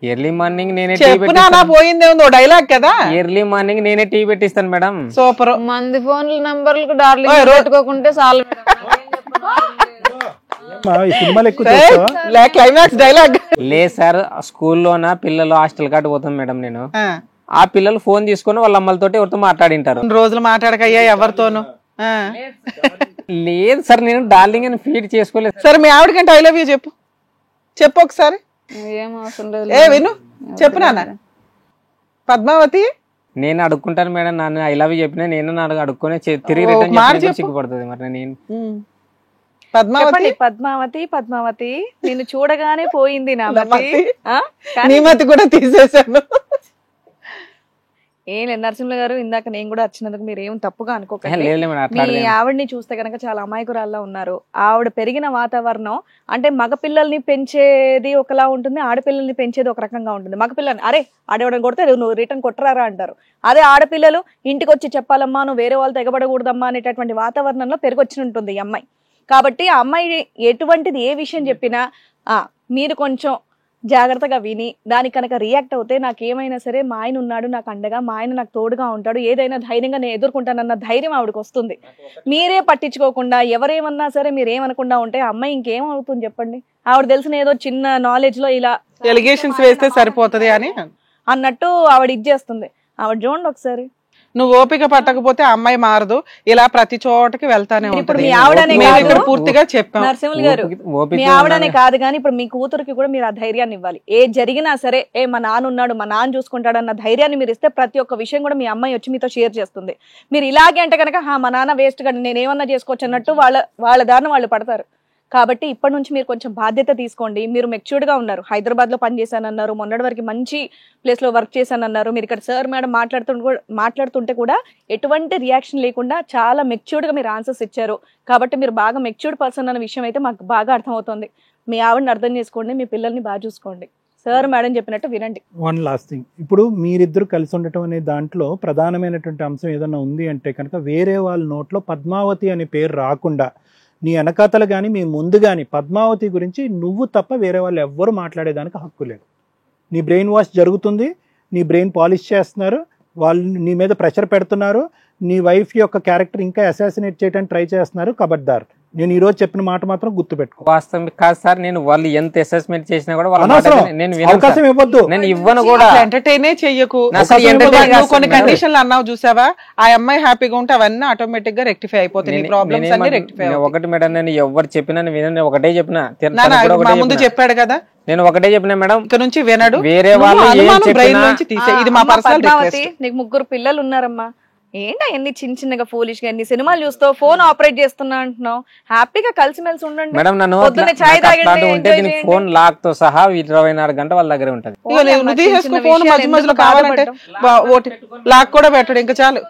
E: ఎర్లీ మార్నింగ్ నేనే
B: చెప్పునా పోయిందే ఉంది, డైలాగ్ కదా.
E: ఎర్లీ మార్నింగ్ నేనే టీ పెట్టిస్తాను మేడం.
B: సూపర్.
C: మంది ఫోన్ల నంబర్లకు డార్లింగ్ పెట్టుకోకుంటే చాలు
D: సినిమాలు ఎక్కువ
B: క్లైమాక్స్ డైలాగ్
E: లేదు సార్, స్కూల్లోన పిల్లలు హాస్టల్ కాటు పోతాం మేడం నేను. ఆ పిల్లలు ఫోన్ తీసుకొని వాళ్ళ అమ్మలతోటి ఎవరితో మాట్లాడింటారు.
B: రోజులు మాట్లాడకయ్యా ఎవరితోనూ.
E: లేదు సార్, నేను డార్లింగ్ అని ఫీడ్ చేసుకోలేదు.
B: సరే మీ ఆవిడకంటే ఐ లవ్ యూ చెప్పు, చెప్పు ఒకసారి.
C: ఏం అవసరం లేదు.
B: విను, చెప్పు నాన్న. పద్మావతి,
E: నేను అడుక్కుంటాను మేడం, నన్ను ఐ లవ్ యూ చెప్పినా నేను అడుక్కొని తిరిగి రిటర్న్ చెప్పి సిగ్గుపడుతుంది. మరి నేను
B: పద్మావతి,
A: పద్మావతి పద్మావతి నిన్ను చూడగానే పోయింది నా మతి.
B: నీ మతి కూడా తీసేశాను.
A: ఏం లేదు నరసింహ గారు, ఇందాక నేను కూడా వచ్చినందుకు మీరు ఏం తప్పుగా అనుకోకండి.
E: లేదు మేడం, అట్లా
A: మీ ఆవిడని చూస్తే కనుక చాలా అమాయకురాల్లా ఉన్నారు. ఆవిడ పెరిగిన వాతావరణం అంటే మగపిల్లల్ని పెంచేది ఒకలా ఉంటుంది, ఆడపిల్లల్ని పెంచేది ఒక రకంగా ఉంటుంది. మగపిల్లల్ని అరే ఆడేవాడని కొడితే నువ్వు రిటర్న్ కొట్టరారా అంటారు. అదే ఆడపిల్లలు ఇంటికి వచ్చి చెప్పాలమ్మా, నువ్వు వేరే వాళ్ళతో ఎగబడకూడదమ్మా అనేటటువంటి వాతావరణంలో పెరిగొచ్చి ఉంటుంది ఈ అమ్మాయి. కాబట్టి ఆ అమ్మాయి ఎటువంటిది ఏ విషయం చెప్పినా మీరు కొంచెం జాగ్రత్తగా విని దానికి కనుక రియాక్ట్ అవుతే, నాకేమైనా సరే మా ఆయన ఉన్నాడు నాకు అండగా, మా ఆయన నాకు తోడుగా ఉంటాడు, ఏదైనా ధైర్యంగా నేను ఎదుర్కొంటానన్న ధైర్యం ఆవిడకి వస్తుంది. మీరే పట్టించుకోకుండా ఎవరేమన్నా సరే మీరు ఏమనకుండా ఉంటే అమ్మాయి ఇంకేమవుతుంది చెప్పండి? ఆవిడ తెలిసిన ఏదో చిన్న నాలెడ్జ్ లో ఇలా
B: ఎలిగేషన్స్ వేస్తే సరిపోతుంది అని
A: అన్నట్టు ఆవిడ ఇచ్చేస్తుంది. ఆవిడ చూడండి ఒకసారి.
B: నువ్వు ఓపిక పట్టకపోతే అమ్మాయి మారదు, ఇలా ప్రతి చోటకి వెళ్తానే
A: ఇప్పుడు
B: ఉంటుంది.
A: మీ ఆవిడనే కాదు,
B: పూర్తిగా చెప్పాం
A: నరసింహులు గారు, మీ ఆవిడనే కాదు కానీ ఇప్పుడు మీ కూతురికి కూడా మీరు ఆ ధైర్యాన్ని ఇవ్వాలి. ఏ జరిగినా సరే మా నాన్న ఉన్నాడు, మా నాన్న చూసుకుంటాడు అన్న ధైర్యాన్ని మీరు ఇస్తే ప్రతి ఒక్క విషయం కూడా మీ అమ్మాయి వచ్చి మీతో షేర్ చేస్తుంది. మీరు ఇలాగే అంటే కనుక మా నాన్న వేస్ట్ గా నేను ఏమన్నా చేసుకోవచ్చు అన్నట్టు వాళ్ళ దారిన వాళ్ళు పడతారు. కాబట్టి ఇప్పటి నుంచి మీరు కొంచెం బాధ్యత తీసుకోండి. మీరు మెచ్యూర్డ్ గా ఉన్నారు, హైదరాబాద్ లో పనిచేశానన్నారు, మొన్నటి వరకు మంచి ప్లేస్ లో వర్క్ చేశానన్నారు. మీరు ఇక్కడ సార్ మేడం మాట్లాడుతుంటే కూడా ఎటువంటి రియాక్షన్ లేకుండా చాలా మెచ్యూర్డ్ గా మీరు ఆన్సర్స్ ఇచ్చారు. కాబట్టి మీరు బాగా మెచ్యూర్డ్ పర్సన్ అన్న విషయం అయితే మాకు బాగా అర్థమవుతుంది. మీ ఆవిడని అర్థం చేసుకోండి, మీ పిల్లల్ని బాగా చూసుకోండి. సార్ మేడం చెప్పినట్టు వినండి.
D: వన్ లాస్ట్ థింగ్, ఇప్పుడు మీరిద్దరు కలిసి ఉండటం అనే దాంట్లో ప్రధానమైనటువంటి అంశం ఏదైనా ఉంది అంటే కనుక వేరే వాళ్ళ నోట్లో పద్మావతి అనే పేరు రాకుండా నీ వెనకాతలు కానీ మీ ముందు కానీ పద్మావతి గురించి నువ్వు తప్ప వేరే వాళ్ళు ఎవ్వరు మాట్లాడేదానికి హక్కు లేదు. నీ బ్రెయిన్ వాష్ జరుగుతుంది, నీ బ్రెయిన్ పాలిష్ చేస్తున్నారు, వాళ్ళు నీ మీద ప్రెషర్ పెడుతున్నారు, నీ వైఫ్ యొక్క క్యారెక్టర్ ఇంకా అసాసినేట్ చేయడానికి ట్రై చేస్తున్నారు. కబడ్దార్, నేను ఈ రోజు చెప్పిన మాట మాత్రం గుర్తుపెట్టుకో.
E: వాస్తవం కాదు సార్, నేను వాళ్ళు ఎంత అసెస్మెంట్ చేసినా కూడా
D: అవకాశం ఇవ్వద్దు,
E: నేను ఇవ్వను కూడా.
B: ఎంటర్టైనే చెయ్యకు. కొన్ని కండిషన్లు అన్నావు చూసావా, ఆ అమ్మాయి హ్యాపీగా ఉంటే అవన్నీ ఆటోమేటిక్ గా రెక్టిఫై అయిపోతాయి, ప్రాబ్లమ్స్ అన్ని రెక్టిఫై.
E: ఒకటి మేడం, నేను ఎవరు చెప్పినా వినను, ఒకటే చెప్పిన
B: ముందు చెప్పాడు కదా,
E: నేను ఒకటే చెప్పిన మేడం,
B: ఇక్కడ నుంచి వినడు,
E: వేరే వాళ్ళు
B: ఇది మా పర్సనల్ రిక్వెస్ట్.
A: నీకు 3 పిల్లలు ఉన్నారమ్మా, ఏంటా ఎన్ని చిన్నగా ఫూలిష్ గా ఎన్ని సినిమాలు చూస్తావు, ఫోన్ ఆపరేట్ చేస్తున్నా అంటున్నావు, హ్యాపీగా కలిసిమెలిసి ఉండండి.
E: మేడం నన్ను ఉంటే దీనికి ఫోన్ లాక్ తో సహా 24 గంటలు వాళ్ళ దగ్గరే ఉంటది.
B: ఫోన్ మధ్య మధ్యలో కావాలంటే లాక్ కూడా పెట్టడు, ఇంకా చాలు.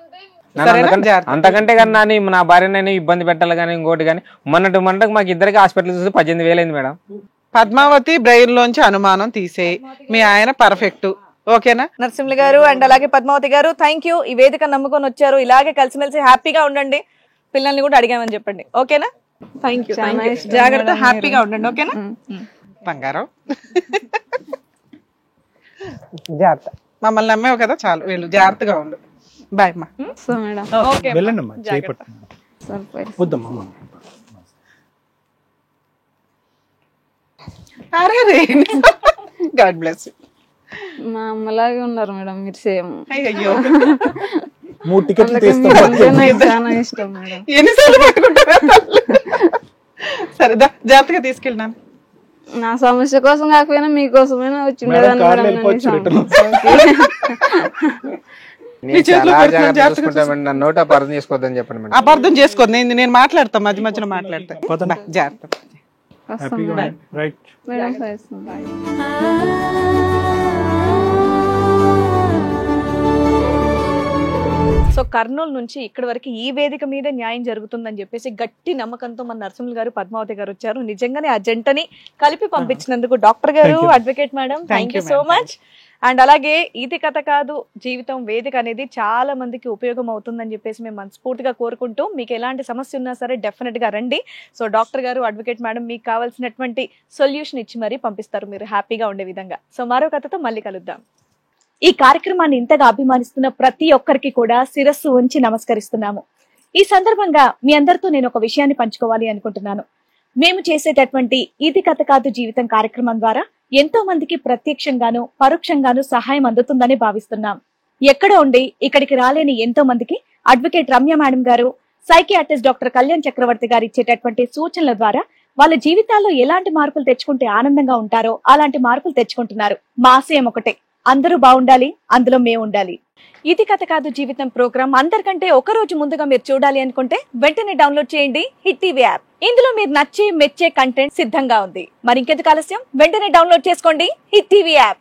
E: అంతకంటే కానీ నా భార్య నేను ఇబ్బంది పెట్టాలి కానీ ఇంకోటి కానీ మొన్నటి మాకు ఇద్దరికి హాస్పిటల్ చూసి 18,000 అయింది మేడం.
B: పద్మావతి బ్రెయిన్ లోంచి అనుమానం తీసేయి, మీ ఆయన పర్ఫెక్ట్. ఓకేనా
A: నరసింహులు గారు అండ్ అలాగే పద్మావతి గారు, థ్యాంక్ యూ. ఈ వేదిక నమ్ముకొని వచ్చారు, ఇలాగే కలిసిమెలిసి హ్యాపీగా ఉండండి, పిల్లల్ని కూడా అడిగామని చెప్పండి. ఓకేనా? థ్యాంక్ యూ
C: చాలా ఇష్టం
A: జాగ్రత్త,
C: మేడం
A: హ్యాపీగా
C: మీరు.
A: ఉండండి, ఓకేనా?
B: బంగారం జాగ్రత్త, మమ్మల్ని నమ్మేవు కదా, చాలు వెళ్ళు, జాగ్రత్తగా ఉండు. బాయ్ అమ్మా.
C: సో మేడం
A: ఓకే
D: వెళ్ళండి అమ్మా, చేపట్టు.
C: సర్ప్రైజ్.
D: వద్దమ్మా.
B: అరే గాడ్ బ్లెస్.
C: మా అమ్మలాగే ఉన్నారు మేడం మీరు, సేమ్.
B: అయ్యో
D: 3 టికెట్లు
C: అందుకే
D: తీస్తాం.
C: మీరంటే నాకు చాలా ఇష్టం మేడం.
B: ఎన్నిసార్లు పట్టుకుంటారా? సరే దా, జాగ్రత్తగా తీసుకెళ్ళినాను.
C: నా సమస్య కోసం కాకపోయినా మీకోసమైనా వచ్చి
D: మేడం,
C: ఉండేదాన్ని
D: కార్లో
C: మేడం.
D: వెళ్ళిపోవచ్చు,
C: నేను
D: రిటర్న్.
E: నేను
B: చేతిలో
E: చాలా
B: పెడుతున్నా,
E: జాగ్రత్త
B: జాగ్రత్తగా
E: చూసుకుంటామండి, నన్ను నోట అపార్థం చేసుకోవద్దని చెప్పండి మేడం.
B: అపార్థం చేసుకోదు, నేను మాట్లాడతాను, మధ్య మధ్యలో మాట్లాడతా.
D: పదండి.
B: జాగ్రత్త.
C: వస్తాం
D: హ్యాపీగా
C: మేడం.
D: ఉండండి. రైట్.
C: మేడం వస్తాం.
A: సో కర్నూలు నుంచి ఇక్కడి వరకు ఈ వేదిక మీద న్యాయం జరుగుతుందని చెప్పేసి గట్టి నమ్మకంతో మన నరసింహులు గారు, పద్మావతి గారు వచ్చారు. నిజంగానే ఆ జంటని కలిపి పంపించినందుకు డాక్టర్ గారు,
D: Thank you.
A: Advocate madam,
B: Thank
A: thank you
B: you,
A: so
B: ma'am.
A: Much. And అలాగే ఇది కథ కాదు జీవితం వేదిక అనేది చాలా మందికి ఉపయోగం అవుతుందని చెప్పేసి మేము మనస్ఫూర్తిగా కోరుకుంటూ, మీకు ఎలాంటి సమస్య ఉన్నా సరే డెఫినెట్ గా రండి. సో డాక్టర్ గారు, అడ్వకేట్ మేడం మీకు కావాల్సినటువంటి సొల్యూషన్ ఇచ్చి మరీ పంపిస్తారు, మీరు హ్యాపీగా ఉండే విధంగా. సో మరో కథతో మళ్ళీ కలుద్దాం. ఈ కార్యక్రమాన్ని ఇంతగా అభిమానిస్తున్న ప్రతి ఒక్కరికి కూడా శిరస్సు ఉంచి నమస్కరిస్తున్నాము. ఈ సందర్భంగా మీ అందరితో నేను ఒక విషయాన్ని పంచుకోవాలి అనుకుంటున్నాను. మేము చేసేటటువంటి ఇది కథ కాదు జీవితం కార్యక్రమం ద్వారా ఎంతో మందికి ప్రత్యక్షంగాను పరోక్షంగాను సహాయం అందుతుందని భావిస్తున్నాం. ఎక్కడో ఉండి ఇక్కడికి రాలేని ఎంతో మందికి అడ్వకేట్ రమ్య మేడం గారు, సైకియాట్రిస్ట్ డాక్టర్ కళ్యాణ్ చక్రవర్తి గారు ఇచ్చేటటువంటి సూచనల ద్వారా వాళ్ళ జీవితాల్లో ఎలాంటి మార్పులు తెచ్చుకుంటే ఆనందంగా ఉంటారో అలాంటి మార్పులు తెచ్చుకుంటున్నారు. మా ఆశయం ఒకటే, అందరూ బాగుండాలి, అందులో మేము ఉండాలి. ఇది కథ కాదు జీవితం ప్రోగ్రామ్ అందరికంటే ఒక రోజు ముందుగా మీరు చూడాలి అనుకుంటే వెంటనే డౌన్లోడ్ చేయండి హిట్ టీవీ యాప్. ఇందులో మీరు నచ్చే మెచ్చే కంటెంట్ సిద్ధంగా ఉంది. మరి ఇంకెందుకు ఆలస్యం, వెంటనే డౌన్లోడ్ చేసుకోండి హిట్ టీవీ యాప్.